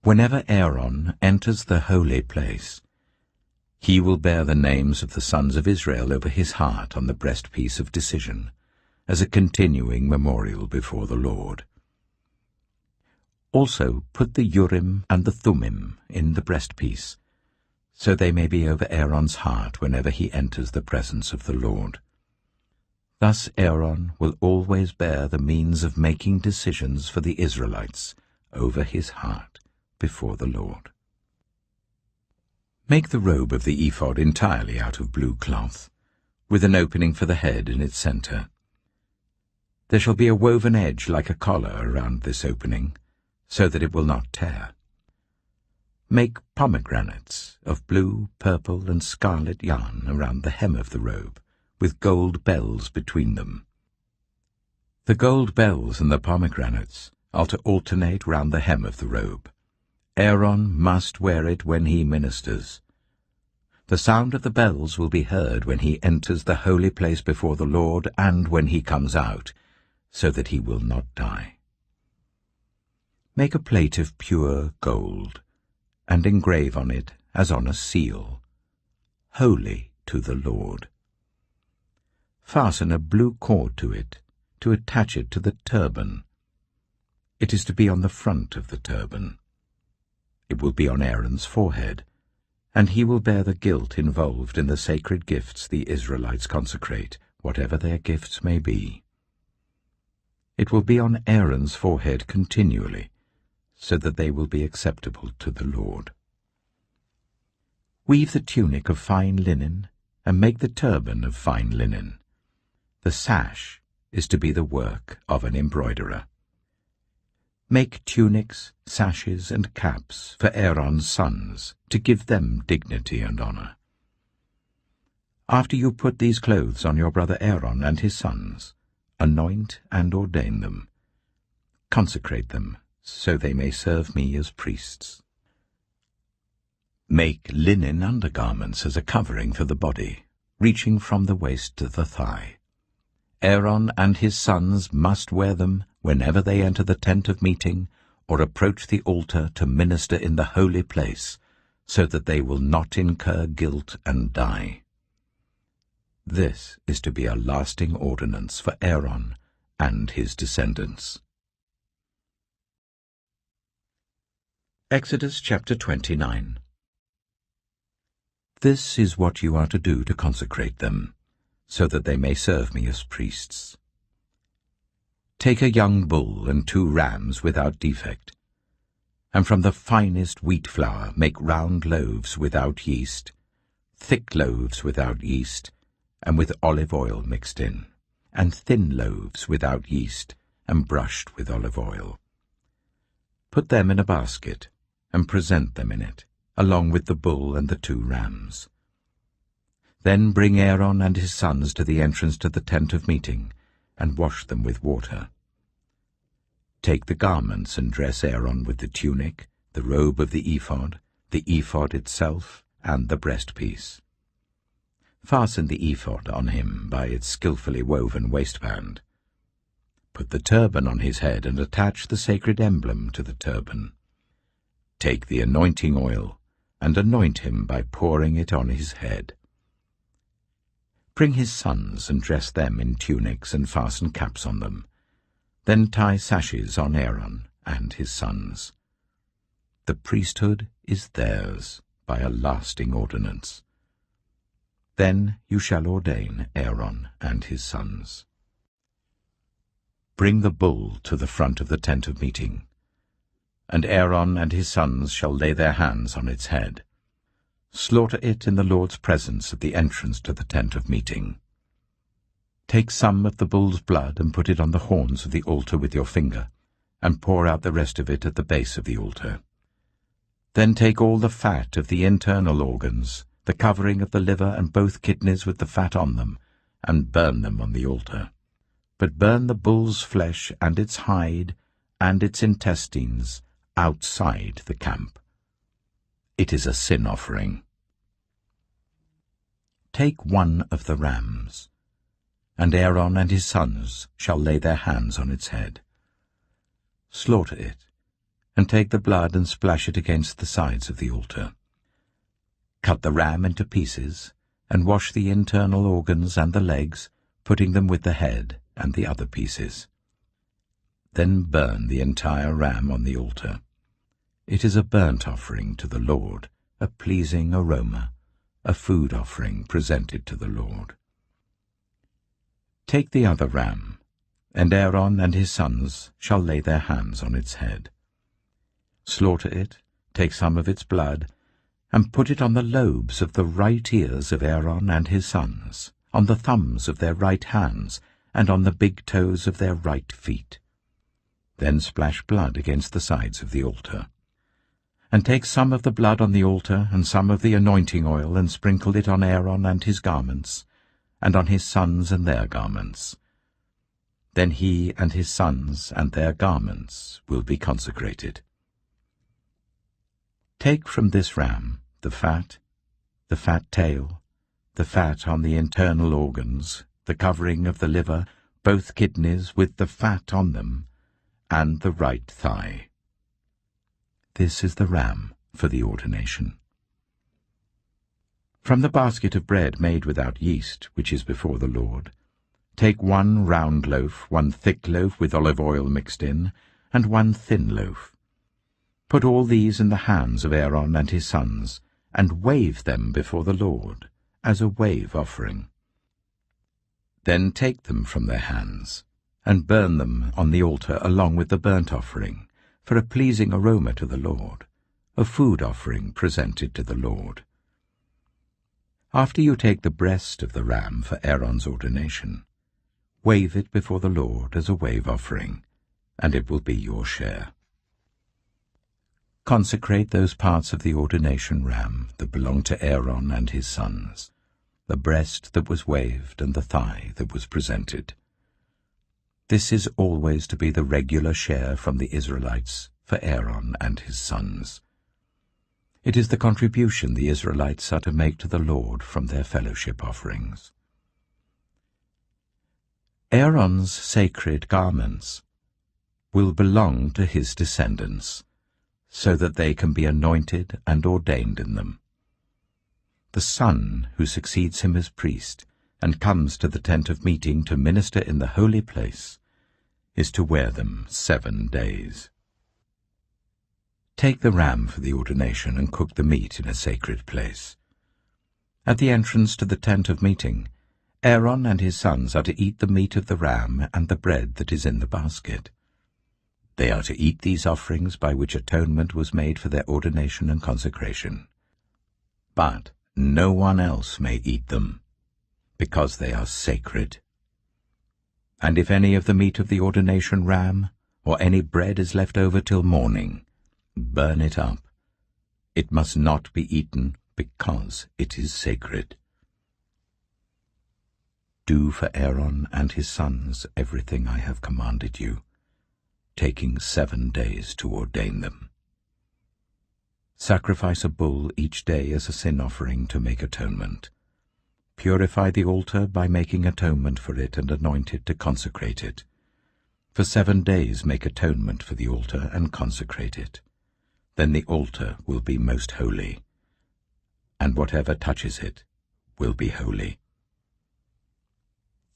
Whenever Aaron enters the holy place, he will bear the names of the sons of Israel over his heart on the breastpiece of decision, as a continuing memorial before the Lord. Also put the Urim and the Thummim in the breastpiece, so they may be over Aaron's heart whenever he enters the presence of the Lord. Thus Aaron will always bear the means of making decisions for the Israelites over his heart before the Lord. Make the robe of the ephod entirely out of blue cloth, with an opening for the head in its center. There shall be a woven edge like a collar around this opening, so that it will not tear. Make pomegranates of blue, purple, and scarlet yarn around the hem of the robe, with gold bells between them. The gold bells and the pomegranates are to alternate round the hem of the robe. Aaron must wear it when he ministers. The sound of the bells will be heard when he enters the holy place before the Lord and when he comes out, so that he will not die. Make a plate of pure gold, and engrave on it, as on a seal, "Holy to the Lord." Fasten a blue cord to it, to attach it to the turban. It is to be on the front of the turban. It will be on Aaron's forehead, and he will bear the guilt involved in the sacred gifts the Israelites consecrate, whatever their gifts may be. It will be on Aaron's forehead continually, so that they will be acceptable to the Lord. Weave the tunic of fine linen, and make the turban of fine linen. The sash is to be the work of an embroiderer. Make tunics, sashes, and caps for Aaron's sons, to give them dignity and honor. After you put these clothes on your brother Aaron and his sons, anoint and ordain them. Consecrate them, so they may serve me as priests. Make linen undergarments as a covering for the body, reaching from the waist to the thigh. Aaron and his sons must wear them whenever they enter the tent of meeting or approach the altar to minister in the holy place, so that they will not incur guilt and die. This is to be a lasting ordinance for Aaron and his descendants. Exodus chapter 29. This is what you are to do to consecrate them, so that they may serve me as priests. Take a young bull and 2 rams without defect, and from the finest wheat flour make round loaves without yeast, thick loaves without yeast, and with olive oil mixed in, and thin loaves without yeast, and brushed with olive oil. Put them in a basket, and present them in it, along with the bull and the 2 rams. Then bring Aaron and his sons to the entrance to the tent of meeting, and wash them with water. Take the garments and dress Aaron with the tunic, the robe of the ephod itself, and the breastpiece. Fasten the ephod on him by its skillfully woven waistband. Put the turban on his head and attach the sacred emblem to the turban. Take the anointing oil and anoint him by pouring it on his head. Bring his sons and dress them in tunics and fasten caps on them. Then tie sashes on Aaron and his sons. The priesthood is theirs by a lasting ordinance. Then you shall ordain Aaron and his sons. Bring the bull to the front of the tent of meeting, and Aaron and his sons shall lay their hands on its head. Slaughter it in the Lord's presence at the entrance to the tent of meeting. Take some of the bull's blood and put it on the horns of the altar with your finger, and pour out the rest of it at the base of the altar. Then take all the fat of the internal organs, the covering of the liver and both kidneys with the fat on them, and burn them on the altar. but burn the bull's flesh and its hide and its intestines outside the camp. It is a sin offering. Take one of the rams, and Aaron and his sons shall lay their hands on its head. Slaughter it, and take the blood and splash it against the sides of the altar. Cut the ram into pieces, and wash the internal organs and the legs, putting them with the head and the other pieces. Then burn the entire ram on the altar. It is a burnt offering to the Lord, a pleasing aroma, a food offering presented to the Lord. Take the other ram, and Aaron and his sons shall lay their hands on its head. Slaughter it, take some of its blood, and put it on the lobes of the right ears of Aaron and his sons, on the thumbs of their right hands, and on the big toes of their right feet. Then splash blood against the sides of the altar. And take some of the blood on the altar, and some of the anointing oil, and sprinkle it on Aaron and his garments, and on his sons and their garments. Then he and his sons and their garments will be consecrated. Take from this ram the fat tail, the fat on the internal organs, the covering of the liver, both kidneys with the fat on them, and the right thigh. This is the ram for the ordination. From the basket of bread made without yeast, which is before the Lord, take 1 round loaf, 1 thick loaf with olive oil mixed in, and 1 thin loaf. Put all these in the hands of Aaron and his sons, and wave them before the Lord, as a wave offering. Then take them from their hands, and burn them on the altar along with the burnt offering, for a pleasing aroma to the Lord, a food offering presented to the Lord. After you take the breast of the ram for Aaron's ordination, wave it before the Lord as a wave offering, and it will be your share. Consecrate those parts of the ordination ram that belong to Aaron and his sons, the breast that was waved and the thigh that was presented. This is always to be the regular share from the Israelites for Aaron and his sons. It is the contribution the Israelites are to make to the Lord from their fellowship offerings. Aaron's sacred garments will belong to his descendants, so that they can be anointed and ordained in them. The son who succeeds him as priest and comes to the tent of meeting to minister in the holy place is to wear them 7 days. Take the ram for the ordination and cook the meat in a sacred place. At the entrance to the tent of meeting, Aaron and his sons are to eat the meat of the ram and the bread that is in the basket. They are to eat these offerings by which atonement was made for their ordination and consecration. But no one else may eat them, because they are sacred. And if any of the meat of the ordination ram or any bread is left over till morning, burn it up. It must not be eaten, because it is sacred. Do for Aaron and his sons everything I have commanded you, taking 7 days to ordain them. Sacrifice a bull each day as a sin offering to make atonement. Purify the altar by making atonement for it and anoint it to consecrate it. For 7 days make atonement for the altar and consecrate it. Then the altar will be most holy, and whatever touches it will be holy.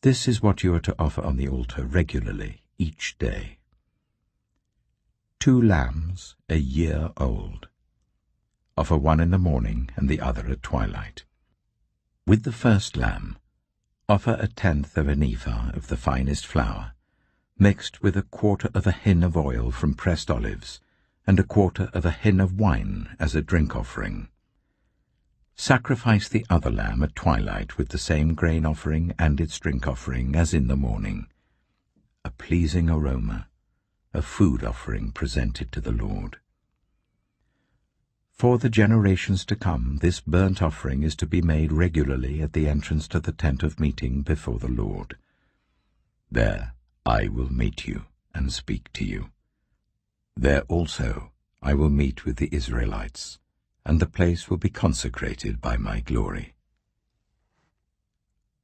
This is what you are to offer on the altar regularly each day. 2 lambs, a year old. Offer one in the morning and the other at twilight. With the first lamb, offer 1/10 of an ephah of the finest flour, mixed with 1/4 of a hin of oil from pressed olives, and 1/4 of a hin of wine as a drink offering. Sacrifice the other lamb at twilight with the same grain offering and its drink offering as in the morning, a pleasing aroma, a food offering presented to the Lord. For the generations to come, this burnt offering is to be made regularly at the entrance to the tent of meeting before the Lord. There I will meet you and speak to you. There also I will meet with the Israelites, and the place will be consecrated by my glory.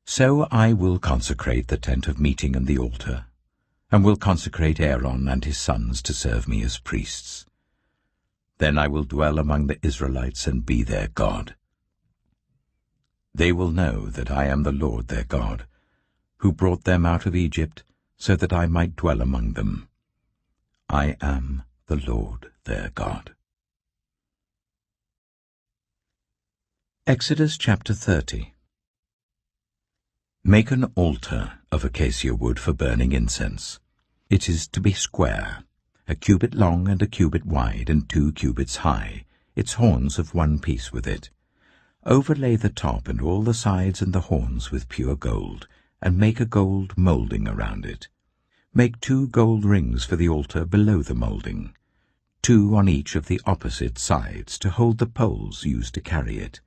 So I will consecrate the tent of meeting and the altar, and will consecrate Aaron and his sons to serve me as priests. Then I will dwell among the Israelites and be their God. They will know that I am the Lord their God, who brought them out of Egypt, so that I might dwell among them. I am the Lord their God. Exodus chapter 30. Make an altar of acacia wood for burning incense. It is to be square, a cubit long and a cubit wide and 2 cubits high, its horns of one piece with it. Overlay the top and all the sides and the horns with pure gold, and make a gold moulding around it. Make 2 gold rings for the altar below the moulding, 2 on each of the opposite sides to hold the poles used to carry it.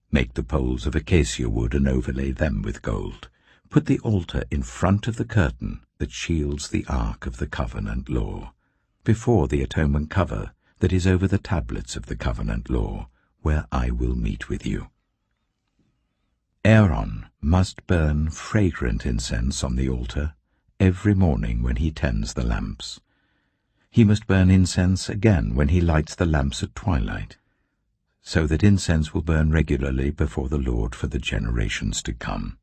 Make the poles of acacia wood and overlay them with gold. Put the altar in front of the curtain that shields the ark of the covenant law, before the atonement cover that is over the tablets of the covenant law, where I will meet with you. Aaron must burn fragrant incense on the altar every morning when he tends the lamps. He must burn incense again when he lights the lamps at twilight, so that incense will burn regularly before the Lord for the generations to come.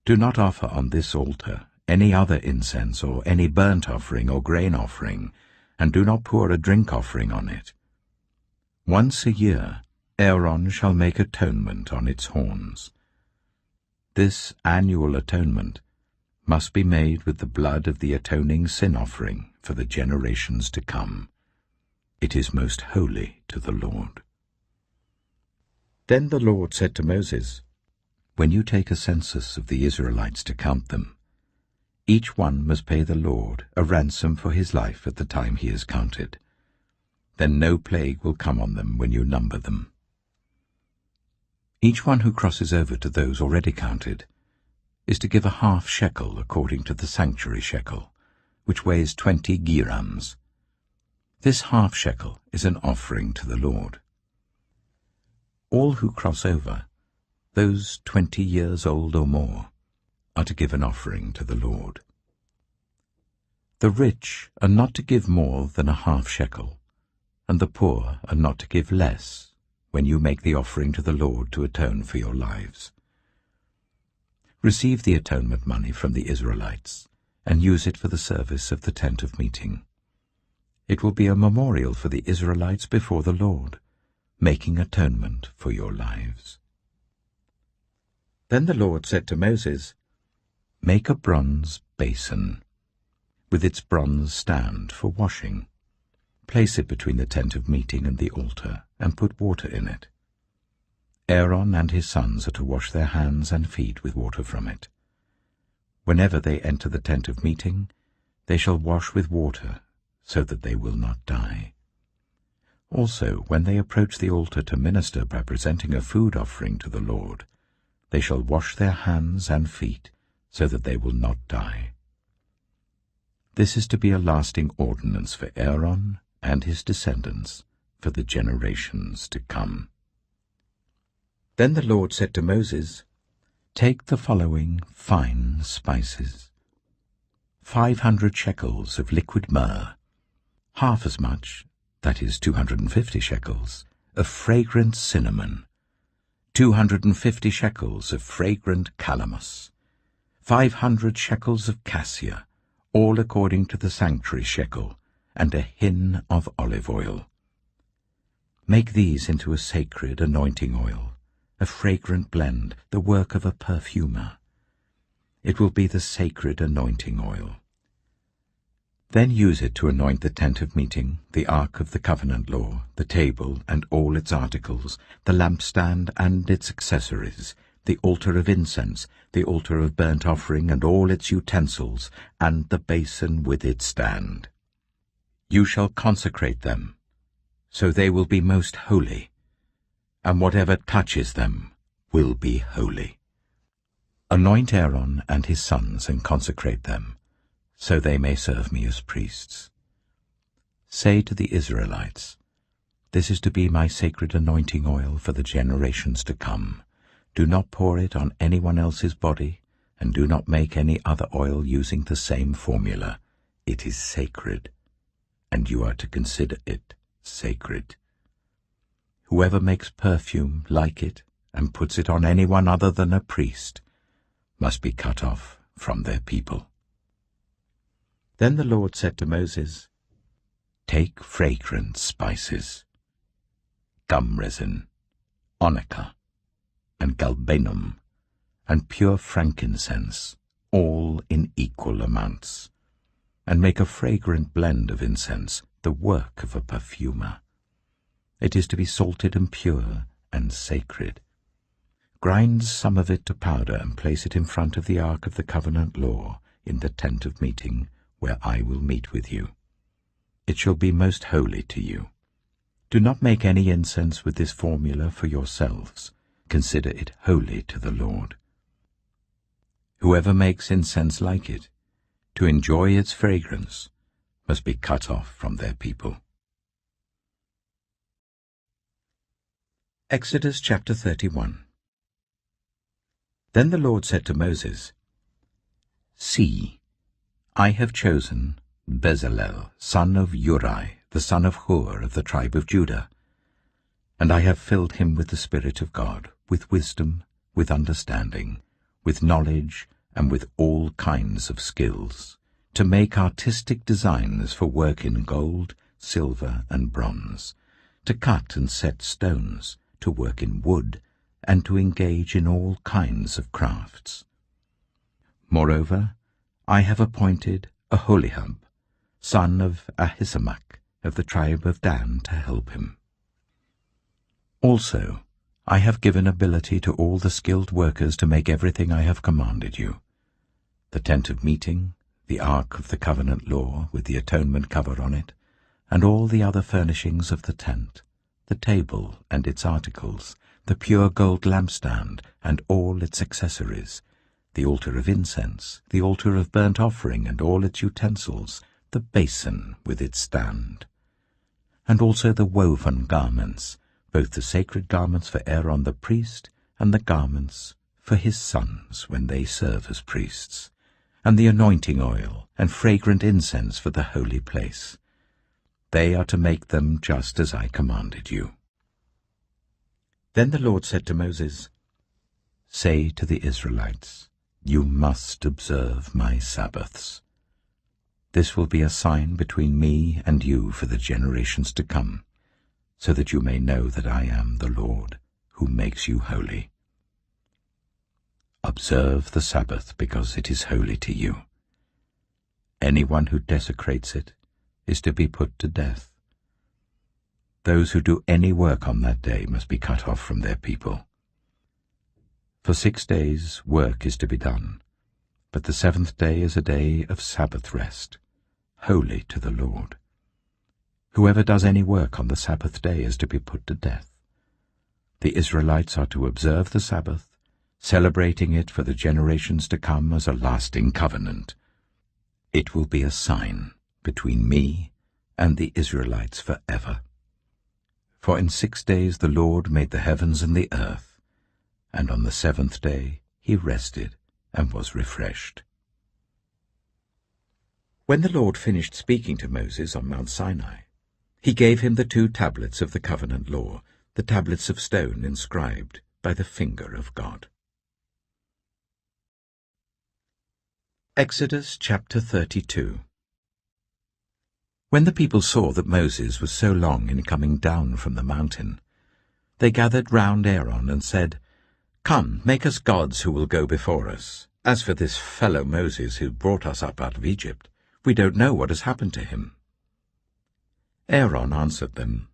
Do not offer on this altar any other incense or any burnt offering or grain offering, and do not pour a drink offering on it. Once a year Aaron shall make atonement on its horns. This annual atonement must be made with the blood of the atoning sin offering for the generations to come. It is most holy to the Lord. Then the Lord said to Moses, When you take a census of the Israelites to count them, each one must pay the Lord a ransom for his life at the time he is counted. Then no plague will come on them when you number them. Each one who crosses over to those already counted is to give a half shekel according to the sanctuary shekel, which weighs 20 gerams. This half shekel is an offering to the Lord. All who cross over, those 20 years old or more, are to give an offering to the Lord. The rich are not to give more than a half shekel, and the poor are not to give less when you make the offering to the Lord to atone for your lives. Receive the atonement money from the Israelites, and use it for the service of the tent of meeting. It will be a memorial for the Israelites before the Lord, making atonement for your lives. Then the Lord said to Moses, Make a bronze basin, with its bronze stand for washing. Place it between the tent of meeting and the altar, and put water in it. Aaron and his sons are to wash their hands and feet with water from it. Whenever they enter the tent of meeting, they shall wash with water, so that they will not die. Also, when they approach the altar to minister by presenting a food offering to the Lord, they shall wash their hands and feet, so that they will not die. This is to be a lasting ordinance for Aaron and his descendants for the generations to come. Then the Lord said to Moses, Take the following fine spices: 500 shekels of liquid myrrh, half as much, that is 250 shekels, of fragrant cinnamon, 250 shekels of fragrant calamus, 500 shekels of cassia, all according to the sanctuary shekel, and a hin of olive oil. Make these into a sacred anointing oil, a fragrant blend, the work of a perfumer. It will be the sacred anointing oil. Then use it to anoint the tent of meeting, the ark of the covenant law, the table and all its articles, the lampstand and its accessories, the altar of incense, the altar of burnt offering and all its utensils, and the basin with its stand. You shall consecrate them, so they will be most holy, and whatever touches them will be holy. Anoint Aaron and his sons and consecrate them, so they may serve me as priests. Say to the Israelites, this is to be my sacred anointing oil for the generations to come. Do not pour it on anyone else's body, and do not make any other oil using the same formula. It is sacred, and you are to consider it sacred. Whoever makes perfume like it and puts it on anyone other than a priest must be cut off from their people. Then the Lord said to Moses, take fragrant spices, gum resin, onycha, and galbanum, and pure frankincense, all in equal amounts, and make a fragrant blend of incense, the work of a perfumer. It is to be salted and pure and sacred. Grind some of it to powder and place it in front of the ark of the covenant law in the tent of meeting, where I will meet with you. It shall be most holy to you. Do not make any incense with this formula for yourselves. Consider it holy to the Lord. Whoever makes incense like it, to enjoy its fragrance, must be cut off from their people. Exodus chapter 31. Then the Lord said to Moses, see, I have chosen Bezalel, son of Uri, the son of Hur of the tribe of Judah, and I have filled him with the Spirit of God, with wisdom, with understanding, with knowledge, and with all kinds of skills, to make artistic designs for work in gold, silver, and bronze, to cut and set stones, to work in wood, and to engage in all kinds of crafts. Moreover, I have appointed Aholiab, son of Ahisamach, of the tribe of Dan, to help him. Also, I have given ability to all the skilled workers to make everything I have commanded you: the tent of meeting, the ark of the covenant law with the atonement cover on it, and all the other furnishings of the tent, the table and its articles, the pure gold lampstand and all its accessories, the altar of incense, the altar of burnt offering and all its utensils, the basin with its stand, and also the woven garments, both the sacred garments for Aaron the priest and the garments for his sons when they serve as priests, and the anointing oil and fragrant incense for the holy place. They are to make them just as I commanded you. Then the Lord said to Moses, say to the Israelites, you must observe my Sabbaths. This will be a sign between me and you for the generations to come, so that you may know that I am the Lord, who makes you holy. Observe the Sabbath, because it is holy to you. Anyone who desecrates it is to be put to death. Those who do any work on that day must be cut off from their people. For 6 days work is to be done, but the 7th day is a day of Sabbath rest, holy to the Lord. Whoever does any work on the Sabbath day is to be put to death. The Israelites are to observe the Sabbath, celebrating it for the generations to come as a lasting covenant. It will be a sign between me and the Israelites forever. For in 6 days the Lord made the heavens and the earth, and on the 7th day he rested and was refreshed. When the Lord finished speaking to Moses on Mount Sinai, he gave him the 2 tablets of the covenant law, the tablets of stone inscribed by the finger of God. Exodus chapter 32. When the people saw that Moses was so long in coming down from the mountain, they gathered round Aaron and said, Come, make us gods who will go before us. As for this fellow Moses who brought us up out of Egypt, we don't know what has happened to him. Aaron answered them,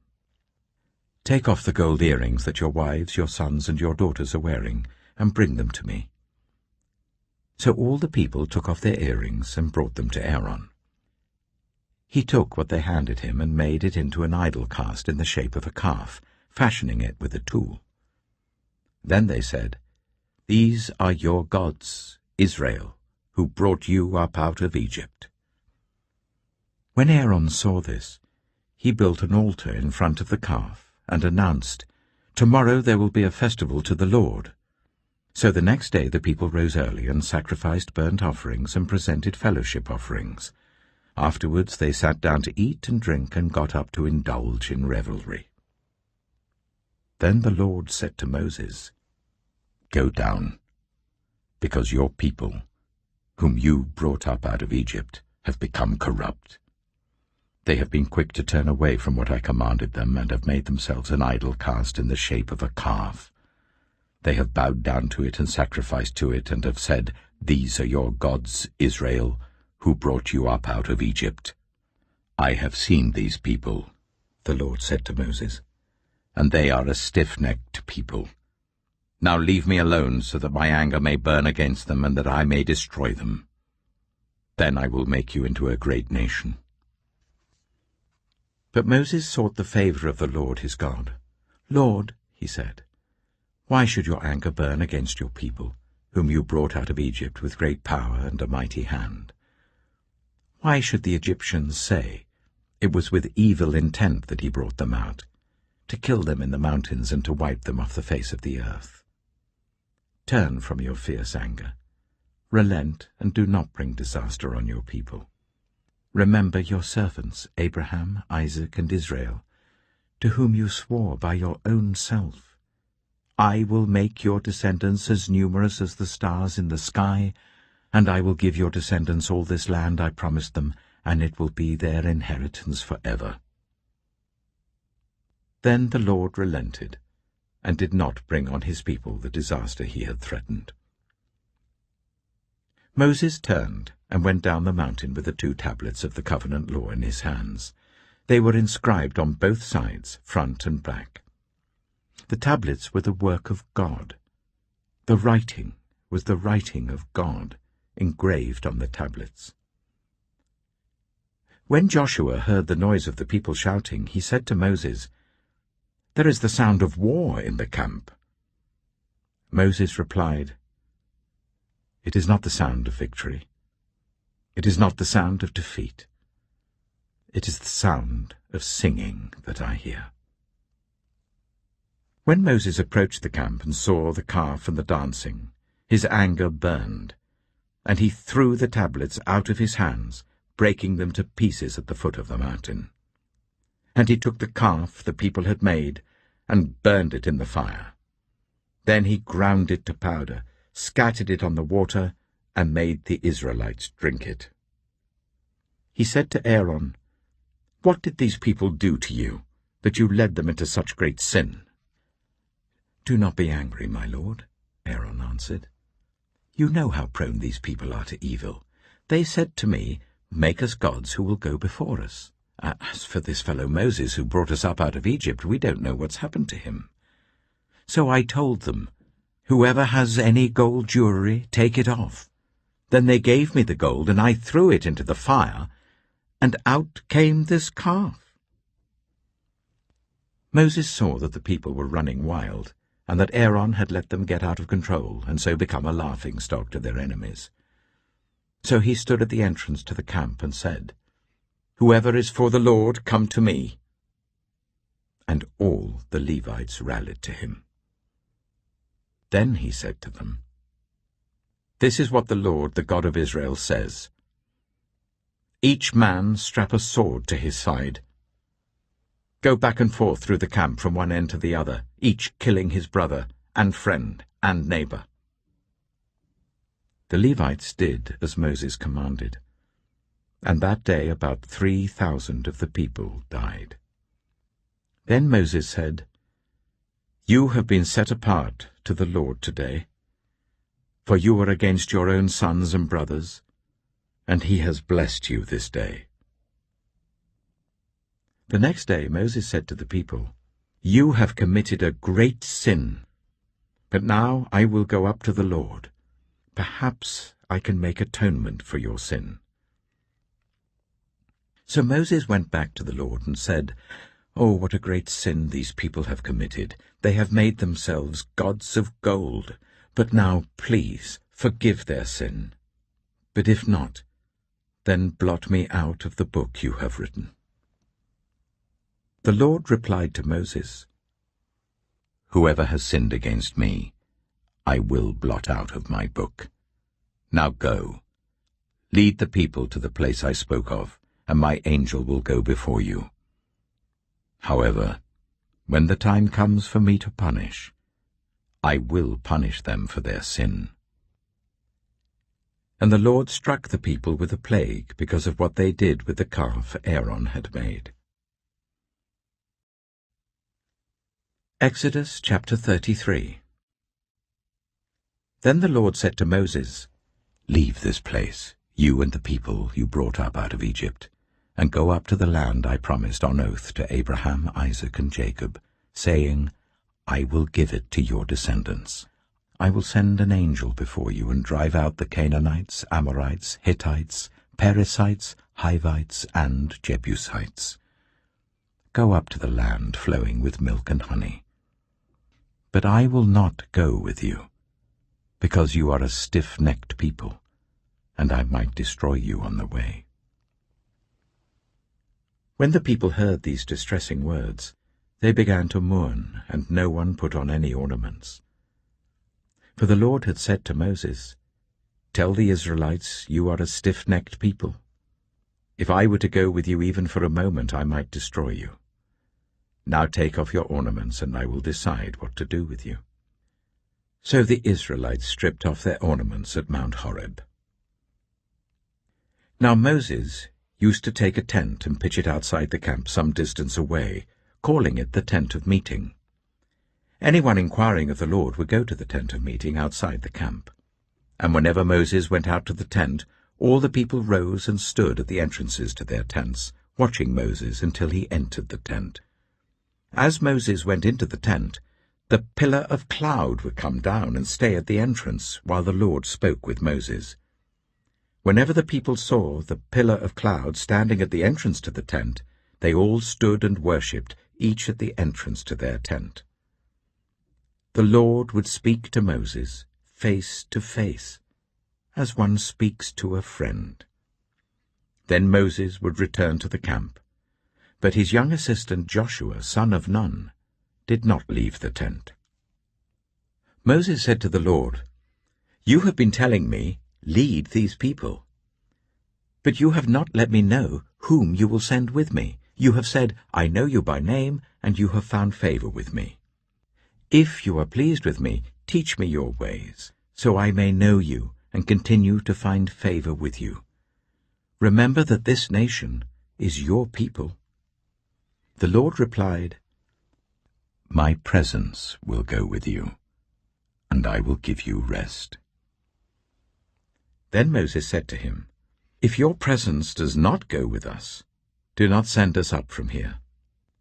Take off the gold earrings that your wives, your sons, and your daughters are wearing, and bring them to me. So all the people took off their earrings and brought them to Aaron. He took what they handed him and made it into an idol cast in the shape of a calf, fashioning it with a tool. Then they said, "These are your gods, Israel, who brought you up out of Egypt." When Aaron saw this, he built an altar in front of the calf and announced, "Tomorrow there will be a festival to the Lord." So the next day the people rose early and sacrificed burnt offerings and presented fellowship offerings. Afterwards they sat down to eat and drink and got up to indulge in revelry. Then the Lord said to Moses, "Go down, because your people, whom you brought up out of Egypt, have become corrupt. They have been quick to turn away from what I commanded them, and have made themselves an idol cast in the shape of a calf. They have bowed down to it and sacrificed to it, and have said, 'These are your gods, Israel, who brought you up out of Egypt.' I have seen these people," the Lord said to Moses, "and they are a stiff-necked people. Now leave me alone, so that my anger may burn against them, and that I may destroy them. Then I will make you into a great nation." But Moses sought the favor of the Lord his God. "Lord," he said, "why should your anger burn against your people, whom you brought out of Egypt with great power and a mighty hand? Why should the Egyptians say, 'It was with evil intent that he brought them out, to kill them in the mountains and to wipe them off the face of the earth'? Turn from your fierce anger. Relent and do not bring disaster on your people. Remember your servants, Abraham, Isaac, and Israel, to whom you swore by your own self, 'I will make your descendants as numerous as the stars in the sky, and I will give your descendants all this land I promised them, and it will be their inheritance forever.'" Then the Lord relented, and did not bring on his people the disaster he had threatened. Moses turned and went down the mountain with the 2 tablets of the covenant law in his hands. They were inscribed on both sides, front and back. The tablets were the work of God. The writing was the writing of God, engraved on the tablets. When Joshua heard the noise of the people shouting, he said to Moses, "There is the sound of war in the camp." Moses replied, "It is not the sound of victory. It is not the sound of defeat. It is the sound of singing that I hear." When Moses approached the camp and saw the calf and the dancing, his anger burned, and he threw the tablets out of his hands, breaking them to pieces at the foot of the mountain. And he took the calf the people had made and burned it in the fire. Then he ground it to powder, scattered it on the water, and made the Israelites drink it. He said to Aaron, "What did these people do to you, that you led them into such great sin?" "Do not be angry, my lord," Aaron answered. "You know how prone these people are to evil. They said to me, 'Make us gods who will go before us.' As for this fellow Moses who brought us up out of Egypt, we don't know what's happened to him. So I told them, 'Whoever has any gold jewelry, take it off.' Then they gave me the gold, and I threw it into the fire, and out came this calf." Moses saw that the people were running wild, and that Aaron had let them get out of control, and so become a laughing-stock to their enemies. So he stood at the entrance to the camp and said, "Whoever is for the Lord, come to me." And all the Levites rallied to him. Then he said to them, "This is what the Lord, the God of Israel, says. Each man strap a sword to his side. Go back and forth through the camp from one end to the other, each killing his brother and friend and neighbor." The Levites did as Moses commanded, and that day about 3,000 of the people died. Then Moses said, "You have been set apart to the Lord today, for you are against your own sons and brothers, and he has blessed you this day." The next day Moses said to the people, "You have committed a great sin, but now I will go up to the Lord. Perhaps I can make atonement for your sin." So Moses went back to the Lord and said, "Oh, what a great sin these people have committed! They have made themselves gods of gold, But now, please, forgive their sin. But if not, then blot me out of the book you have written." The Lord replied to Moses, "Whoever has sinned against me, I will blot out of my book. Now go, lead the people to the place I spoke of, and my angel will go before you. However, when the time comes for me to punish, I will punish them for their sin." And the Lord struck the people with a plague because of what they did with the calf Aaron had made. Exodus chapter 33. Then the Lord said to Moses, "Leave this place, you and the people you brought up out of Egypt, and go up to the land I promised on oath to Abraham, Isaac, and Jacob, saying, I will give it to your descendants. I will send an angel before you and drive out the Canaanites, Amorites, Hittites, Perizzites, Hivites, and Jebusites. Go up to the land flowing with milk and honey. But I will not go with you, because you are a stiff-necked people, and I might destroy you on the way." When the people heard these distressing words, they began to mourn, and no one put on any ornaments. For the Lord had said to Moses, "Tell the Israelites, you are a stiff-necked people. If I were to go with you even for a moment, I might destroy you. Now take off your ornaments, and I will decide what to do with you." So the Israelites stripped off their ornaments at Mount Horeb. Now Moses used to take a tent and pitch it outside the camp some distance away, calling it the tent of meeting. Anyone inquiring of the Lord would go to the tent of meeting outside the camp. And whenever Moses went out to the tent, all the people rose and stood at the entrances to their tents, watching Moses until he entered the tent. As Moses went into the tent, the pillar of cloud would come down and stay at the entrance while the Lord spoke with Moses. Whenever the people saw the pillar of cloud standing at the entrance to the tent, they all stood and worshipped, each at the entrance to their tent. The Lord would speak to Moses face to face, as one speaks to a friend. Then Moses would return to the camp, but his young assistant Joshua, son of Nun, did not leave the tent. Moses said to the Lord, "You have been telling me, 'Lead these people.' But you have not let me know whom you will send with me. You have said, 'I know you by name, and you have found favor with me.' If you are pleased with me, teach me your ways, so I may know you and continue to find favor with you. Remember that this nation is your people." The Lord replied, "My presence will go with you, and I will give you rest." Then Moses said to him, "If your presence does not go with us, do not send us up from here.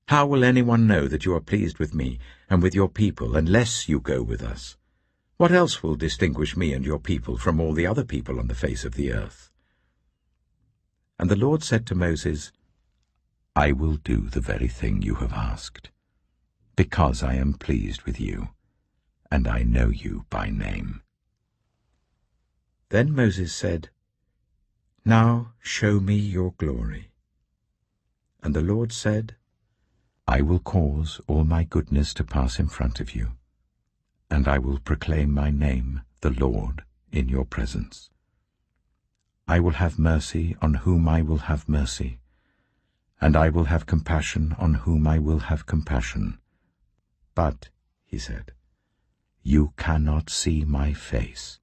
How will anyone know that you are pleased with me and with your people unless you go with us? What else will distinguish me and your people from all the other people on the face of the earth?" And the Lord said to Moses, "I will do the very thing you have asked, because I am pleased with you, and I know you by name." Then Moses said, "Now show me your glory." And the Lord said, "I will cause all my goodness to pass in front of you, and I will proclaim my name, the Lord, in your presence. I will have mercy on whom I will have mercy, and I will have compassion on whom I will have compassion. But," he said, "you cannot see my face,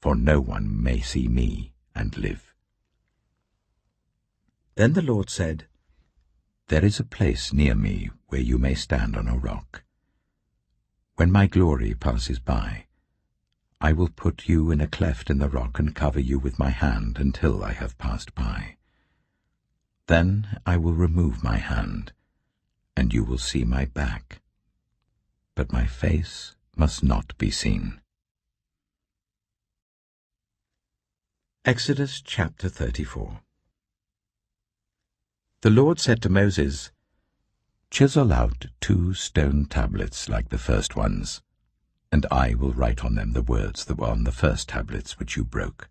for no one may see me and live." Then the Lord said, "There is a place near me where you may stand on a rock. When my glory passes by, I will put you in a cleft in the rock and cover you with my hand until I have passed by. Then I will remove my hand, and you will see my back, but my face must not be seen." Exodus chapter 34. The Lord said to Moses, "Chisel out 2 stone tablets like the first ones, and I will write on them the words that were on the first tablets which you broke.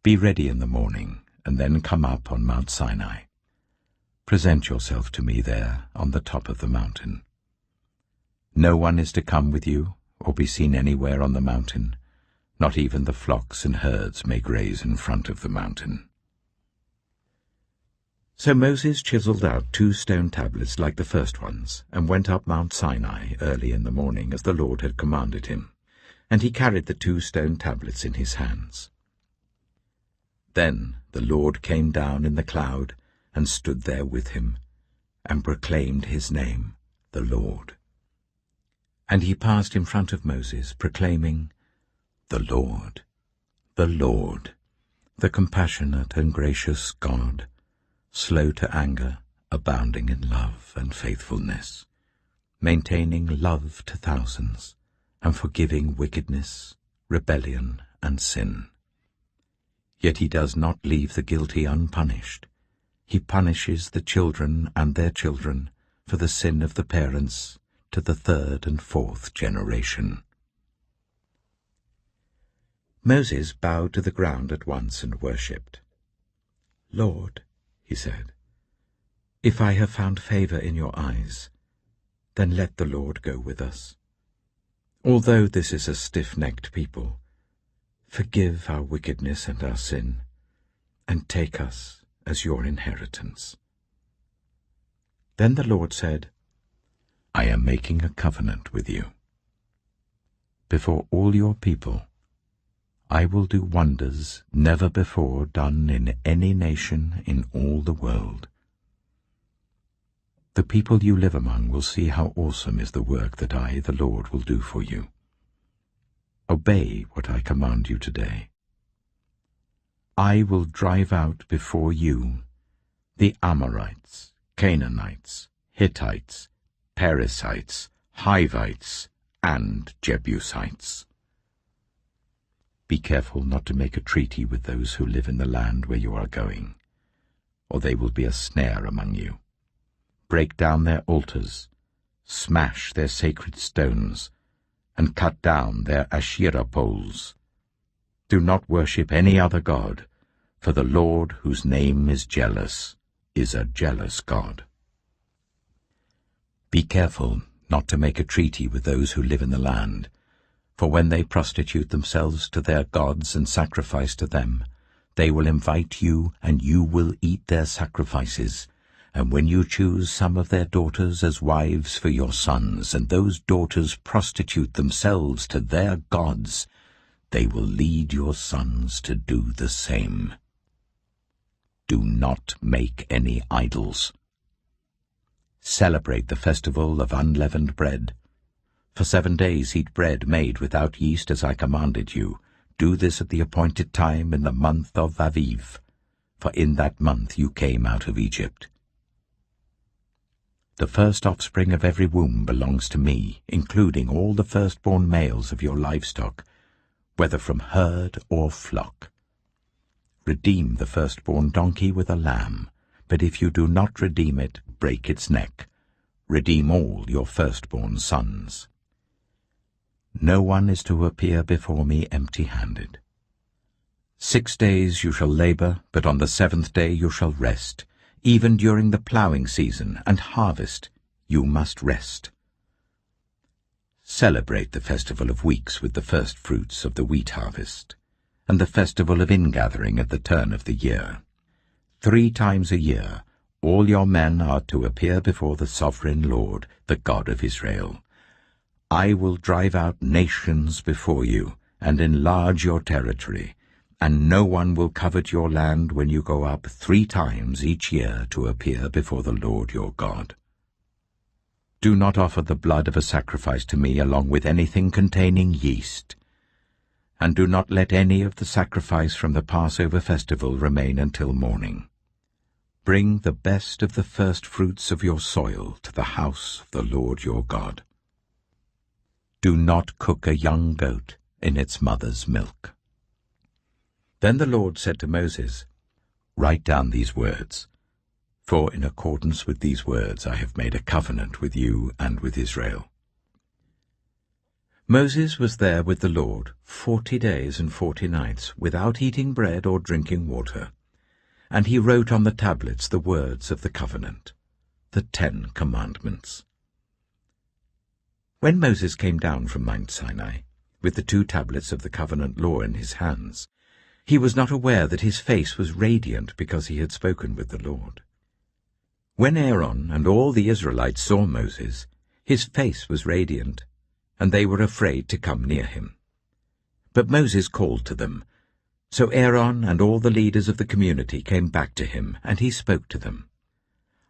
Be ready in the morning, and then come up on Mount Sinai. Present yourself to me there on the top of the mountain. No one is to come with you, or be seen anywhere on the mountain. Not even the flocks and herds may graze in front of the mountain. So Moses chiseled out 2 stone tablets like the first ones, and went up Mount Sinai early in the morning as the Lord had commanded him, and he carried the 2 stone tablets in his hands. Then the Lord came down in the cloud, and stood there with him, and proclaimed his name, the Lord. And he passed in front of Moses, proclaiming, the Lord, the compassionate and gracious God, slow to anger, abounding in love and faithfulness, maintaining love to thousands, and forgiving wickedness, rebellion, and sin. Yet he does not leave the guilty unpunished. He punishes the children and their children for the sin of the parents to the 3rd and 4th generation. Moses bowed to the ground at once and worshipped. Lord, he said, if I have found favor in your eyes, then let the Lord go with us. Although this is a stiff-necked people, forgive our wickedness and our sin, and take us as your inheritance. Then the Lord said, I am making a covenant with you. Before all your people, I will do wonders never before done in any nation in all the world. The people you live among will see how awesome is the work that I, the Lord, will do for you. Obey what I command you today. I will drive out before you the Amorites, Canaanites, Hittites, Perizzites, Hivites, and Jebusites. Be careful not to make a treaty with those who live in the land where you are going, or they will be a snare among you. Break down their altars, smash their sacred stones, and cut down their Asherah poles. Do not worship any other god, for the Lord, whose name is jealous, is a jealous God. Be careful not to make a treaty with those who live in the land, for when they prostitute themselves to their gods and sacrifice to them, they will invite you, and you will eat their sacrifices. And when you choose some of their daughters as wives for your sons, and those daughters prostitute themselves to their gods, they will lead your sons to do the same. Do not make any idols. Celebrate the festival of unleavened bread. For 7 days eat bread made without yeast as I commanded you. Do this at the appointed time in the month of Aviv, for in that month you came out of Egypt. The first offspring of every womb belongs to me, including all the firstborn males of your livestock, whether from herd or flock. Redeem the firstborn donkey with a lamb, but if you do not redeem it, break its neck. Redeem all your firstborn sons. No one is to appear before me empty-handed. 6 days you shall labor, but on the 7th day you shall rest. Even during the plowing season and harvest you must rest. Celebrate the festival of weeks with the first fruits of the wheat harvest, and the festival of ingathering at the turn of the year. 3 times a year all your men are to appear before the sovereign Lord, the God of Israel. I will drive out nations before you, and enlarge your territory, and no one will covet your land when you go up 3 times each year to appear before the Lord your God. Do not offer the blood of a sacrifice to me along with anything containing yeast, and do not let any of the sacrifice from the Passover festival remain until morning. Bring the best of the first fruits of your soil to the house of the Lord your God. Do not cook a young goat in its mother's milk. Then the Lord said to Moses, Write down these words, for in accordance with these words I have made a covenant with you and with Israel. Moses was there with the Lord 40 days and 40 nights, without eating bread or drinking water. And he wrote on the tablets the words of the covenant, the 10 Commandments. When Moses came down from Mount Sinai, with the 2 tablets of the covenant law in his hands, he was not aware that his face was radiant because he had spoken with the Lord. When Aaron and all the Israelites saw Moses, his face was radiant, and they were afraid to come near him. But Moses called to them. So Aaron and all the leaders of the community came back to him, and he spoke to them.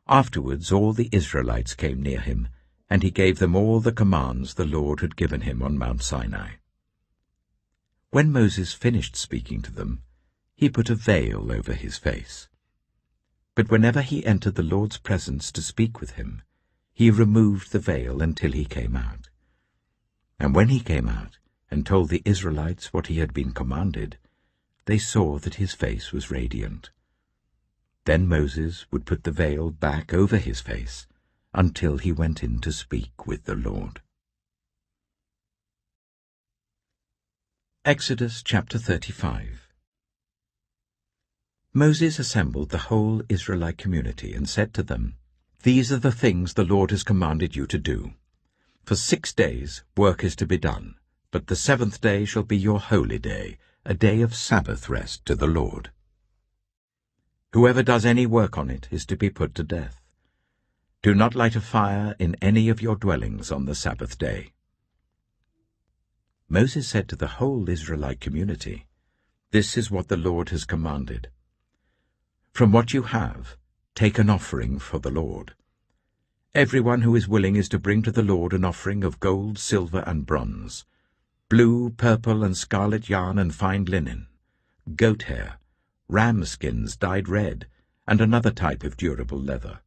Afterwards all the Israelites came near him, and he gave them all the commands the Lord had given him on Mount Sinai. When Moses finished speaking to them, he put a veil over his face. But whenever he entered the Lord's presence to speak with him, he removed the veil until he came out. And when he came out and told the Israelites what he had been commanded, they saw that his face was radiant. Then Moses would put the veil back over his face until he went in to speak with the Lord. Exodus chapter 35. Moses assembled the whole Israelite community and said to them, "These are the things the Lord has commanded you to do. For 6 days work is to be done, but the 7th day shall be your holy day, a day of Sabbath rest to the Lord. Whoever does any work on it is to be put to death. Do not light a fire in any of your dwellings on the Sabbath day." Moses said to the whole Israelite community, "This is what the Lord has commanded. From what you have, take an offering for the Lord. Everyone who is willing is to bring to the Lord an offering of gold, silver, and bronze, blue, purple, and scarlet yarn and fine linen, goat hair, ram skins dyed red, and another type of durable leather,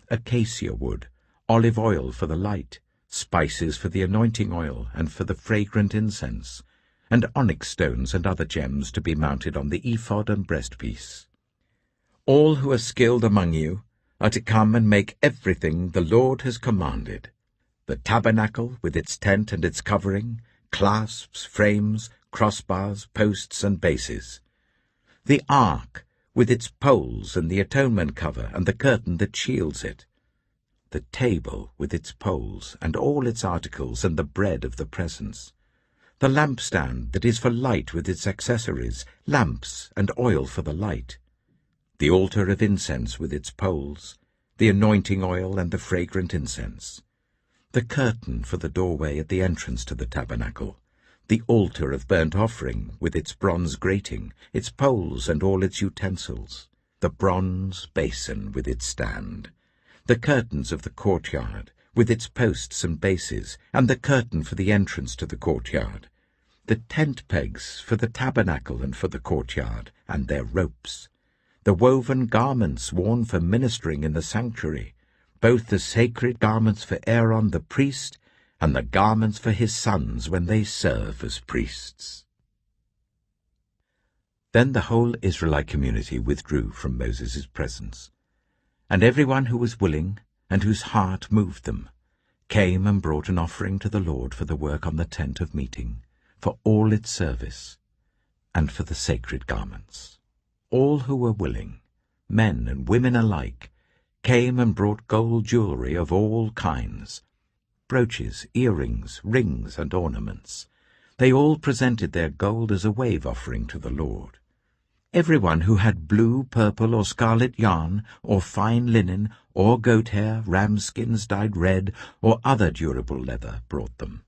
acacia wood, olive oil for the light, spices for the anointing oil and for the fragrant incense, and onyx stones and other gems to be mounted on the ephod and breastpiece. All who are skilled among you are to come and make everything the Lord has commanded: the tabernacle with its tent and its covering, clasps, frames, crossbars, posts, and bases; the ark with its poles and the atonement cover and the curtain that shields it; the table with its poles and all its articles and the bread of the presence; the lampstand that is for light with its accessories, lamps and oil for the light; the altar of incense with its poles, the anointing oil and the fragrant incense; the curtain for the doorway at the entrance to the tabernacle; the altar of burnt offering with its bronze grating, its poles and all its utensils; the bronze basin with its stand; the curtains of the courtyard with its posts and bases, and the curtain for the entrance to the courtyard; the tent pegs for the tabernacle and for the courtyard, and their ropes; the woven garments worn for ministering in the sanctuary, both the sacred garments for Aaron the priest and the garments for his sons when they serve as priests." Then the whole Israelite community withdrew from Moses' presence, and everyone who was willing and whose heart moved them came and brought an offering to the Lord for the work on the tent of meeting, for all its service, and for the sacred garments. All who were willing, men and women alike, came and brought gold jewelry of all kinds, brooches, earrings, rings, and ornaments. They all presented their gold as a wave offering to the Lord. Everyone who had blue, purple, or scarlet yarn, or fine linen, or goat hair, ram skins dyed red, or other durable leather brought them.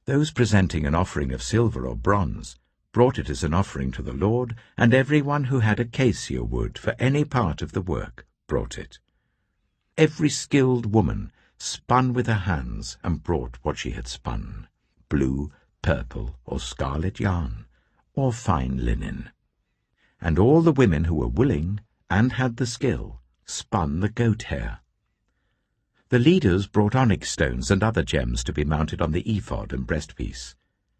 Those presenting an offering of silver or bronze brought it as an offering to the Lord, and everyone who had acacia wood for any part of the work brought it. Every skilled woman spun with her hands and brought what she had spun, blue, purple, or scarlet yarn, or fine linen. And all the women who were willing and had the skill spun the goat hair. The leaders brought onyx stones and other gems to be mounted on the ephod and breastpiece.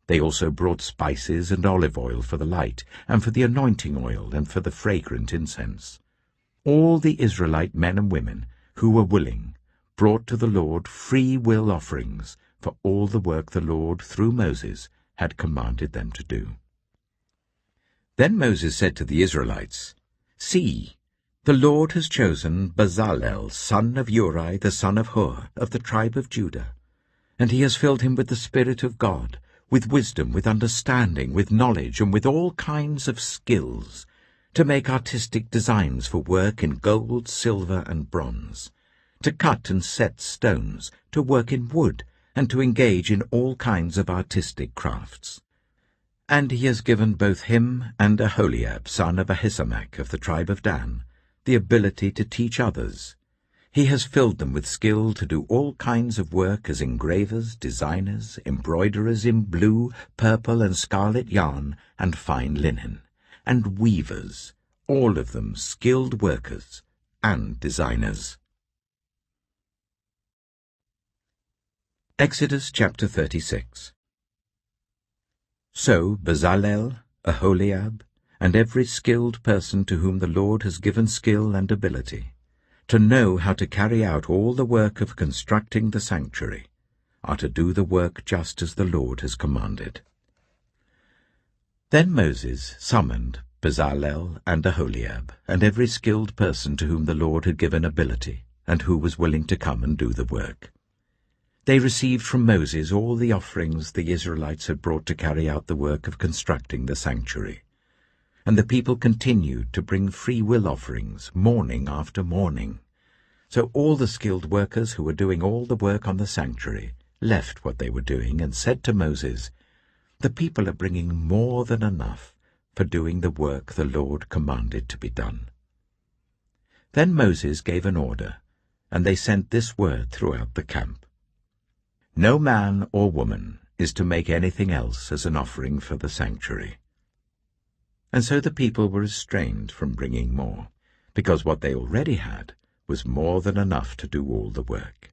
They also brought spices and olive oil for the light, and for the anointing oil, and for the fragrant incense. All the Israelite men and women who were willing brought to the Lord free will offerings for all the work the Lord, through Moses, had commanded them to do. Then Moses said to the Israelites, "See, the Lord has chosen Bezalel, son of Uri, the son of Hur, of the tribe of Judah, and he has filled him with the Spirit of God, with wisdom, with understanding, with knowledge, and with all kinds of skills, to make artistic designs for work in gold, silver, and bronze, to cut and set stones, to work in wood, and to engage in all kinds of artistic crafts. And he has given both him and Aholiab, son of Ahisamach, of the tribe of Dan, the ability to teach others. He has filled them with skill to do all kinds of work as engravers, designers, embroiderers in blue, purple, and scarlet yarn and fine linen, and weavers, all of them skilled workers and designers." Exodus chapter 36. So Bezalel, Aholiab, and every skilled person to whom the Lord has given skill and ability, to know how to carry out all the work of constructing the sanctuary, are to do the work just as the Lord has commanded. Then Moses summoned Bezalel and Aholiab, and every skilled person to whom the Lord had given ability, and who was willing to come and do the work. They received from Moses all the offerings the Israelites had brought to carry out the work of constructing the sanctuary. And the people continued to bring free-will offerings morning after morning. So all the skilled workers who were doing all the work on the sanctuary left what they were doing and said to Moses, "The people are bringing more than enough for doing the work the Lord commanded to be done." Then Moses gave an order, and they sent this word throughout the camp: "No man or woman is to make anything else as an offering for the sanctuary." And so the people were restrained from bringing more, because what they already had was more than enough to do all the work.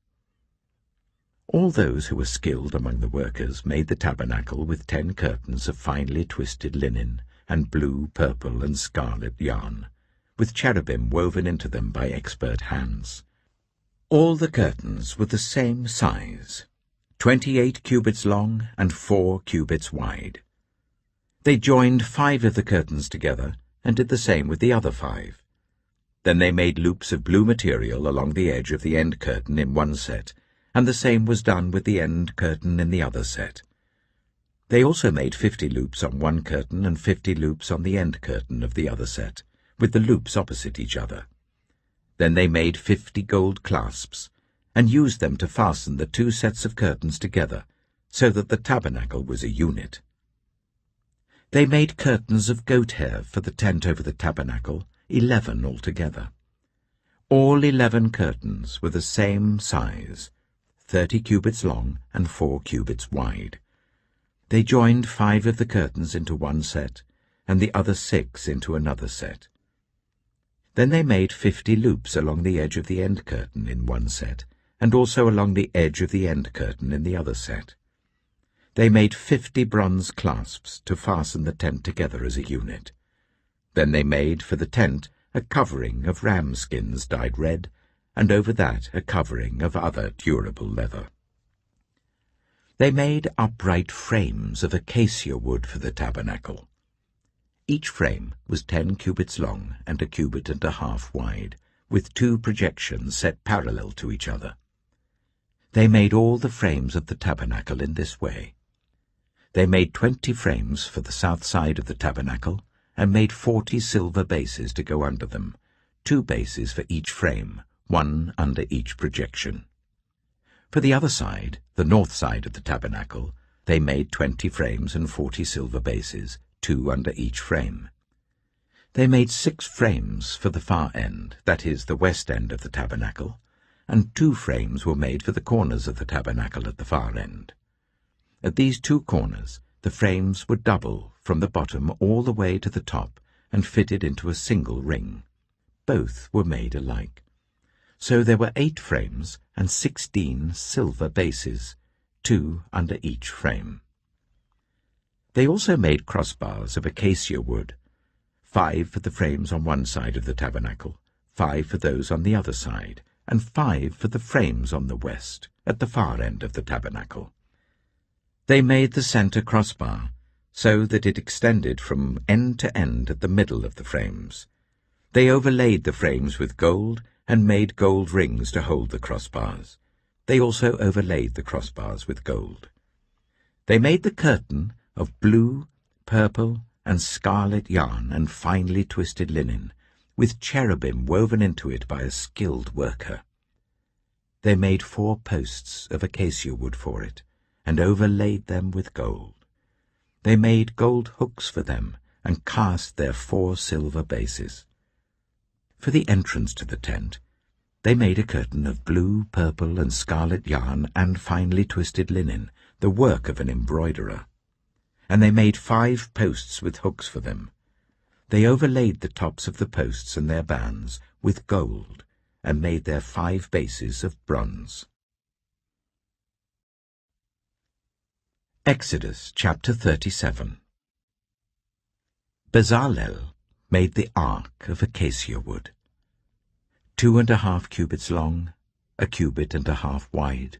All those who were skilled among the workers made the tabernacle with 10 curtains of finely twisted linen and blue, purple, and scarlet yarn, with cherubim woven into them by expert hands. All the curtains were the same size, 28 cubits long and 4 cubits wide. They joined 5 of the curtains together and did the same with the other 5. Then they made loops of blue material along the edge of the end curtain in one set, and the same was done with the end curtain in the other set. They also made 50 loops on one curtain and 50 loops on the end curtain of the other set, with the loops opposite each other. Then they made 50 gold clasps, and used them to fasten the 2 sets of curtains together, so that the tabernacle was a unit. They made curtains of goat hair for the tent over the tabernacle, 11 altogether. All 11 curtains were the same size, 30 cubits long and 4 cubits wide. They joined 5 of the curtains into one set, and the other 6 into another set. Then they made 50 loops along the edge of the end curtain in one set, and also along the edge of the end curtain in the other set. They made 50 bronze clasps to fasten the tent together as a unit. Then they made for the tent a covering of ram skins dyed red, and over that a covering of other durable leather. They made upright frames of acacia wood for the tabernacle. Each frame was 10 cubits long and 1.5 cubits wide, with 2 projections set parallel to each other. They made all the frames of the tabernacle in this way. They made 20 frames for the south side of the tabernacle, and made 40 silver bases to go under them, 2 bases for each frame, 1 under each projection. For the other side, the north side of the tabernacle, they made 20 frames and 40 silver bases, 2 under each frame. They made 6 frames for the far end, that is, the west end of the tabernacle, and 2 frames were made for the corners of the tabernacle at the far end. At these 2 corners, the frames were double from the bottom all the way to the top and fitted into a single ring. Both were made alike. So there were 8 frames and 16 silver bases, 2 under each frame. They also made crossbars of acacia wood, 5 for the frames on one side of the tabernacle, 5 for those on the other side, and 5 for the frames on the west, at the far end of the tabernacle. They made the center crossbar, so that it extended from end to end at the middle of the frames. They overlaid the frames with gold and made gold rings to hold the crossbars. They also overlaid the crossbars with gold. They made the curtain of blue, purple, and scarlet yarn and finely twisted linen, with cherubim woven into it by a skilled worker. They made 4 posts of acacia wood for it, and overlaid them with gold. They made gold hooks for them, and cast their 4 silver bases. For the entrance to the tent, they made a curtain of blue, purple, and scarlet yarn and finely twisted linen, the work of an embroiderer. And they made 5 posts with hooks for them. They overlaid the tops of the posts and their bands with gold, and made their 5 bases of bronze. Exodus chapter 37. Bezalel made the ark of acacia wood, 2½ cubits long, 1 cubit and a half wide,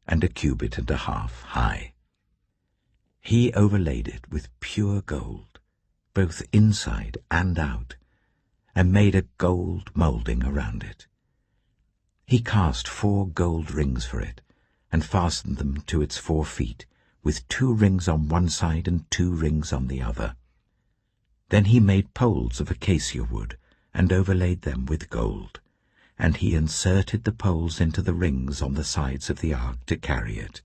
and 1 cubit and a half high. He overlaid it with pure gold, both inside and out, and made a gold moulding around it. He cast 4 gold rings for it, and fastened them to its 4 feet, with 2 rings on one side and 2 rings on the other. Then he made poles of acacia wood, and overlaid them with gold, and he inserted the poles into the rings on the sides of the ark to carry it.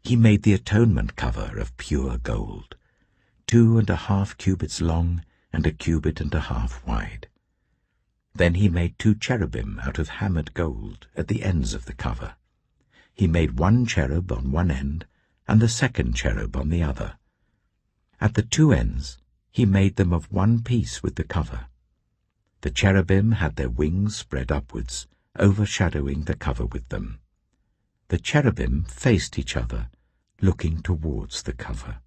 He made the atonement cover of pure gold, 2½ cubits long and 1 cubit and a half wide. Then he made 2 cherubim out of hammered gold at the ends of the cover. He made 1 cherub on one end, and the 2nd cherub on the other. At the 2 ends he made them of one piece with the cover. The cherubim had their wings spread upwards, overshadowing the cover with them. The cherubim faced each other, looking towards the cover.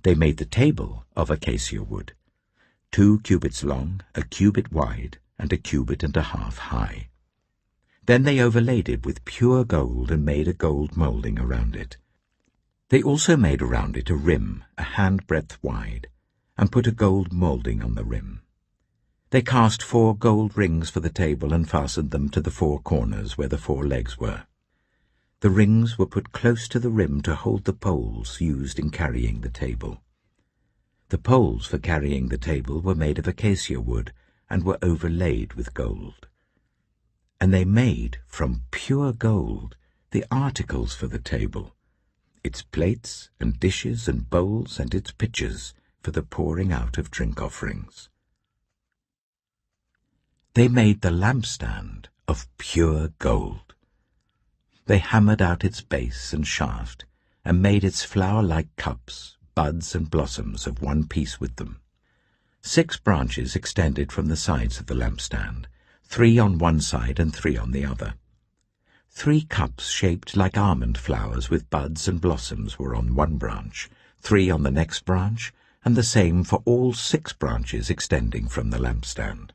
They made the table of acacia wood, 2 cubits long, 1 cubit wide, and 1 cubit and a half high. Then they overlaid it with pure gold and made a gold moulding around it. They also made around it a rim, a handbreadth wide, and put a gold moulding on the rim. They cast 4 gold rings for the table and fastened them to the 4 corners where the 4 legs were. The rings were put close to the rim to hold the poles used in carrying the table. The poles for carrying the table were made of acacia wood and were overlaid with gold. And they made from pure gold the articles for the table, its plates and dishes and bowls and its pitchers for the pouring out of drink offerings. They made the lampstand of pure gold. They hammered out its base and shaft, and made its flower-like cups, buds and blossoms of one piece with them. 6 branches extended from the sides of the lampstand, 3 on one side and 3 on the other. 3 cups shaped like almond flowers with buds and blossoms were on one branch, 3 on the next branch, and the same for all 6 branches extending from the lampstand.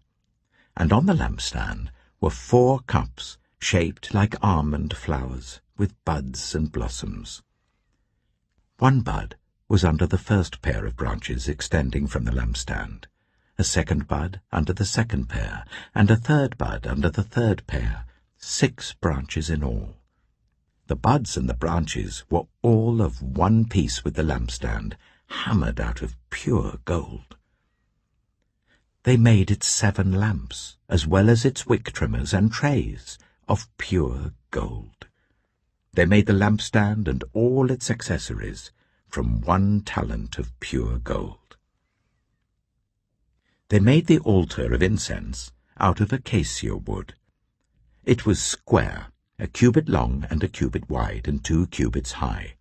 And on the lampstand were 4 cups shaped like almond flowers with buds and blossoms. 1 bud was under the first pair of branches extending from the lampstand, a 2nd bud under the 2nd pair, and a 3rd bud under the 3rd pair, 6 branches in all. The buds and the branches were all of one piece with the lampstand, hammered out of pure gold. They made its 7 lamps, as well as its wick trimmers and trays, of pure gold. They made the lampstand and all its accessories from 1 talent of pure gold. They made the altar of incense out of acacia wood. It was square, 1 cubit long and 1 cubit wide and 2 cubits high,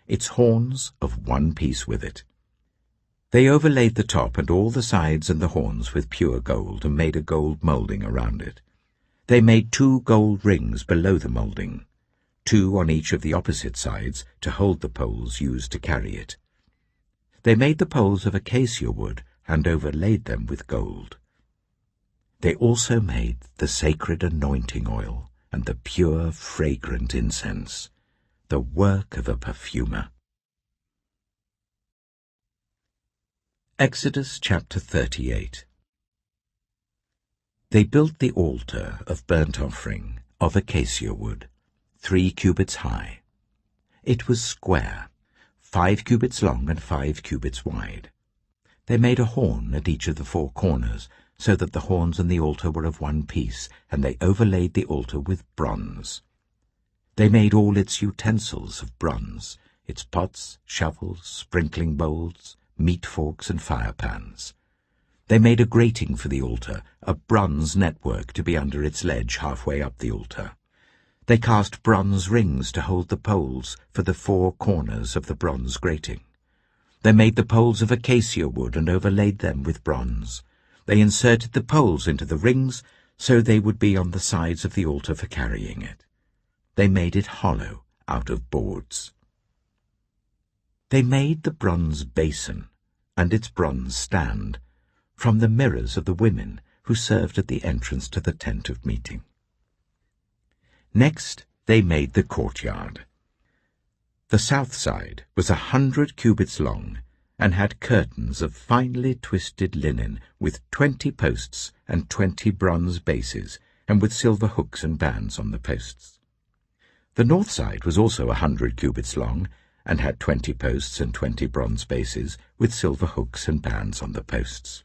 its horns of one piece with it. They overlaid the top and all the sides and the horns with pure gold and made a gold moulding around it. They made 2 gold rings below the moulding, 2 on each of the opposite sides to hold the poles used to carry it. They made the poles of acacia wood and overlaid them with gold. They also made the sacred anointing oil and the pure, fragrant incense, the work of a perfumer. Exodus chapter 38. They built the altar of burnt offering of acacia wood, 3 cubits high. It was square, 5 cubits long and 5 cubits wide. They made a horn at each of the 4 corners, so that the horns and the altar were of one piece, and they overlaid the altar with bronze. They made all its utensils of bronze, its pots, shovels, sprinkling bowls, meat forks, and fire pans. They made a grating for the altar, a bronze network to be under its ledge halfway up the altar. They cast bronze rings to hold the poles for the 4 corners of the bronze grating. They made the poles of acacia wood and overlaid them with bronze. They inserted the poles into the rings so they would be on the sides of the altar for carrying it. They made it hollow out of boards. They made the bronze basin and its bronze stand from the mirrors of the women who served at the entrance to the tent of meeting. Next, they made the courtyard. The south side was 100 cubits long and had curtains of finely twisted linen with 20 posts and 20 bronze bases, and with silver hooks and bands on the posts. The north side was also 100 cubits long and had 20 posts and 20 bronze bases, with silver hooks and bands on the posts.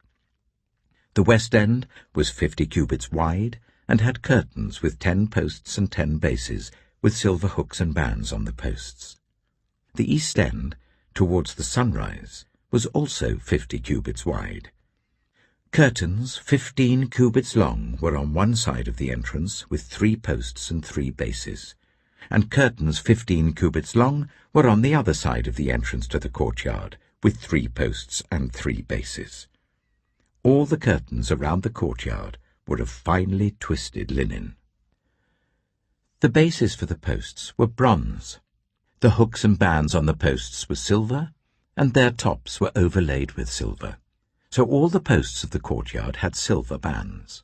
The west end was 50 cubits wide and had curtains with 10 posts and 10 bases, with silver hooks and bands on the posts. The east end, towards the sunrise, was also 50 cubits wide. Curtains 15 cubits long were on one side of the entrance, with 3 posts and 3 bases, and curtains 15 cubits long were on the other side of the entrance to the courtyard, with 3 posts and 3 bases. All the curtains around the courtyard were of finely twisted linen. The bases for the posts were bronze. The hooks and bands on the posts were silver, and their tops were overlaid with silver. So all the posts of the courtyard had silver bands.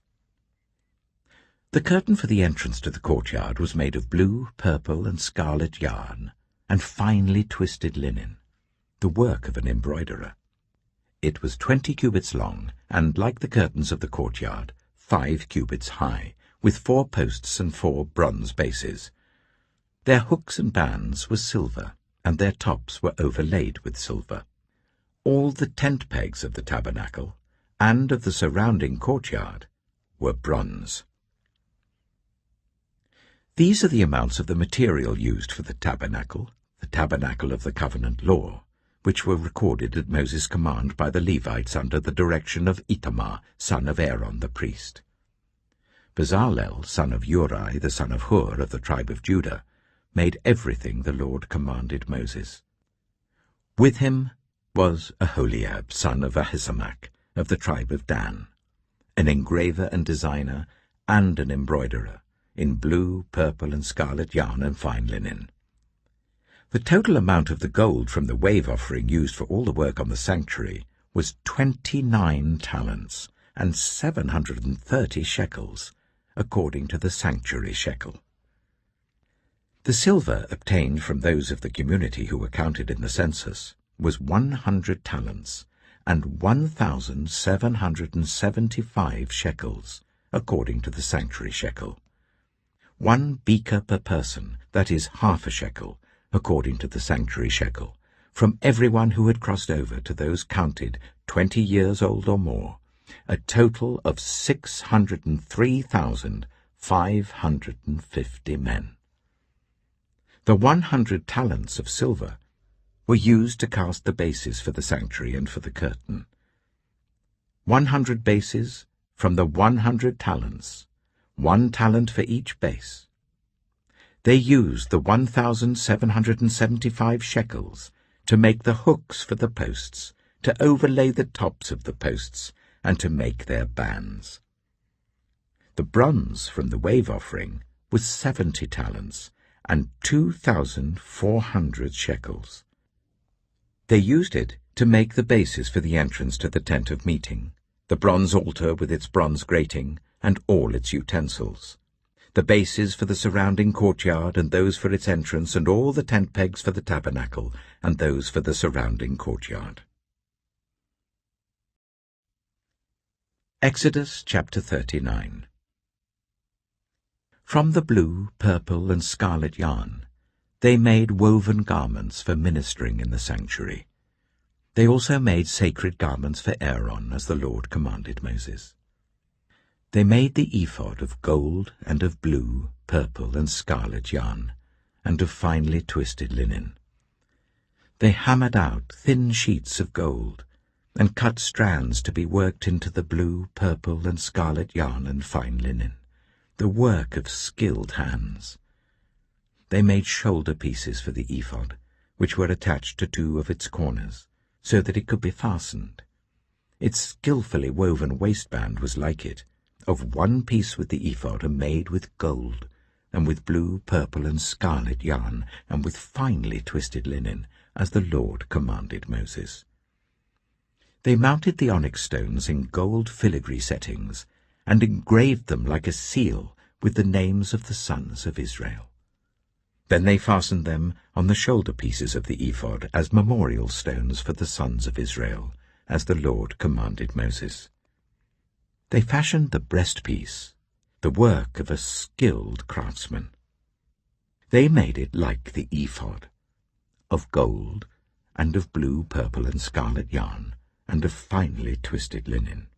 The curtain for the entrance to the courtyard was made of blue, purple, and scarlet yarn, and finely twisted linen, the work of an embroiderer. It was 20 cubits long, and, like the curtains of the courtyard, 5 cubits high, with 4 posts and 4 bronze bases. Their hooks and bands were silver, and their tops were overlaid with silver. All the tent pegs of the tabernacle, and of the surrounding courtyard, were bronze. These are the amounts of the material used for the tabernacle of the covenant law, which were recorded at Moses' command by the Levites under the direction of Itamar, son of Aaron the priest. Bezalel, son of Uri, the son of Hur of the tribe of Judah, made everything the Lord commanded Moses. With him was Aholiab, son of Ahisamach, of the tribe of Dan, an engraver and designer and an embroiderer, in blue, purple, and scarlet yarn and fine linen. The total amount of the gold from the wave offering used for all the work on the sanctuary was 29 talents and 730 shekels, according to the sanctuary shekel. The silver obtained from those of the community who were counted in the census was 100 talents and 1,775 shekels, according to the sanctuary shekel. 1 beker per person, that is half a shekel, according to the sanctuary shekel, from everyone who had crossed over to those counted 20 years old or more, a total of 603,550 men. The 100 talents of silver were used to cast the bases for the sanctuary and for the curtain. 100 bases from the 100 talents, 1 talent for each base. They used the 1,775 shekels to make the hooks for the posts, to overlay the tops of the posts, and to make their bands. The bronze from the wave offering was 70 talents and 2,400 shekels. They used it to make the bases for the entrance to the tent of meeting, the bronze altar with its bronze grating, and all its utensils, the bases for the surrounding courtyard, and those for its entrance, and all the tent pegs for the tabernacle, and those for the surrounding courtyard. Exodus chapter 39. From the blue, purple, and scarlet yarn, they made woven garments for ministering in the sanctuary. They also made sacred garments for Aaron, as the Lord commanded Moses. They made the ephod of gold and of blue, purple, and scarlet yarn, and of finely twisted linen. They hammered out thin sheets of gold, and cut strands to be worked into the blue, purple, and scarlet yarn and fine linen, the work of skilled hands. They made shoulder pieces for the ephod, which were attached to 2 of its corners, so that it could be fastened. Its skillfully woven waistband was like it, of 1 piece with the ephod, and made with gold, and with blue, purple, and scarlet yarn, and with finely twisted linen, as the Lord commanded Moses. They mounted the onyx stones in gold filigree settings, and engraved them like a seal with the names of the sons of Israel. Then they fastened them on the shoulder pieces of the ephod as memorial stones for the sons of Israel, as the Lord commanded Moses. They fashioned the breastpiece, the work of a skilled craftsman. They made it like the ephod, of gold, and of blue, purple, and scarlet yarn, and of finely twisted linen.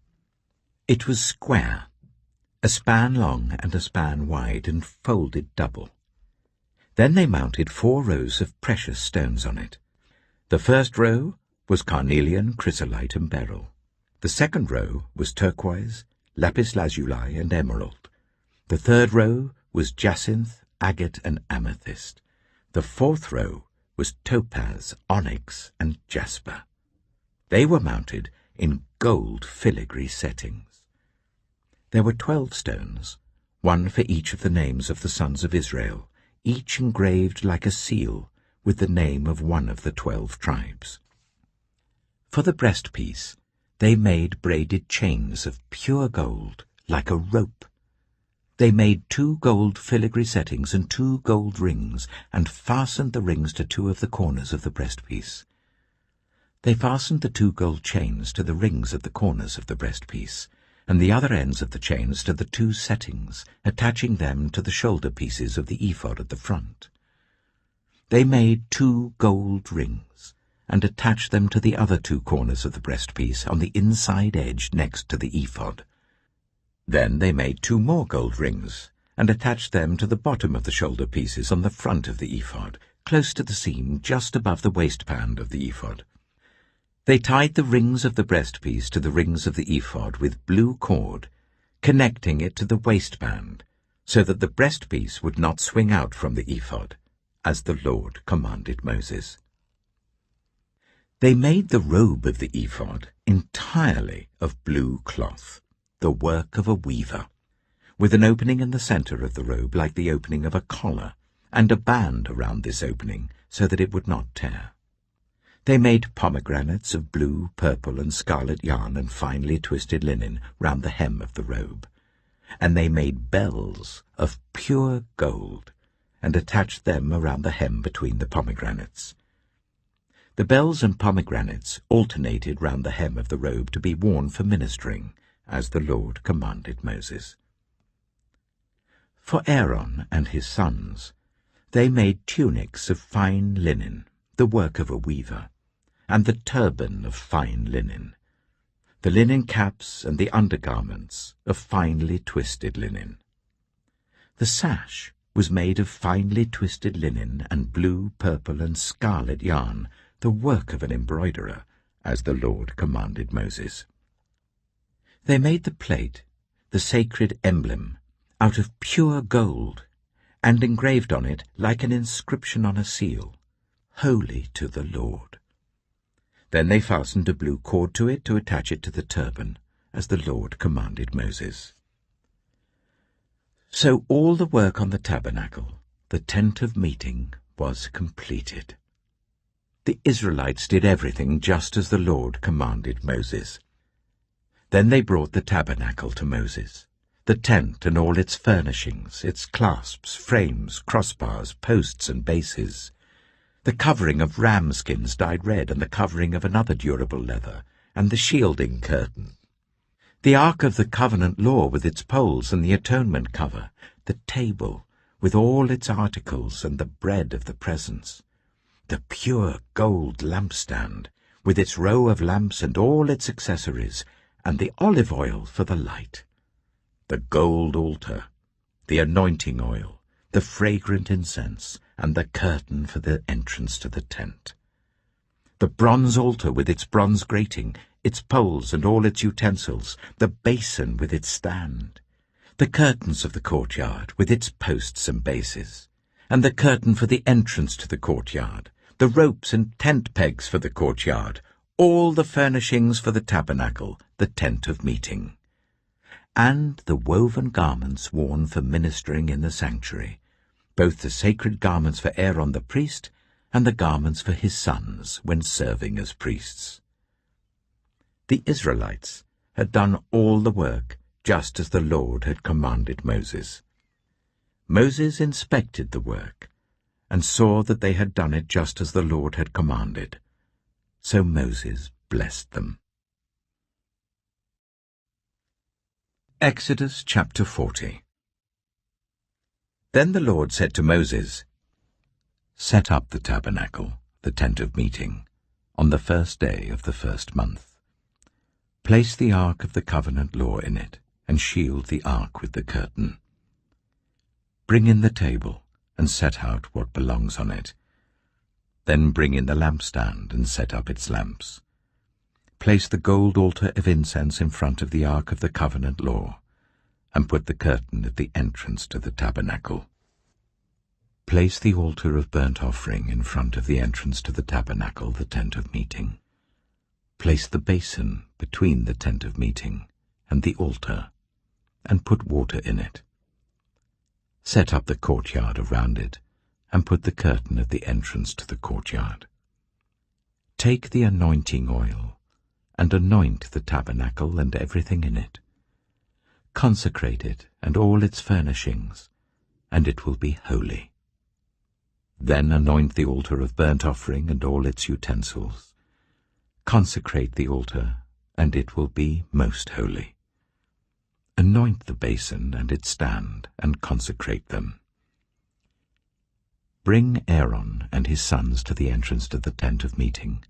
It was square, a span long and a span wide, and folded double. Then they mounted 4 rows of precious stones on it. The first row was carnelian, chrysolite, and beryl. The second row was turquoise, lapis lazuli, and emerald. The third row was jacinth, agate, and amethyst. The fourth row was topaz, onyx, and jasper. They were mounted in gold filigree settings. There were 12 stones, 1 for each of the names of the sons of Israel, each engraved like a seal with the name of 1 of the 12 tribes. For the breastpiece, they made braided chains of pure gold, like a rope. They made 2 gold filigree settings and 2 gold rings, and fastened the rings to 2 of the corners of the breastpiece. They fastened the 2 gold chains to the rings at the corners of the breastpiece, and the other ends of the chains to the 2 settings, attaching them to the shoulder pieces of the ephod at the front. They made 2 gold rings, and attached them to the other 2 corners of the breastpiece on the inside edge next to the ephod. Then they made 2 more gold rings, and attached them to the bottom of the shoulder pieces on the front of the ephod, close to the seam just above the waistband of the ephod. They tied the rings of the breastpiece to the rings of the ephod with blue cord, connecting it to the waistband, so that the breastpiece would not swing out from the ephod, as the Lord commanded Moses. They made the robe of the ephod entirely of blue cloth, the work of a weaver, with an opening in the center of the robe like the opening of a collar, and a band around this opening so that it would not tear. They made pomegranates of blue, purple, and scarlet yarn and finely twisted linen round the hem of the robe, and they made bells of pure gold, and attached them around the hem between the pomegranates. The bells and pomegranates alternated round the hem of the robe to be worn for ministering, as the Lord commanded Moses. For Aaron and his sons, they made tunics of fine linen, the work of a weaver, and the turban of fine linen, the linen caps and the undergarments of finely twisted linen. The sash was made of finely twisted linen and blue, purple, and scarlet yarn, the work of an embroiderer, as the Lord commanded Moses. They made the plate, the sacred emblem, out of pure gold, and engraved on it, like an inscription on a seal, "Holy to the Lord." Then they fastened a blue cord to it to attach it to the turban, as the Lord commanded Moses. So all the work on the tabernacle, the tent of meeting, was completed. The Israelites did everything just as the Lord commanded Moses. Then they brought the tabernacle to Moses, the tent and all its furnishings, its clasps, frames, crossbars, posts and bases, the covering of ram skins dyed red and the covering of another durable leather, and the shielding curtain, the Ark of the Covenant law with its poles and the atonement cover, the table with all its articles and the bread of the presence, the pure gold lampstand with its row of lamps and all its accessories, and the olive oil for the light, the gold altar, the anointing oil, the fragrant incense, and the curtain for the entrance to the tent, the bronze altar with its bronze grating, its poles and all its utensils, the basin with its stand, the curtains of the courtyard with its posts and bases, and the curtain for the entrance to the courtyard, the ropes and tent pegs for the courtyard, all the furnishings for the tabernacle, the tent of meeting, and the woven garments worn for ministering in the sanctuary, both the sacred garments for Aaron the priest and the garments for his sons when serving as priests. The Israelites had done all the work just as the Lord had commanded Moses. Moses inspected the work and saw that they had done it just as the Lord had commanded. So Moses blessed them. Exodus chapter 40. Then the Lord said to Moses, "Set up the tabernacle, the tent of meeting, on the first day of the first month. Place the ark of the covenant law in it, and shield the ark with the curtain. Bring in the table, and set out what belongs on it. Then bring in the lampstand, and set up its lamps. Place the gold altar of incense in front of the ark of the covenant law, and put the curtain at the entrance to the tabernacle. Place the altar of burnt offering in front of the entrance to the tabernacle, the tent of meeting. Place the basin between the tent of meeting and the altar, and put water in it. Set up the courtyard around it, and put the curtain at the entrance to the courtyard. Take the anointing oil, and anoint the tabernacle and everything in it. Consecrate it and all its furnishings, and it will be holy. Then anoint the altar of burnt offering and all its utensils. Consecrate the altar, and it will be most holy. Anoint the basin and its stand, and consecrate them. Bring Aaron and his sons to the entrance to the tent of meeting,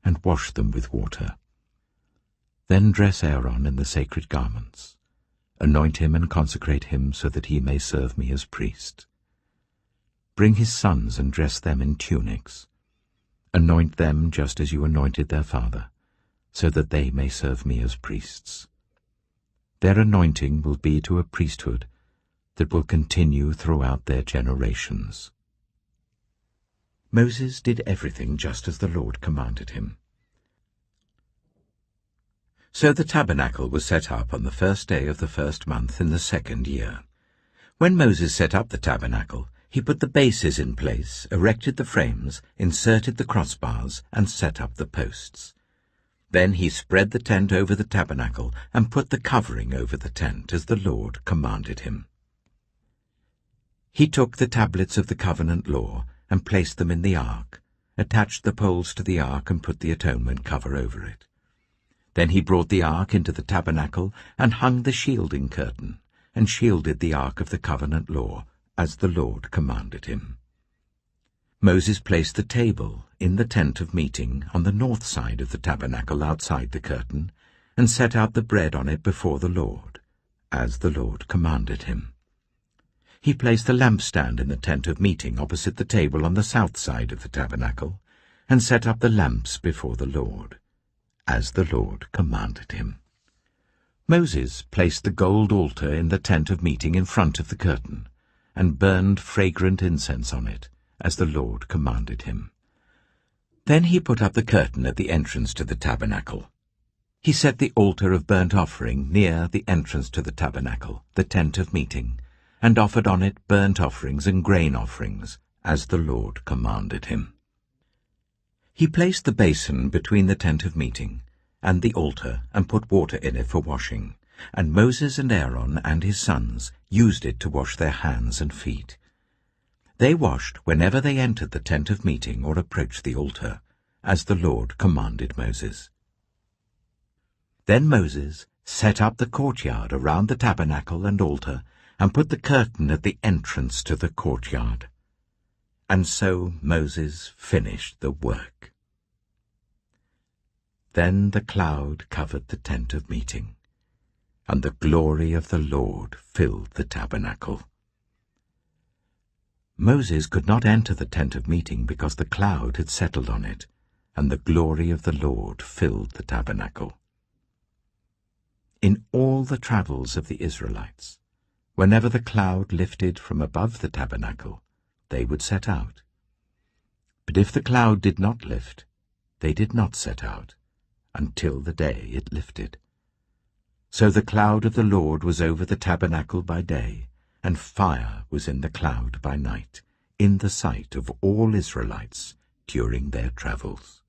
and wash them with water. Then dress Aaron in the sacred garments. Anoint him and consecrate him so that he may serve me as priest. Bring his sons and dress them in tunics. Anoint them just as you anointed their father, so that they may serve me as priests. Their anointing will be to a priesthood that will continue throughout their generations." Moses did everything just as the Lord commanded him. So the tabernacle was set up on the first day of the first month in the second year. When Moses set up the tabernacle, he put the bases in place, erected the frames, inserted the crossbars, and set up the posts. Then he spread the tent over the tabernacle and put the covering over the tent, as the Lord commanded him. He took the tablets of the covenant law and placed them in the ark, attached the poles to the ark and put the atonement cover over it. Then he brought the ark into the tabernacle and hung the shielding curtain, and shielded the ark of the covenant law, as the Lord commanded him. Moses placed the table in the tent of meeting on the north side of the tabernacle outside the curtain, and set out the bread on it before the Lord, as the Lord commanded him. He placed the lampstand in the tent of meeting opposite the table on the south side of the tabernacle, and set up the lamps before the Lord, as the Lord commanded him. Moses placed the gold altar in the tent of meeting in front of the curtain, and burned fragrant incense on it, as the Lord commanded him. Then he put up the curtain at the entrance to the tabernacle. He set the altar of burnt offering near the entrance to the tabernacle, the tent of meeting, and offered on it burnt offerings and grain offerings, as the Lord commanded him. He placed the basin between the tent of meeting and the altar, and put water in it for washing, and Moses and Aaron and his sons used it to wash their hands and feet. They washed whenever they entered the tent of meeting or approached the altar, as the Lord commanded Moses. Then Moses set up the courtyard around the tabernacle and altar, and put the curtain at the entrance to the courtyard. And so Moses finished the work. Then the cloud covered the tent of meeting, and the glory of the Lord filled the tabernacle. Moses could not enter the tent of meeting because the cloud had settled on it, and the glory of the Lord filled the tabernacle. In all the travels of the Israelites, whenever the cloud lifted from above the tabernacle, they would set out. But if the cloud did not lift, they did not set out, until the day it lifted. So the cloud of the Lord was over the tabernacle by day, and fire was in the cloud by night, in the sight of all Israelites during their travels.